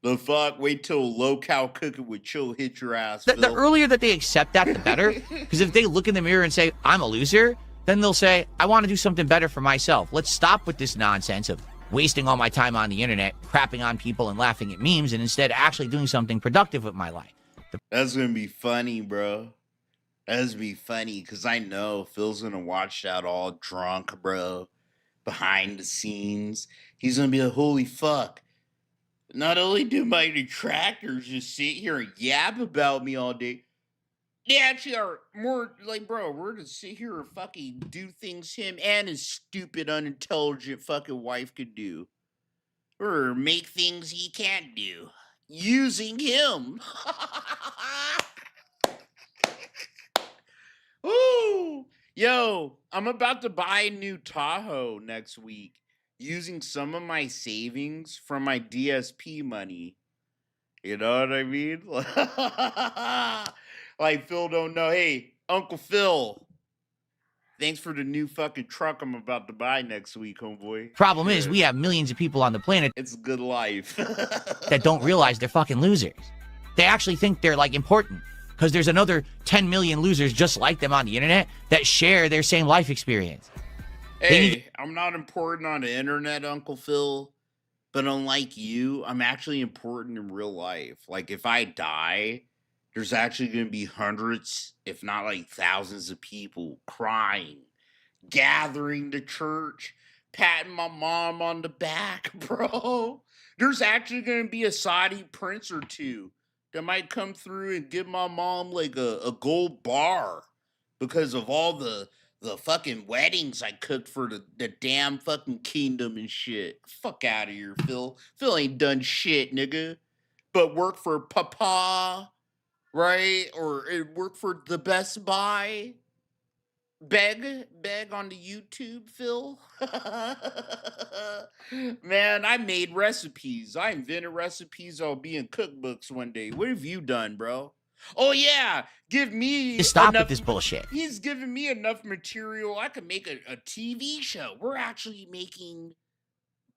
Speaker 1: the fuck, wait till low-cal cooking with chill hit your ass,
Speaker 7: The
Speaker 1: Phil.
Speaker 7: earlier that they accept that, the better. Because if they look in the mirror and say, I'm a loser, then they'll say, I want to do something better for myself. Let's stop with this nonsense of wasting all my time on the internet, crapping on people and laughing at memes, and instead actually doing something productive with my life.
Speaker 1: That's going to be funny, bro. That's going to be funny, because I know Phil's going to watch that all drunk, bro. Behind the scenes. He's going to be like, holy fuck. Not only do my detractors just sit here and yap about me all day, they actually are more like, bro, we're to sit here and fucking do things him and his stupid, unintelligent fucking wife could do. Or make things he can't do. Using him. Ooh. Yo, I'm about to buy a new Tahoe next week using some of my savings from my DSP money. You know what I mean? Like Phil don't know. Hey, Uncle Phil, thanks for the new fucking truck I'm about to buy next week, homeboy.
Speaker 7: Problem is, we have millions of people on the planet
Speaker 1: It's a good life.
Speaker 7: that don't realize they're fucking losers. They actually think they're like important because there's another 10 million losers just like them on the internet that share their same life experience.
Speaker 1: Hey, I'm not important on the internet, Uncle Phil, but unlike you, I'm actually important in real life. Like, if I die, there's actually going to be hundreds, if not like thousands of people crying, gathering to church, patting my mom on the back, bro. There's actually going to be a Saudi prince or two that might come through and give my mom like a gold bar because of all the fucking weddings I cooked for the damn fucking kingdom and shit. Fuck out of here, Phil. Phil ain't done shit, nigga. But work for Papa, right? Or work for the Best Buy. Beg on the YouTube, Phil. Man, I made recipes. I invented recipes that'll be in cookbooks one day. What have you done, bro? Oh yeah, give me
Speaker 7: Stop
Speaker 1: enough,
Speaker 7: with this bullshit.
Speaker 1: He's giving me enough material. I could make a TV show. We're actually making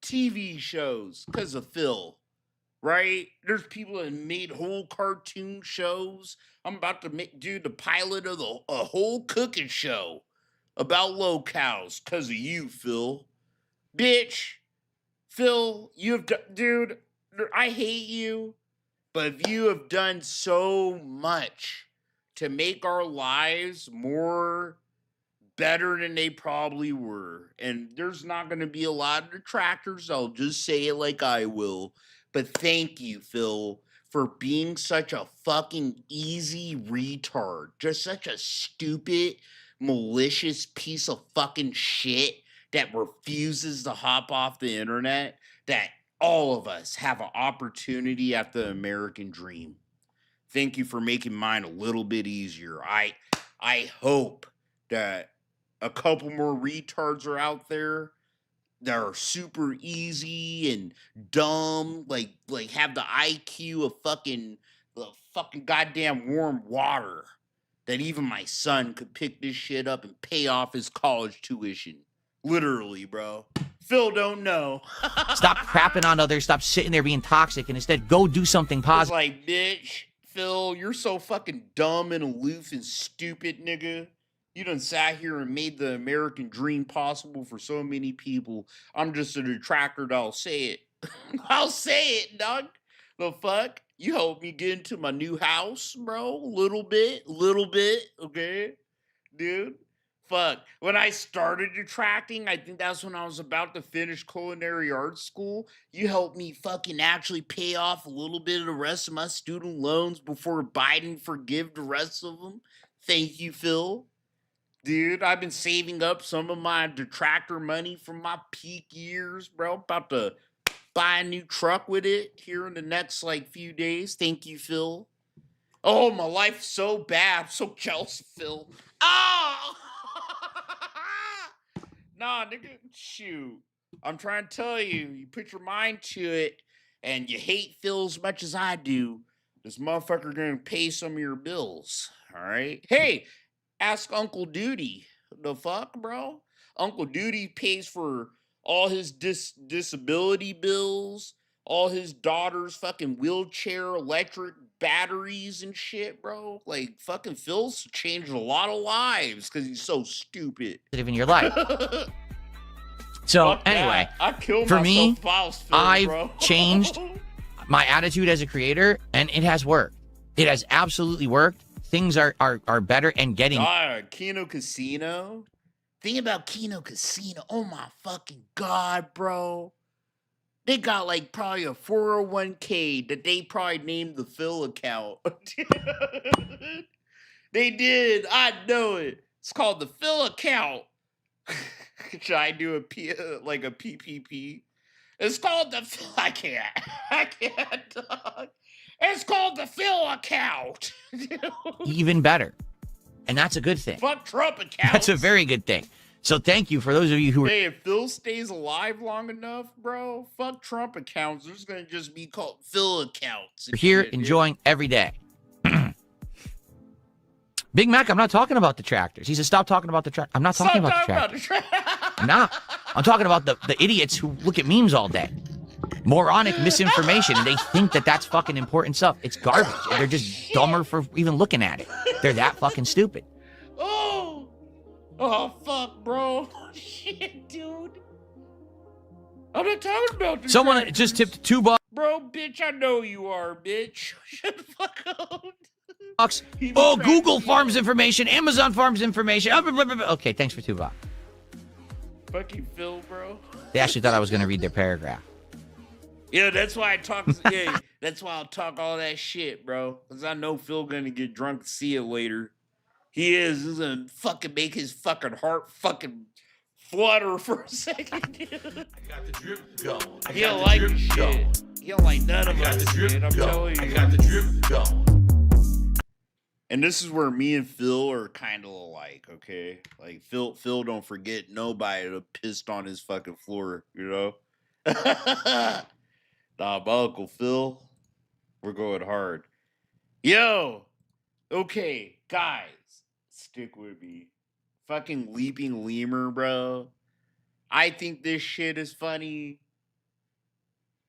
Speaker 1: TV shows because of Phil, right? There's people that made whole cartoon shows. I'm about to do the pilot of a whole cooking show about locals because of you, Phil. Bitch, Phil, dude, I hate you. But you have done so much to make our lives more better than they probably were. And there's not going to be a lot of detractors. I'll just say it like I will. But thank you, Phil, for being such a fucking easy retard. Just such a stupid, malicious piece of fucking shit that refuses to hop off the internet, that all of us have an opportunity at the American dream. Thank you for making mine a little bit easier. I hope that a couple more retards are out there that are super easy and dumb, like have the IQ of the fucking goddamn warm water, that even my son could pick this shit up and pay off his college tuition. Literally, bro. Phil don't know.
Speaker 7: Stop crapping on others. Stop sitting there being toxic and instead go do something
Speaker 1: It's
Speaker 7: positive.
Speaker 1: like, bitch, Phil, you're so fucking dumb and aloof and stupid, nigga. You done sat here and made the American dream possible for so many people. I'm just a detractor that'll say it. I'll say it, dog. The fuck? You helped me get into my new house, bro. Little bit, okay? Dude. Fuck. When I started detracting, I think that's when I was about to finish culinary arts school. You helped me fucking actually pay off a little bit of the rest of my student loans before Biden forgive the rest of them. Thank you, Phil. Dude, I've been saving up some of my detractor money from my peak years, bro. About to buy a new truck with it here in the next, few days. Thank you, Phil. Oh, my life's so bad. I'm so jealous of Phil. Oh! Nah, nigga, shoot. I'm trying to tell you, you put your mind to it, and you hate Phil as much as I do, this motherfucker gonna pay some of your bills, all right? Hey, ask Uncle Duty. The fuck, bro? Uncle Duty pays for all his disability bills, all his daughter's fucking wheelchair electric batteries and shit, bro. Like, fucking Phil's changed a lot of lives because he's so stupid.
Speaker 7: In your life. So
Speaker 1: Fuck
Speaker 7: anyway,
Speaker 1: that. I killed
Speaker 7: for
Speaker 1: myself
Speaker 7: me,
Speaker 1: if I was Phil,
Speaker 7: I've
Speaker 1: bro.
Speaker 7: changed my attitude as a creator, and it has worked. It has absolutely worked. Things are better and getting.
Speaker 1: Kino Casino. Think about Kino Casino. Oh my fucking god, bro. They got probably a 401k that they probably named the Phil account. They did. I know it. It's called the Phil account. Should I do a PPP? It's called the Phil. I can't, dog. It's called the Phil account.
Speaker 7: Even better. And that's a good thing.
Speaker 1: Fuck Trump accounts.
Speaker 7: That's a very good thing. So thank you for those of you who are
Speaker 1: Hey, if Phil stays alive long enough, bro, fuck Trump accounts. There's gonna just be called Phil accounts.
Speaker 7: here
Speaker 1: shit,
Speaker 7: enjoying every day. Big Mac, I'm not talking about the tractors. He said, stop talking about the tractors. I'm not talking about the tractors. I'm not. I'm talking about the idiots who look at memes all day. Moronic misinformation, and they think that that's fucking important stuff. It's garbage. They're just dumber for even looking at it. They're that fucking stupid.
Speaker 1: Oh, fuck, bro. Shit, dude. I'm not talking about the
Speaker 7: Someone
Speaker 1: tractors.
Speaker 7: just tipped $2.
Speaker 1: Bro, bitch, I know you are, bitch. Shut the fuck up.
Speaker 7: Oh, Google farms information, Amazon farms information. Okay, thanks for $2.
Speaker 1: Fuck you, Phil, bro.
Speaker 7: They actually thought I was going to read their paragraph.
Speaker 1: Yeah, that's why I talk. Yeah, that's why I'll talk all that shit, bro. Because I know Phil gonna get drunk and see it later. He is. He's gonna fucking make his fucking heart fucking flutter for a second, dude.
Speaker 5: I got the drip going.
Speaker 1: He don't like this shit. He don't like none of us, man. I'm telling you.
Speaker 5: I got the drip going.
Speaker 1: And this is where me and Phil are kind of alike, okay? Like Phil don't forget nobody that pissed on his fucking floor, you know? Nah, my Uncle Phil, we're going hard. Yo, okay, guys, stick with me. Fucking Leaping Lemur, bro. I think this shit is funny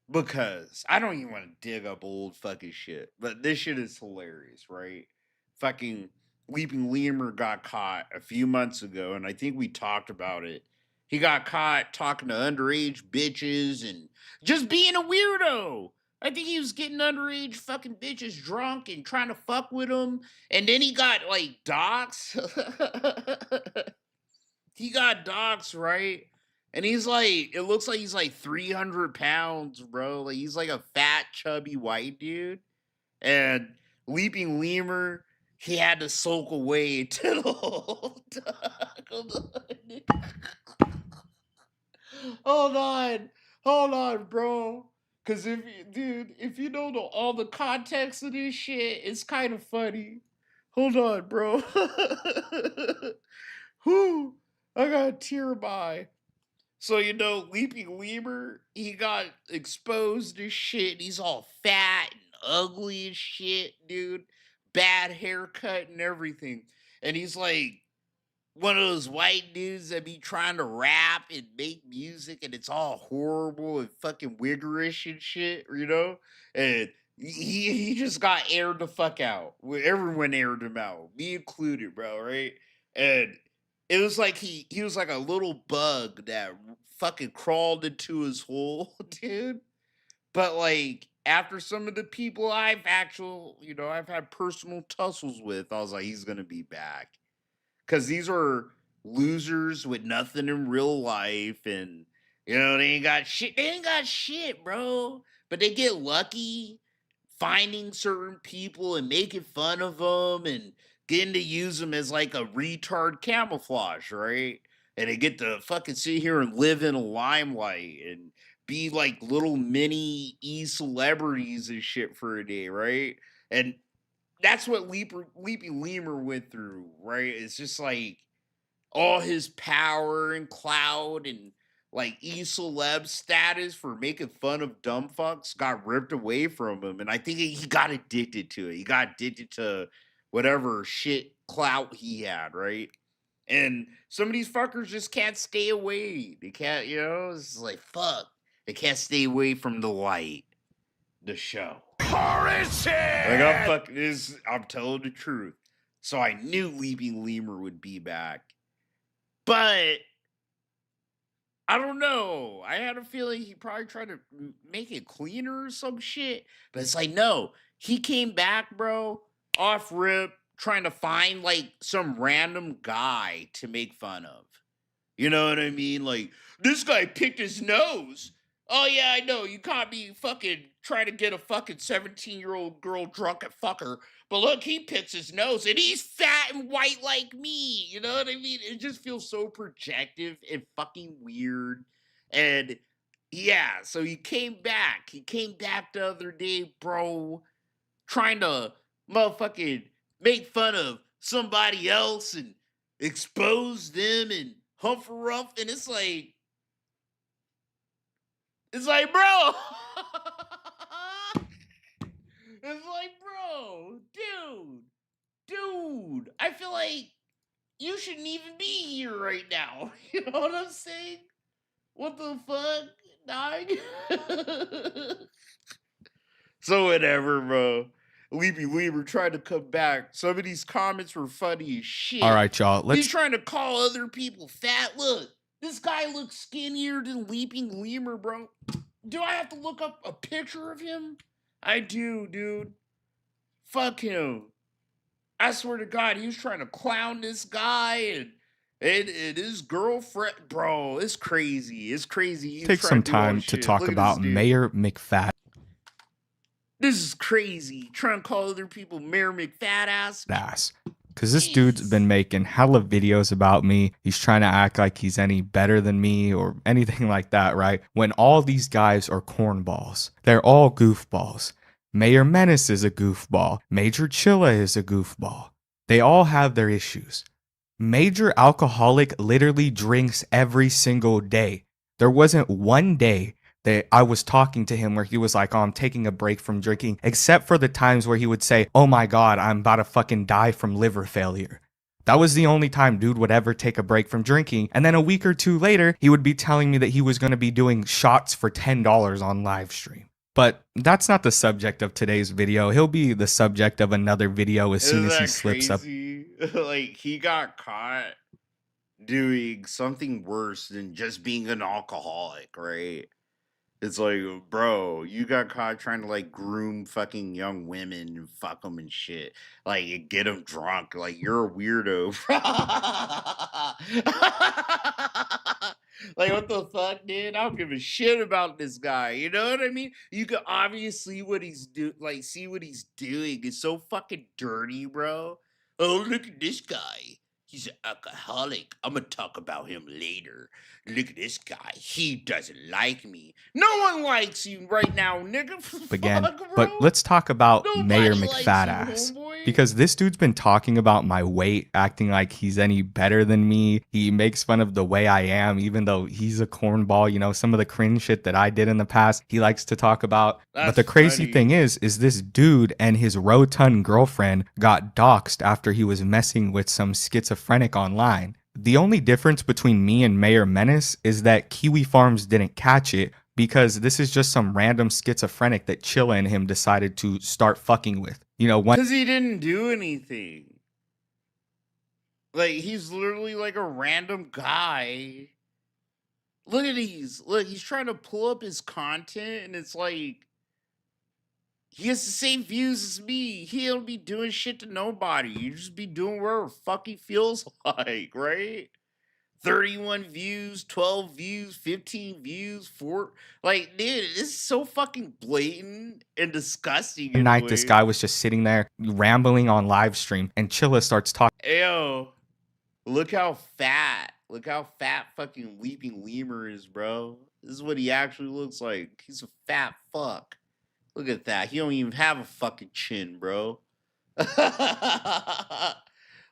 Speaker 1: because I don't even want to dig up old fucking shit, but this shit is hilarious, right? Fucking Leaping Lemur got caught a few months ago, and I think we talked about it. He got caught talking to underage bitches and just being a weirdo. I think he was getting underage fucking bitches drunk and trying to fuck with them. And then he got doxxed. He got doxxed, right? And he's it looks like he's 300 pounds, bro. Like he's like a fat, chubby white dude. And Leaping Lemur, he had to soak away to the whole hold on, bro. Cause if you know all the context of this shit, it's kind of funny. Hold on, bro. Whew, I got a tear by. So Leaping Lemur, he got exposed as shit. He's all fat and ugly as shit, dude. Bad haircut and everything. And he's like one of those white dudes that be trying to rap and make music, and it's all horrible and fucking wiggerish and shit, And he just got aired the fuck out. Everyone aired him out, me included, bro. Right? And it was like he was like a little bug that fucking crawled into his hole, dude. But like after some of the people I've had personal tussles with, I was like, he's gonna be back. Cause these are losers with nothing in real life, and they ain't got shit. They ain't got shit, bro. But they get lucky finding certain people and making fun of them and getting to use them as like a retard camouflage, right? And they get to fucking sit here and live in a limelight and be like little mini celebrities and shit for a day, right? And that's what Leaping Lemur went through, right? It's just like all his power and clout and like celeb status for making fun of dumb fucks got ripped away from him. And I think he got addicted to it. He got addicted to whatever shit clout he had, right? And some of these fuckers just can't stay away. They can't, it's like, fuck. They can't stay away from the light, the show. Like I'm telling the truth. So I knew Leaping Lemur would be back. But I don't know. I had a feeling he probably tried to make it cleaner or some shit. But it's like, no. He came back, bro, off rip, trying to find like some random guy to make fun of. You know what I mean? Like, this guy picked his nose. Oh, yeah, I know. You can't be fucking trying to get a fucking 17-year-old girl drunk at fucker. But look, he picks his nose, and he's fat and white like me. You know what I mean? It just feels so projective and fucking weird. And, yeah, so he came back. He came back the other day, bro, trying to motherfucking make fun of somebody else and expose them and hump for rough. And it's like, bro. It's like, bro, dude, I feel like you shouldn't even be here right now. You know what I'm saying? What the fuck, dog? So whatever, bro. Leaping Lemur tried to come back. Some of these comments were funny as shit.
Speaker 10: All right, y'all.
Speaker 1: He's trying to call other people fat. Look, this guy looks skinnier than Leaping Lemur, bro. Do I have to look up a picture of him? I do, dude. Fuck him. I swear to God, he was trying to clown this guy and his girlfriend. Bro, it's crazy. It's crazy.
Speaker 10: Take some time to talk about Mayor McFat.
Speaker 1: This is crazy. Trying to call other people Mayor McFat ass.
Speaker 10: Because this dude's been making hella videos about me. He's trying to act like he's any better than me or anything like that, right? When all these guys are cornballs. They're all goofballs. Mayor Menace is a goofball. Major Chilla is a goofball. They all have their issues. Major Alcoholic literally drinks every single day. There wasn't one day that I was talking to him where he was like, oh, I'm taking a break from drinking, except for the times where he would say, oh my God, I'm about to fucking die from liver failure. That was the only time dude would ever take a break from drinking. And then a week or two later, he would be telling me that he was going to be doing shots for $10 on live stream. But that's not the subject of today's video. He'll be the subject of another video as soon as he slips up.
Speaker 1: Like, he got caught doing something worse than just being an alcoholic, right? It's like, bro, you got caught trying to like groom fucking young women and fuck them and shit. Like, get them drunk. Like, you're a weirdo. Like, what the fuck, dude? I don't give a shit about this guy. You know what I mean? You can obviously see what he's doing. It's so fucking dirty, bro. Oh, look at this guy. He's an alcoholic. I'm gonna talk about him later. Look at this guy. He doesn't like me. No one likes you right now, nigga.
Speaker 10: Again,
Speaker 1: Fuck, bro.
Speaker 10: but let's talk about
Speaker 1: Nobody
Speaker 10: Mayor
Speaker 1: likes
Speaker 10: McFatass.
Speaker 1: you, homeboy.
Speaker 10: Because this dude's been talking about my weight, acting like he's any better than me. He makes fun of the way I am, even though he's a cornball. You know, some of the cringe shit that I did in the past, he likes to talk about.
Speaker 1: That's
Speaker 10: but the crazy
Speaker 1: funny.
Speaker 10: thing is this dude and his rotund girlfriend got doxxed after he was messing with some schizophrenic online. The only difference between me and Mayor Menace is that Kiwi Farms didn't catch it, because this is just some random schizophrenic that Chilla and him decided to start fucking with. You know,
Speaker 1: Because he didn't do anything. Like, he's literally like a random guy. Look at these. Look, he's trying to pull up his content, and it's like, he has the same views as me. He don't be doing shit to nobody. You just be doing whatever the fuck he feels like, right? 31 views, 12 views, 15 views, 4. Like, dude, this is so fucking blatant and disgusting.
Speaker 10: one night this guy was just sitting there rambling on live stream, and Chilla starts talking.
Speaker 1: Ew. Look how fat fucking Leaping Lemur is, bro. This is what he actually looks like. He's a fat fuck. Look at that. He don't even have a fucking chin, bro. Look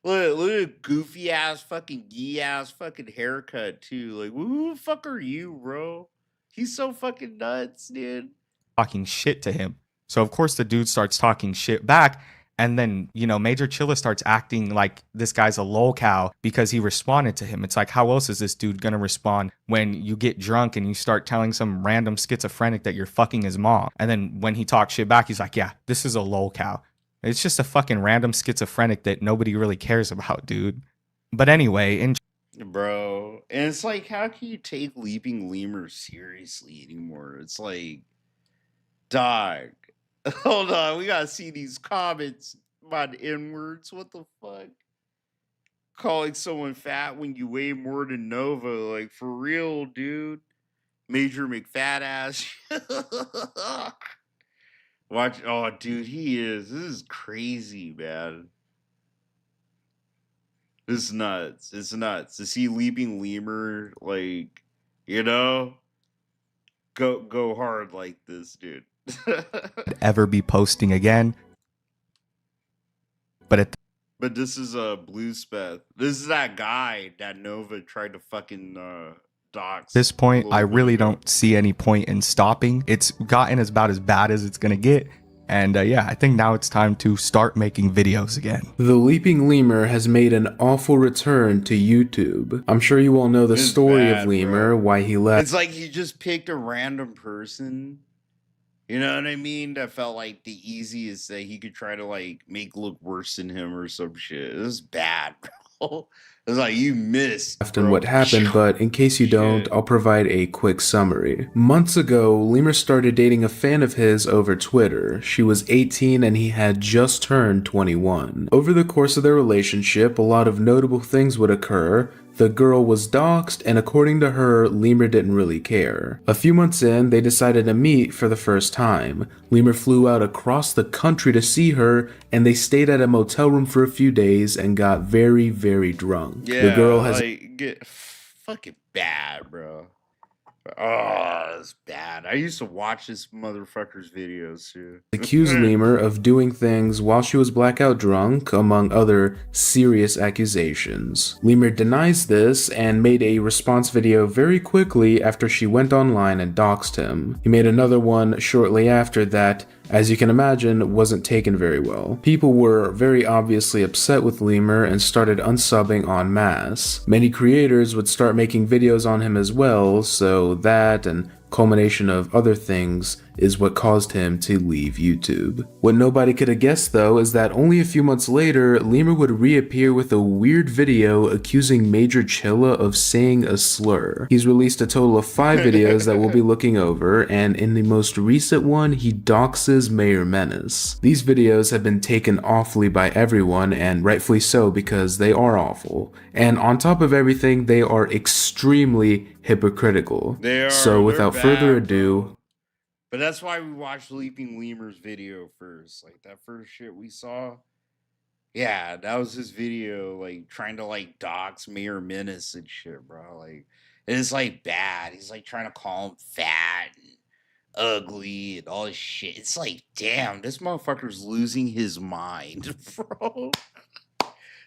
Speaker 1: at goofy ass fucking gee ass fucking haircut too. Like, who the fuck are you, bro? He's so fucking nuts, dude.
Speaker 10: Talking shit to him. So of course the dude starts talking shit back, and then, you know, Major Chilla starts acting like this guy's a lol cow because he responded to him. It's like, how else is this dude gonna respond when you get drunk and you start telling some random schizophrenic that you're fucking his mom? And then when he talks shit back, he's like, yeah, this is a lol cow. It's just a fucking random schizophrenic that nobody really cares about, dude. But anyway,
Speaker 1: Bro. And it's like, how can you take Leaping Lemur seriously anymore? It's like, dog. Hold on, we gotta see these comments about the N-words. What the fuck? Calling someone fat when you weigh more than Nova. Like, for real, dude. Major McFatass. Watch. Oh, dude, he is. This is crazy, man. This is nuts. It's nuts. To see Leaping Lemur, like, you know, go hard like this, dude.
Speaker 10: ever be posting again. But
Speaker 1: this is a Blue Speth. This is that guy that Nova tried to fucking dox.
Speaker 10: this point, I really don't see any point in stopping. It's gotten about as bad as it's gonna get. And yeah, I think now it's time to start making videos again.
Speaker 11: The Leaping Lemur has made an awful return to YouTube. I'm sure you all know the story of Leamur, why he left.
Speaker 1: It's like he just picked a random person. You know what I mean? That felt like the easiest that he could try to like make look worse than him or some shit. This is bad, bro. It's like, you missed.
Speaker 11: And what happened, but in case you don't, I'll provide a quick summary. Months ago, Leamur started dating a fan of his over Twitter. She was 18 and he had just turned 21. Over the course of their relationship, a lot of notable things would occur. The girl was doxxed, and according to her, Leamur didn't really care. A few months in, they decided to meet for the first time. Leamur flew out across the country to see her, and they stayed at a motel room for a few days and got very, very drunk.
Speaker 1: Yeah,
Speaker 11: the girl has
Speaker 1: get fucking bad, bro. Oh, it's bad. I used to watch this motherfucker's videos too.
Speaker 11: accused Leamur of doing things while she was blackout drunk, among other serious accusations. Leamur denies this and made a response video very quickly after she went online and doxed him. He made another one shortly after that, as you can imagine, wasn't taken very well. People were very obviously upset with Leamur and started unsubbing en masse. Many creators would start making videos on him as well, so that and culmination of other things is what caused him to leave YouTube. What nobody could have guessed though is that only a few months later, Leamur would reappear with a weird video accusing Major Chilla of saying a slur. He's released a total of 5 videos that we'll be looking over, and in the most recent one, he doxes Mayor Menace. These videos have been taken awfully by everyone, and rightfully so because they are awful. And on top of everything, they are extremely hypocritical. So without further ado,
Speaker 1: but that's why we watched Leaping Lemur's video first. Like that first shit we saw. Yeah, that was his video, like trying to like dox Mayor Menace and shit, bro. Like it's like bad. He's like trying to call him fat and ugly and all this shit. It's like, damn, this motherfucker's losing his mind, bro.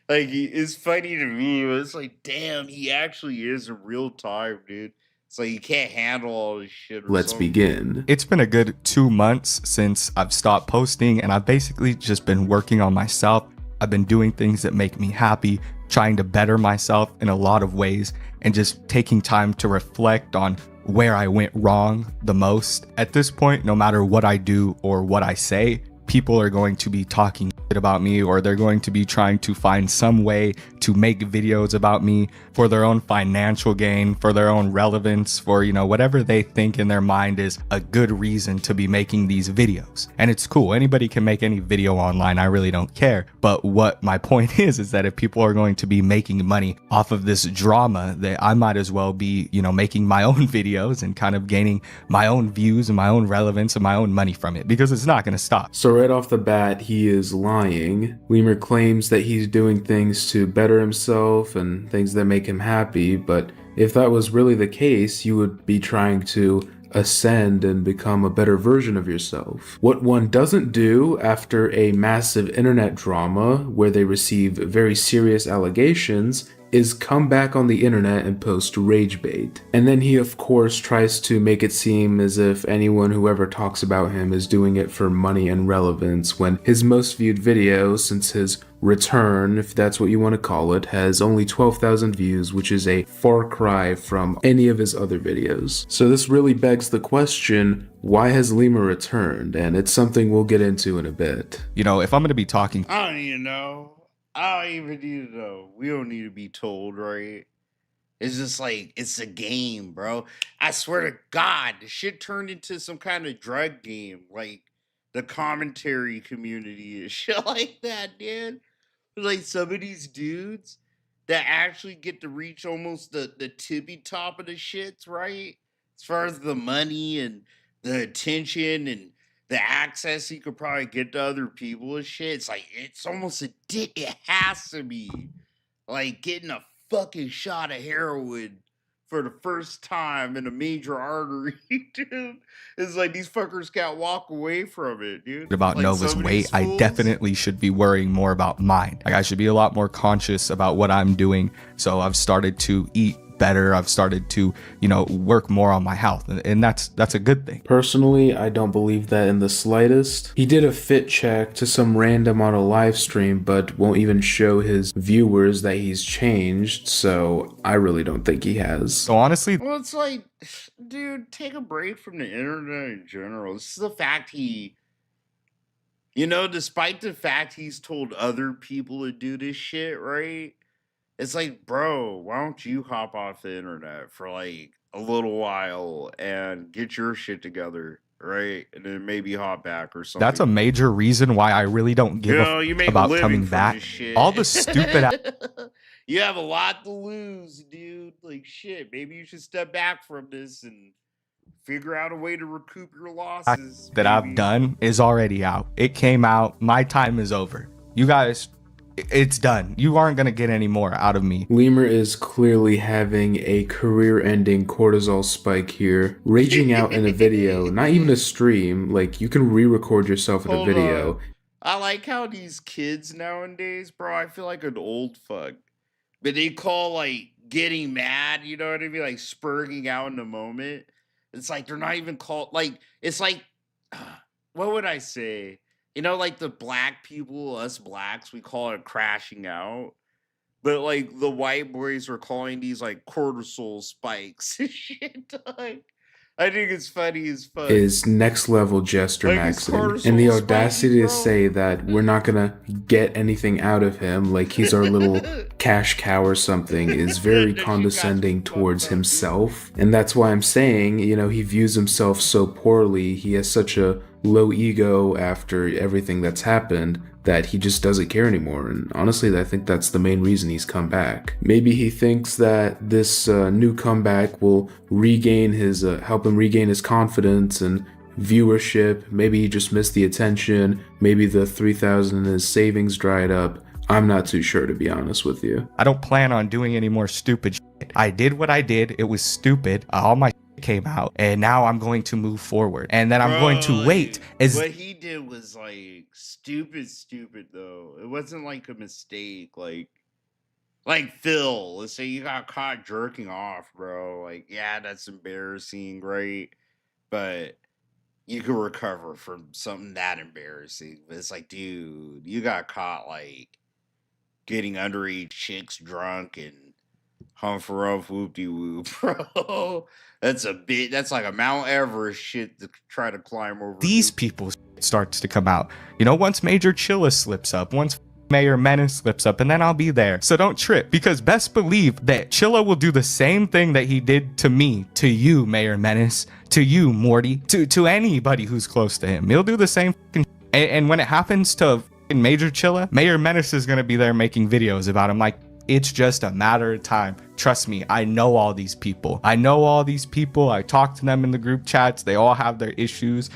Speaker 1: Like, it's funny to me, but it's like, damn, he actually is in real time, dude. It's like, you can't handle all this shit.
Speaker 11: Let's begin.
Speaker 10: It's been a good 2 months since I've stopped posting, and I've basically just been working on myself. I've been doing things that make me happy, trying to better myself in a lot of ways, and just taking time to reflect on where I went wrong the most. At this point, no matter what I do or what I say, people are going to be talking shit about me, or they're going to be trying to find some way to make videos about me for their own financial gain, for their own relevance, for, you know, whatever they think in their mind is a good reason to be making these videos. And it's cool. Anybody can make any video online. I really don't care. But what my point is that if people are going to be making money off of this drama, that I might as well be, you know, making my own videos and kind of gaining my own views and my own relevance and my own money from it, because it's not going to stop.
Speaker 11: So right off the bat, he is lying. Leamur claims that he's doing things to better himself and things that make him happy, but if that was really the case, you would be trying to ascend and become a better version of yourself. What one doesn't do after a massive internet drama where they receive very serious allegations is come back on the internet and post rage bait. And then he of course tries to make it seem as if anyone who ever talks about him is doing it for money and relevance, when his most viewed video since his return, if that's what you want to call it, has only 12,000 views, which is a far cry from any of his other videos. So this really begs the question, why has Leamur returned? And it's something we'll get into in a bit.
Speaker 10: You know, if I'm going to be talking,
Speaker 1: I don't even know. I don't even need to know. We don't need to be told, right? It's just like, it's a game, bro. I swear to God, the shit turned into some kind of drug game. Like, the commentary community and shit like that, dude. Like, some of these dudes that actually get to reach almost the tippy top of the shits, right? As far as the money and the attention and the access you could probably get to other people and shit. It's like, it's almost it has to be like getting a fucking shot of heroin for the first time in a major artery, dude. It's like these fuckers can't walk away from it, dude.
Speaker 10: About
Speaker 1: like
Speaker 10: Nova's weight, I definitely should be worrying more about mine. Like, I should be a lot more conscious about what I'm doing. So I've started to eat better. I've started to, you know, work more on my health, and that's a good thing.
Speaker 11: Personally, I don't believe that in the slightest. He did a fit check to some random on a live stream, but won't even show his viewers that he's changed, so I really don't think he has.
Speaker 10: So honestly,
Speaker 1: well, it's like, dude, take a break from the internet in general. This is the fact he, you know, despite the fact he's told other people to do this shit, right? It's like, bro, why don't you hop off the internet for like a little while and get your shit together, right? And then maybe hop back or something.
Speaker 10: That's a major reason why I really don't give a
Speaker 1: you
Speaker 10: about coming back. All the stupid
Speaker 1: you have a lot to lose, dude. Like, shit, maybe you should step back from this and figure out a way to recoup your losses.
Speaker 10: That I've done is already out. It came out. My time is over. You guys, it's done. You aren't going to get any more out of me.
Speaker 11: Leamur is clearly having a career-ending cortisol spike here, raging out in a video, not even a stream. Like, you can re-record yourself in a video.
Speaker 1: I like how these kids nowadays, bro, I feel like an old fuck. But they call, like, getting mad, you know what I mean? Like, spurging out in the moment. It's like, they're not even called, like, it's like, what would I say? You know, like the black people, us blacks, we call it crashing out. But like the white boys are calling these like cortisol spikes and shit. I think it's funny as fuck.
Speaker 11: Is next level jester
Speaker 1: Like, his
Speaker 11: maxing.
Speaker 1: car's
Speaker 11: And the
Speaker 1: so
Speaker 11: audacity to
Speaker 1: spiky,
Speaker 11: say that we're not gonna get anything out of him, like he's our little cash cow or something, is very condescending towards himself. And that's why I'm saying, you know, he views himself so poorly, he has such a low ego after everything that's happened, that he just doesn't care anymore. And honestly, I think that's the main reason he's come back. Maybe he thinks that this new comeback will regain his, help him regain his confidence and viewership. Maybe he just missed the attention. Maybe the 3,000 in his savings dried up. I'm not too sure, to be honest with you.
Speaker 10: I don't plan on doing any more stupid shit. I did what I did. It was stupid. All my came out, and now I'm going to move forward, and then I'm going to wait.
Speaker 1: What he did was like stupid though. It wasn't like a mistake. Like Phil, let's say you got caught jerking off, bro. Like, yeah, that's embarrassing, right? But you could recover from something that embarrassing. But it's like, dude, you got caught like getting underage chicks drunk and hump whoop de whoop, bro. That's like a Mount Everest shit to try to climb over.
Speaker 10: These people starts to come out. You know, once Major Chilla slips up, once Mayor Menace slips up, and then I'll be there. So don't trip, because best believe that Chilla will do the same thing that he did to me, to you, Mayor Menace, to you, Morty, to anybody who's close to him. He'll do the same. And when it happens to Major Chilla, Mayor Menace is going to be there making videos about him. Like, it's just a matter of time. Trust me, I know all these people. I talk to them in the group chats. They all have their issues,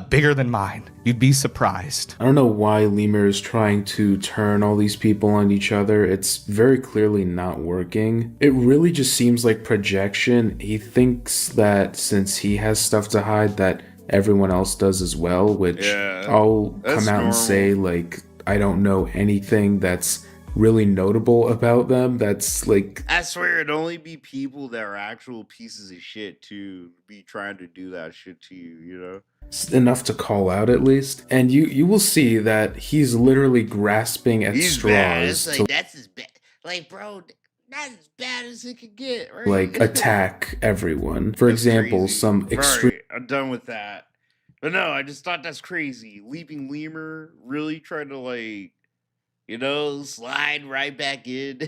Speaker 10: bigger than mine. You'd be surprised.
Speaker 11: I don't know why Leamur is trying to turn all these people on each other. It's very clearly not working. It really just seems like projection. He thinks that since he has stuff to hide, that everyone else does as well, which I'll come out and say, like, I don't know anything that's really notable about them. That's like,
Speaker 1: I swear it'd only be people that are actual pieces of shit to be trying to do that shit to you, you know?
Speaker 11: enough to call out at least. And you will see that he's literally grasping at straws
Speaker 1: bad.
Speaker 11: to
Speaker 1: That's as bad. Like, bro, that's as bad as it could get, right?
Speaker 11: like attack everyone. For example,
Speaker 1: crazy.
Speaker 11: some extreme.
Speaker 1: Right, I'm done with that. But no, I just thought that's crazy. Leaping Leamur really tried to, like, you know, slide right back in.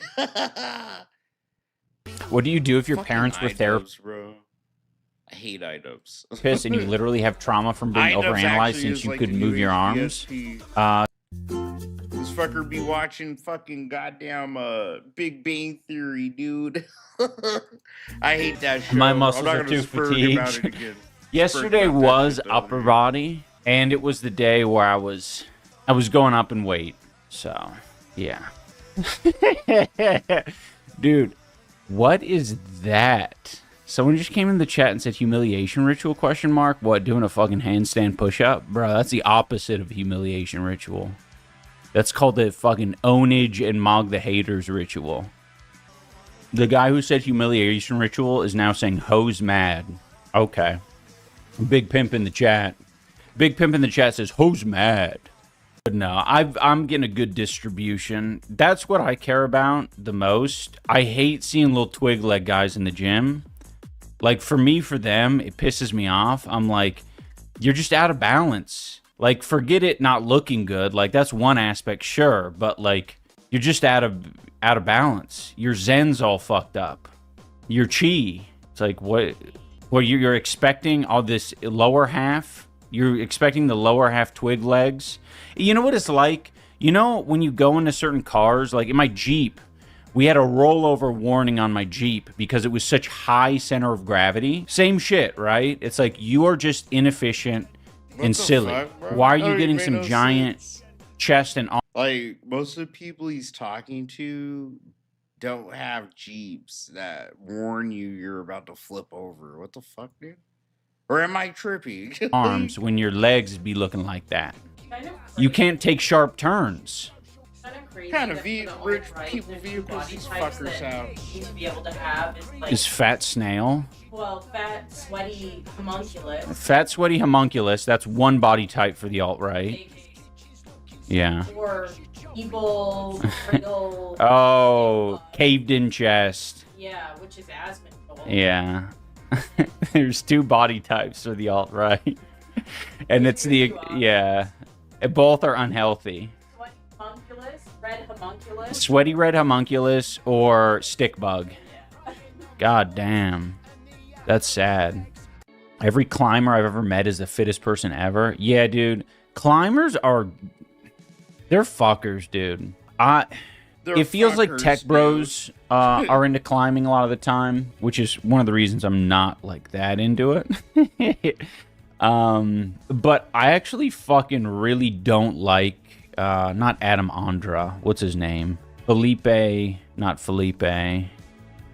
Speaker 12: What do you do if your
Speaker 1: Fucking
Speaker 12: parents were
Speaker 1: therapists, bro? I hate items.
Speaker 12: therapists and you literally have trauma from being overanalyzed since you couldn't move your arms?
Speaker 1: This fucker be watching fucking goddamn Big Bang Theory, dude. I hate that show.
Speaker 12: My muscles are too fatigued. Yesterday was upper body, and it was the day where I was going up in weight. So, yeah. Dude, what is that? Someone just came in the chat and said humiliation ritual ? What, doing a fucking handstand push-up? Bro, that's the opposite of humiliation ritual. That's called the fucking ownage and Mog the Haters ritual. The guy who said humiliation ritual is now saying hoes mad. Okay. Big Pimp in the chat. Big Pimp in the chat says hoes mad. But no, I'm getting a good distribution. That's what I care about the most. I hate seeing little twig leg guys in the gym. Like, for me, for them, it pisses me off. I'm like, you're just out of balance. Like, forget it not looking good. Like, that's one aspect, sure. But, like, you're just out of balance. Your zen's all fucked up. Your chi. It's like, what you're expecting all this lower half? You're expecting the lower half twig legs? You know what it's like? You know, when you go into certain cars, like in my Jeep, we had a rollover warning on my Jeep because it was such high center of gravity. Same shit, right? It's like, you are just inefficient and silly.
Speaker 1: Fuck,
Speaker 12: why are you getting some giant chest and arm?
Speaker 1: Like, most of the people he's talking to don't have Jeeps that warn you you're about to flip over. What the fuck, dude? Or am I trippy?
Speaker 12: Arms when your legs be looking like that. You can't take sharp turns.
Speaker 1: What kind of rich people vehicles these fuckers have?
Speaker 13: To be able to have
Speaker 12: Is fat snail?
Speaker 13: Well, fat, sweaty homunculus.
Speaker 12: Fat, sweaty homunculus. That's one body type for the alt-right. Yeah.
Speaker 13: Or evil, brittle.
Speaker 12: Oh, caved in chest.
Speaker 13: Yeah, which is asthma.
Speaker 12: Yeah. There's two body types for the alt-right. And it's the, yeah. Both are unhealthy.
Speaker 13: Sweaty homunculus, red homunculus.
Speaker 12: Sweaty red homunculus or stick bug. God damn. That's sad. Every climber I've ever met is the fittest person ever. Yeah, dude. Climbers are... They're fuckers, dude. It feels like tech bros are into climbing a lot of the time, which is one of the reasons I'm not like that into it. But I actually fucking really don't like, not Adam Andra. What's his name? Felipe, not Felipe.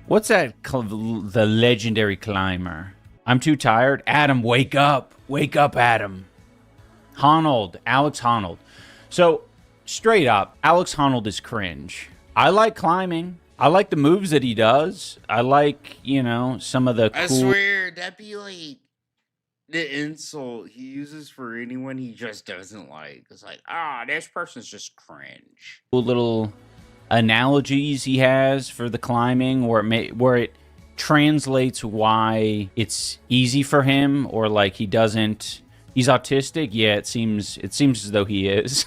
Speaker 12: What's that? The legendary climber. I'm too tired. Adam, wake up. Wake up, Adam. Honnold. Alex Honnold. So, straight up, Alex Honnold is cringe. I like climbing. I like the moves that he does. I like, you know, some of the cool...
Speaker 1: I swear, that'd be like the insult he uses for anyone he just doesn't like. It's like, this person's just cringe.
Speaker 12: Cool little analogies he has for the climbing where it translates why it's easy for him, or like he's autistic. Yeah, it seems as though he is.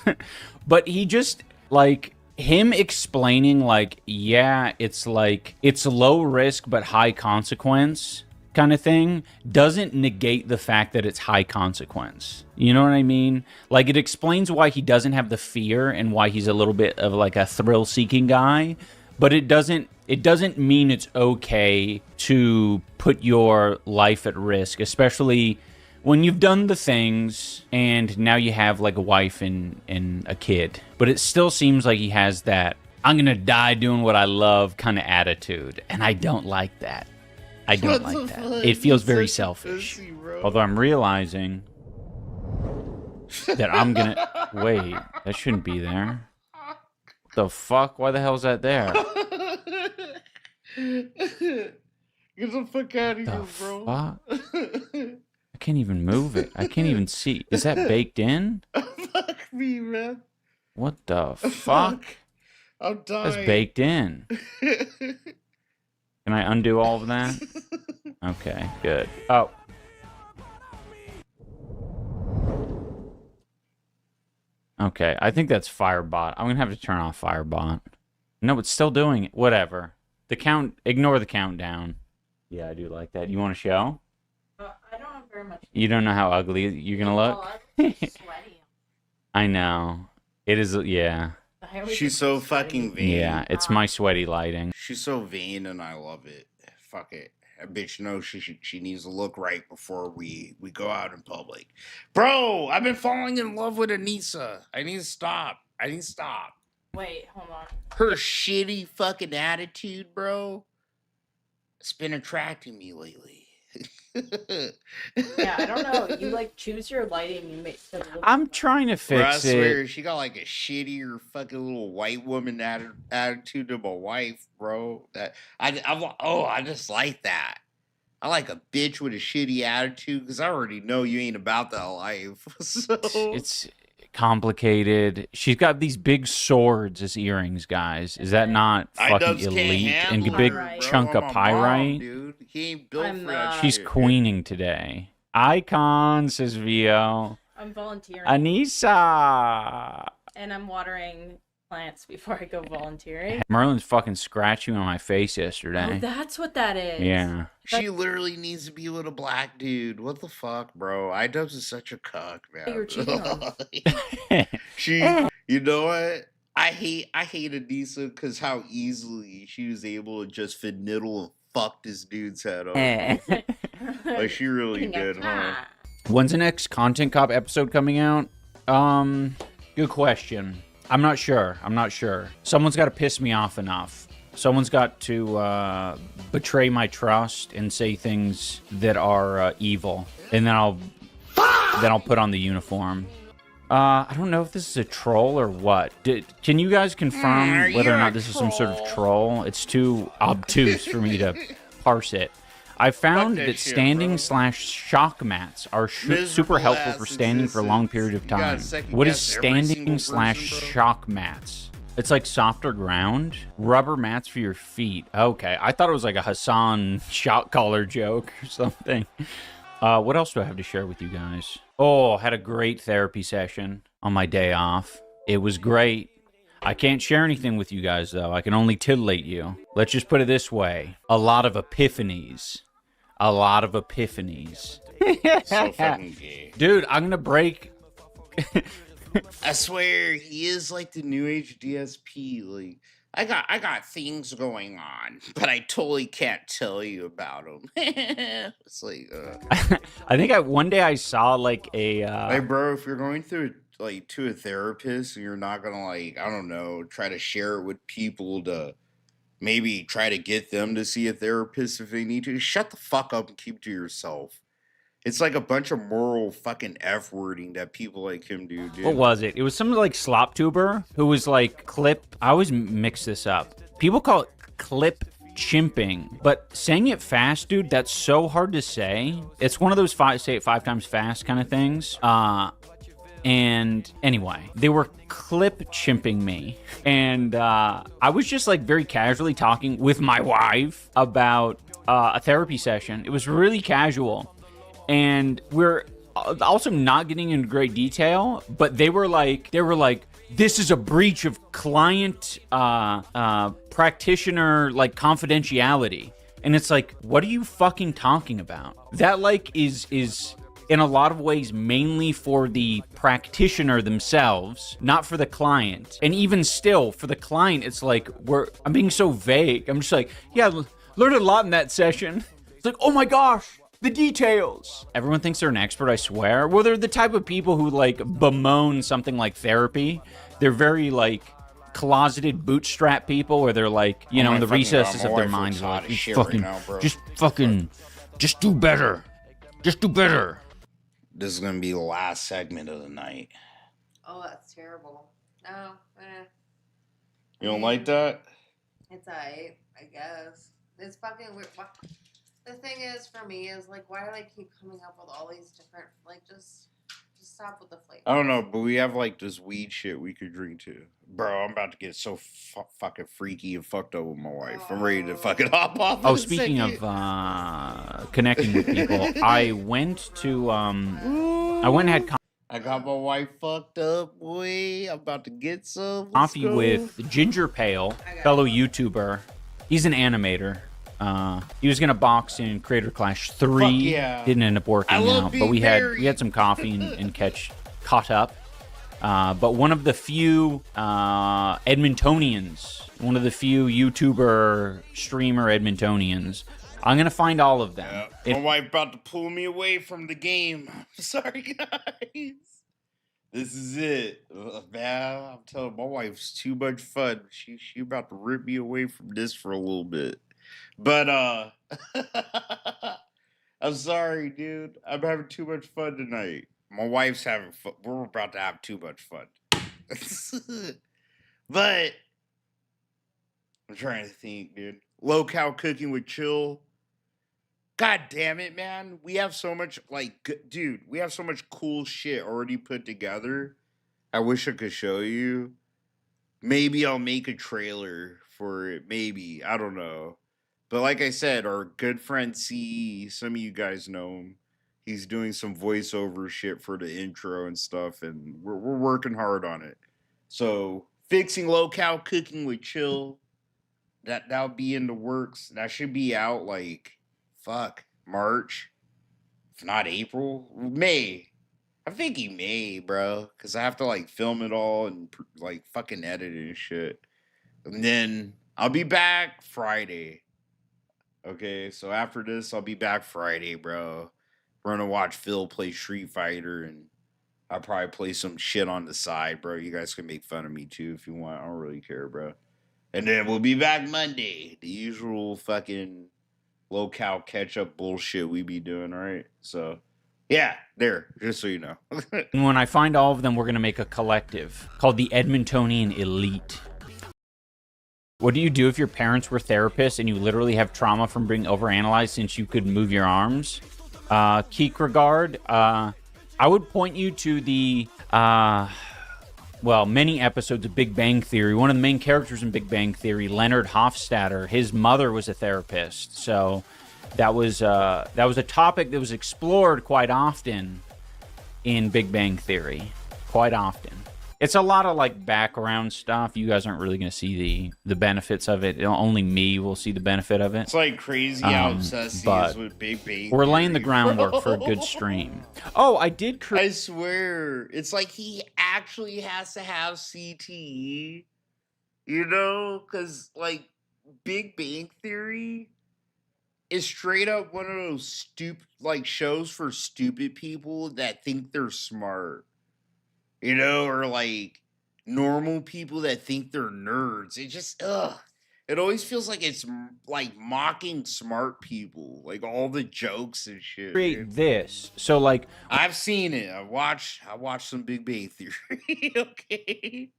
Speaker 12: But he just, like, him explaining, like, yeah, it's like it's low risk but high consequence kind of thing doesn't negate the fact that it's high consequence. You know what I mean? Like, it explains why he doesn't have the fear and why he's a little bit of like a thrill-seeking guy, but it doesn't mean it's okay to put your life at risk, especially when you've done the things and now you have like a wife and a kid. But it still seems like he has that I'm gonna die doing what I love kind of attitude, and I don't like that. I don't like that. It feels very selfish. Although I'm realizing that I'm gonna... Wait, that shouldn't be there. What the fuck? Why the hell is that there?
Speaker 1: Get the fuck out of here, bro.
Speaker 12: Fuck? I can't even move it. I can't even see. Is that baked in?
Speaker 1: Fuck me, man.
Speaker 12: What the fuck?
Speaker 1: I'm dying.
Speaker 12: That's baked in. Can I undo all of that? Okay, good. Oh. Okay, I think that's Firebot. I'm gonna have to turn off Firebot. No, it's still doing it. Whatever. Ignore the countdown. Yeah, I do like that. You want to show?
Speaker 13: I don't have very much.
Speaker 12: You don't know how ugly you're gonna look?
Speaker 13: I'm sweaty.
Speaker 12: I know. It is, yeah.
Speaker 1: She's so fucking vain.
Speaker 12: Yeah, it's my sweaty lighting.
Speaker 1: She's so vain, and I love it. Fuck it. That bitch knows she needs to look right before we go out in public. Bro, I've been falling in love with Anissa. I need to stop.
Speaker 13: Wait, hold on.
Speaker 1: Her shitty fucking attitude, bro. It's been attracting me lately.
Speaker 13: Yeah, I don't know. You like choose your lighting. You make.
Speaker 12: I'm trying to fix
Speaker 1: Bro, I swear,
Speaker 12: it.
Speaker 1: she got like a shittier fucking little white woman attitude to my wife, bro. That I just like that. I like a bitch with a shitty attitude because I already know you ain't about that life. So
Speaker 12: It's complicated. She's got these big swords as earrings, guys. Is that not fucking elite? And a big chunk of pyrite.
Speaker 1: Dude, he ain't built for that
Speaker 12: She's
Speaker 1: shit.
Speaker 12: queening today. Icon, says Vio.
Speaker 13: I'm volunteering.
Speaker 12: Anissa.
Speaker 13: And I'm watering plants before I go volunteering.
Speaker 12: Merlin's fucking scratched you on my face yesterday.
Speaker 13: Oh, that's what that is.
Speaker 12: Yeah.
Speaker 1: She literally needs to be with a black dude. What the fuck, bro? I-Dubs is such a cuck, man.
Speaker 13: You're cheating on.
Speaker 1: You know what? I hate Anissa because how easily she was able to just finagle and fuck this dude's head up. Like, she really did, huh?
Speaker 12: When's the next Content Cop episode coming out? Good question. I'm not sure. Someone's got to piss me off enough. Someone's got to betray my trust and say things that are evil, and then I'll put on the uniform. I don't know if this is a troll or what. Can you guys confirm whether or not this is some sort of troll? It's too obtuse for me to parse it. I found that standing/shock mats are super helpful for standing for a long period of time. What is standing/shock mats? It's like softer ground. Rubber mats for your feet. Okay, I thought it was like a Hassan shot caller joke or something. What else do I have to share with you guys? Oh, had a great therapy session on my day off. It was great. I can't share anything with you guys, though. I can only titillate you. Let's just put it this way. A lot of epiphanies. A lot of epiphanies.
Speaker 1: So fucking gay.
Speaker 12: Dude, I'm gonna break...
Speaker 1: I swear, he is like the new age DSP. Like, I got things going on, but I totally can't tell you about them. It's like,
Speaker 12: I think one day I saw like a...
Speaker 1: Like, bro, if you're going through like to a therapist and you're not gonna like, I don't know, try to share it with people to maybe try to get them to see a therapist if they need to, shut the fuck up and keep it to yourself. It's like a bunch of moral fucking F-wording that people like him do, dude.
Speaker 12: What was it? It was some like slop tuber who was like I always mix this up. People call it clip chimping, but saying it fast, dude, that's so hard to say. It's one of those say it 5 times fast kind of things. And anyway, they were clip chimping me. And I was just like very casually talking with my wife about a therapy session. It was really casual. And we're also not getting into great detail, but they were like, this is a breach of client practitioner like confidentiality. And it's like, what are you fucking talking about? That like is in a lot of ways mainly for the practitioner themselves, not for the client. And even still, for the client, it's like I'm being so vague. I'm just like, yeah, learned a lot in that session. It's like, oh my gosh, the details. Everyone thinks they're an expert, I swear. Well, they're the type of people who like bemoan something like therapy. They're very like closeted bootstrap people where they're like, you know, in the recesses of their minds, like, just do better. Just do better.
Speaker 1: This is gonna be the last segment of the night.
Speaker 14: Oh, that's terrible. No,
Speaker 1: You don't like that?
Speaker 14: It's alright, I guess. It's fucking weird. The thing is, for me, is like, why do they keep coming up with all these different, like, just stop with the flavor.
Speaker 1: I don't know, but we have like this weed shit we could drink too. Bro, I'm about to get so fucking freaky and fucked up with my wife. I'm ready to fucking hop off.
Speaker 12: Oh, speaking of connecting with people, I went to and had
Speaker 1: I got my wife fucked up, boy. I'm about to get some.
Speaker 12: Coffee with Ginger Pale, fellow YouTuber. He's an animator. He was gonna box in Creator Clash 3.
Speaker 1: Yeah.
Speaker 12: Didn't end up working out, but we had some coffee and caught up. But one of the few Edmontonians, one of the few YouTuber streamer Edmontonians. I'm gonna find all of them.
Speaker 1: My wife about to pull me away from the game. Sorry, guys. This is it, man. I'm telling my wife's too much fun. She about to rip me away from this for a little bit. But I'm sorry, dude. I'm having too much fun tonight. My wife's having fun. We're about to have too much fun. But I'm trying to think, dude. Low-cal cooking with chill. God damn it, man. We have so much, dude, we have so much cool shit already put together. I wish I could show you. Maybe I'll make a trailer for it. Maybe. I don't know. But like I said, our good friend CE, some of you guys know him. He's doing some voiceover shit for the intro and stuff, and we're working hard on it. So, fixing low-cal cooking with chill, that'll be in the works. That should be out, March. If not April. May. I'm thinking May, bro. Because I have to, film it all and, fucking edit it and shit. And then I'll be back Friday. Okay, so after this, I'll be back Friday, bro. We're gonna watch Phil play Street Fighter, and I'll probably play some shit on the side, bro. You guys can make fun of me, too, if you want. I don't really care, bro. And then we'll be back Monday. The usual fucking low-cal catch-up bullshit we be doing, right? So, yeah, there, just so you know.
Speaker 12: And when I find all of them, we're gonna make a collective called the Edmontonian Elite. What do you do if your parents were therapists and you literally have trauma from being overanalyzed since you could move your arms? Kierkegaard, I would point you to the well, many episodes of Big Bang Theory. One of the main characters in Big Bang Theory, Leonard Hofstadter, his mother was a therapist. So that was a topic that was explored quite often in Big Bang Theory. Quite often. It's a lot of like background stuff. You guys aren't really going to see the benefits of it. Only me will see the benefit of it.
Speaker 1: It's like crazy how obsessed he is with Big Bang
Speaker 12: we're laying the
Speaker 1: Theory,
Speaker 12: groundwork
Speaker 1: bro.
Speaker 12: for a good stream. Oh, I did
Speaker 1: I swear. It's like he actually has to have CTE, you know? Because, like, Big Bang Theory is straight up one of those stupid, like, shows for stupid people that think they're smart. You know, or like normal people that think they're nerds. It just, it always feels like it's like mocking smart people, like all the jokes and shit.
Speaker 12: create
Speaker 1: Man.
Speaker 12: this. So like
Speaker 1: I've seen it. I watched some Big Bang Theory. Okay.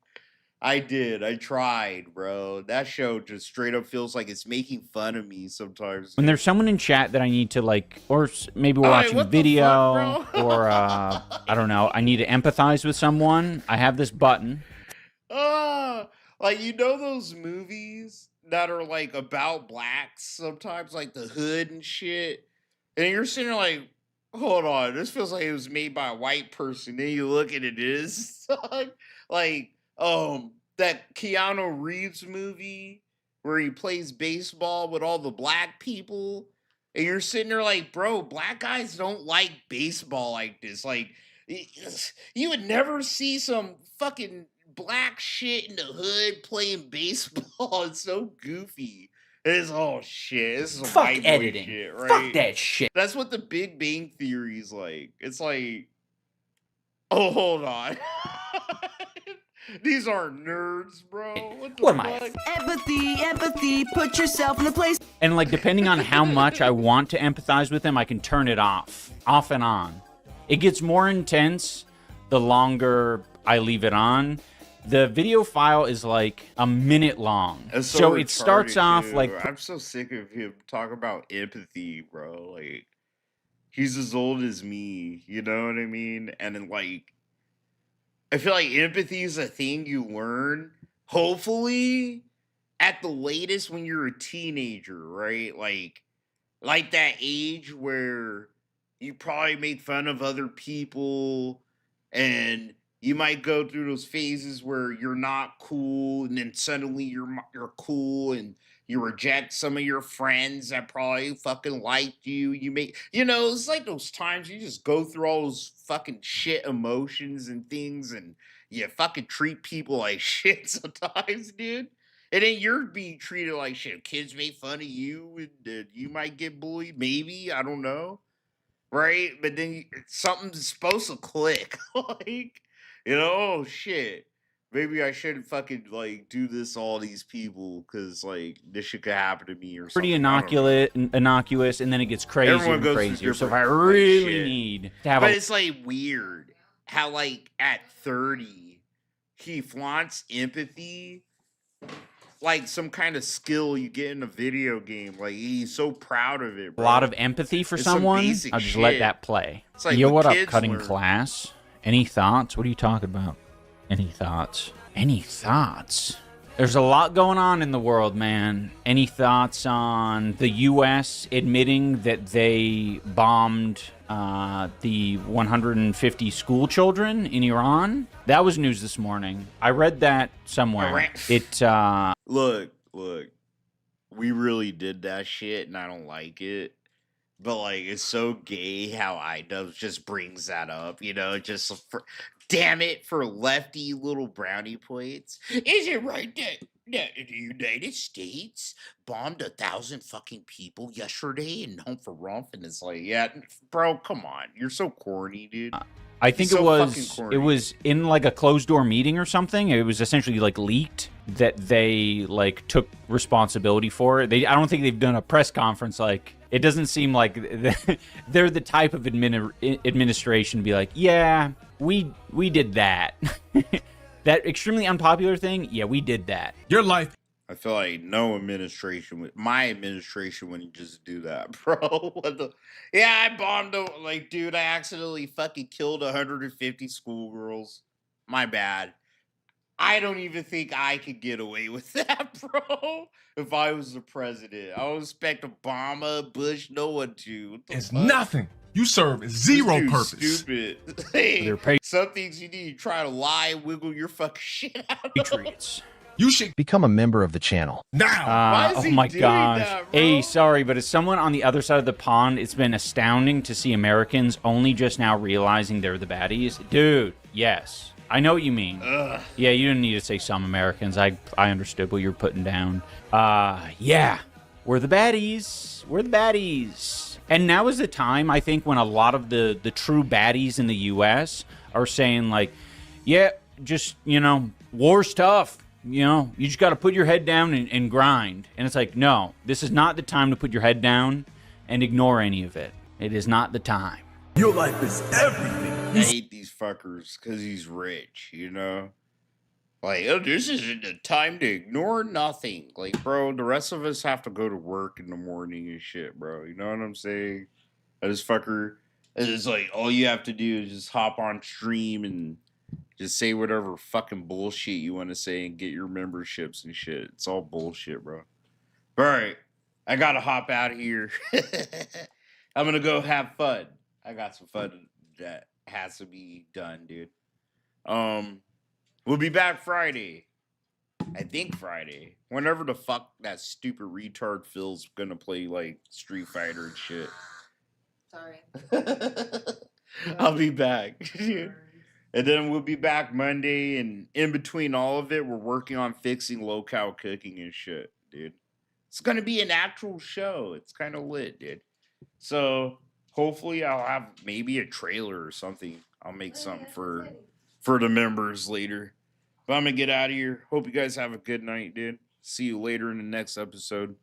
Speaker 1: I did. I tried, bro. That show just straight up feels like it's making fun of me sometimes.
Speaker 12: when there's someone in chat that I need to like, or maybe we're
Speaker 1: Alright,
Speaker 12: watching
Speaker 1: what the
Speaker 12: video,
Speaker 1: fuck, bro?
Speaker 12: or I don't know, I need to empathize with someone. I have this button.
Speaker 1: Like you know those movies that are like about blacks sometimes, like The Hood and shit, and you're sitting there like, hold on, this feels like it was made by a white person. Then you look at it is like that Keanu Reeves movie where he plays baseball with all the black people, and you're sitting there like, bro, black guys don't like baseball like this. Like you would never see some fucking black shit in the hood playing baseball. It's so goofy. It's shit. This is a
Speaker 12: Fuck
Speaker 1: white boy
Speaker 12: editing.
Speaker 1: shit, right?
Speaker 12: Fuck that shit.
Speaker 1: That's what the Big Bang Theory is like. It's like, oh, hold on. These aren't nerds, bro. What the fuck?
Speaker 5: Empathy, put yourself in the place.
Speaker 12: And like depending on how much I want to empathize with them, I can turn it off and on. It gets more intense the longer I leave it on. The video file is like a minute long.
Speaker 1: It's
Speaker 12: So it starts
Speaker 1: retarded,
Speaker 12: off
Speaker 1: too.
Speaker 12: like
Speaker 1: I'm so sick of him talking about empathy, bro. Like, he's as old as me, you know what I mean? And then, like, I feel like empathy is a thing you learn, hopefully, at the latest when you're a teenager, right? Like that age where you probably make fun of other people and you might go through those phases where you're not cool, and then suddenly you're cool, and you reject some of your friends that probably fucking liked you. It's like those times you just go through all those fucking shit emotions and things, and you fucking treat people like shit sometimes, dude. And then you're being treated like shit. Kids make fun of you, and you might get bullied. Maybe, I don't know, right? But then something's supposed to click, like. Oh shit. Maybe I shouldn't fucking like do this to all these people because like this shit could happen to me or something.
Speaker 12: pretty innocuous, and then it gets crazier
Speaker 1: Everyone
Speaker 12: and
Speaker 1: goes through
Speaker 12: crazier. So if I
Speaker 1: different, like,
Speaker 12: really
Speaker 1: shit.
Speaker 12: need to have
Speaker 1: But
Speaker 12: a
Speaker 1: it's like weird how like at 30 he flaunts empathy like some kind of skill you get in a video game. Like he's so proud of it, bro.
Speaker 12: lot of empathy for
Speaker 1: It's some
Speaker 12: someone,
Speaker 1: basic
Speaker 12: I'll just let
Speaker 1: shit.
Speaker 12: that play.
Speaker 1: It's like
Speaker 12: Yo,
Speaker 1: what
Speaker 12: what up,
Speaker 1: kids
Speaker 12: cutting
Speaker 1: learn.
Speaker 12: class? Any thoughts? What are you talking about? Any thoughts? Any thoughts? There's a lot going on in the world, man. Any thoughts on the U.S. admitting that they bombed the 150 school children in Iran? That was news this morning. I read that somewhere.
Speaker 1: Look, we really did that shit, and I don't like it. But like, it's so gay how iDubbbz just brings that up, damn it, for lefty little brownie points. Is it right that the United States bombed 1,000 fucking people yesterday in Home for Rumph? And it's like, yeah, bro, come on, you're so corny, dude.
Speaker 12: I think
Speaker 1: So
Speaker 12: it
Speaker 1: fucking corny.
Speaker 12: was in like a closed door meeting or something. It was essentially like leaked that they like took responsibility for it. I don't think they've done a press conference. Like it doesn't seem like they're the type of administration to be like, yeah, we did that. That extremely unpopular thing. Yeah, we did that.
Speaker 10: Your life.
Speaker 1: I feel like no administration, my administration wouldn't just do that, bro. Yeah, I bombed, dude, I accidentally fucking killed 150 schoolgirls. My bad. I don't even think I could get away with that, bro. If I was the president, I would expect Obama, Bush, no one to.
Speaker 4: It's nothing. You serve zero purpose.
Speaker 1: Stupid. Hey,
Speaker 12: They're
Speaker 1: some things you need to try to lie, wiggle your fucking shit out.
Speaker 12: Patriots.
Speaker 4: You should
Speaker 15: become a member of the channel.
Speaker 4: now.
Speaker 12: Oh my gosh. Hey, sorry, but as someone on the other side of the pond, it's been astounding to see Americans only just now realizing they're the baddies. Dude, yes. I know what you mean. Yeah, you didn't need to say some Americans. I understood what you're putting down. Yeah. We're the baddies. We're the baddies. And now is the time, I think, when a lot of the true baddies in the U.S. are saying, like, yeah, just, you know, war's tough. You know, you just got to put your head down and grind. And it's like, no, this is not the time to put your head down and ignore any of it. It is not the time.
Speaker 5: Your life is everything.
Speaker 1: I hate these fuckers because he's rich, you know? Like, oh, this isn't the time to ignore nothing. Like, bro, the rest of us have to go to work in the morning and shit, bro. You know what I'm saying? This fucker, it's like, all you have to do is just hop on stream and just say whatever fucking bullshit you want to say and get your memberships and shit. It's all bullshit, bro. All right, I gotta hop out of here. I'm gonna go have fun. I got some fun that has to be done, dude. We'll be back Friday. I think Friday. Whenever the fuck that stupid retard Phil's gonna play like Street Fighter and shit.
Speaker 14: Sorry.
Speaker 1: I'll be back, dude. And then we'll be back Monday, and in between all of it, we're working on fixing low-cal cooking and shit, dude. It's gonna be an actual show. It's kind of lit, dude. So hopefully I'll have maybe a trailer or something. I'll make something for the members later. But I'm gonna get out of here. Hope you guys have a good night, dude. See you later in the next episode.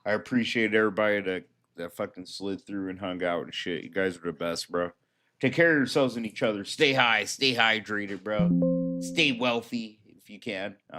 Speaker 1: I appreciate everybody that fucking slid through and hung out and shit. You guys are the best, bro. Take care of yourselves and each other. Stay high. Stay hydrated, bro. Stay wealthy if you can.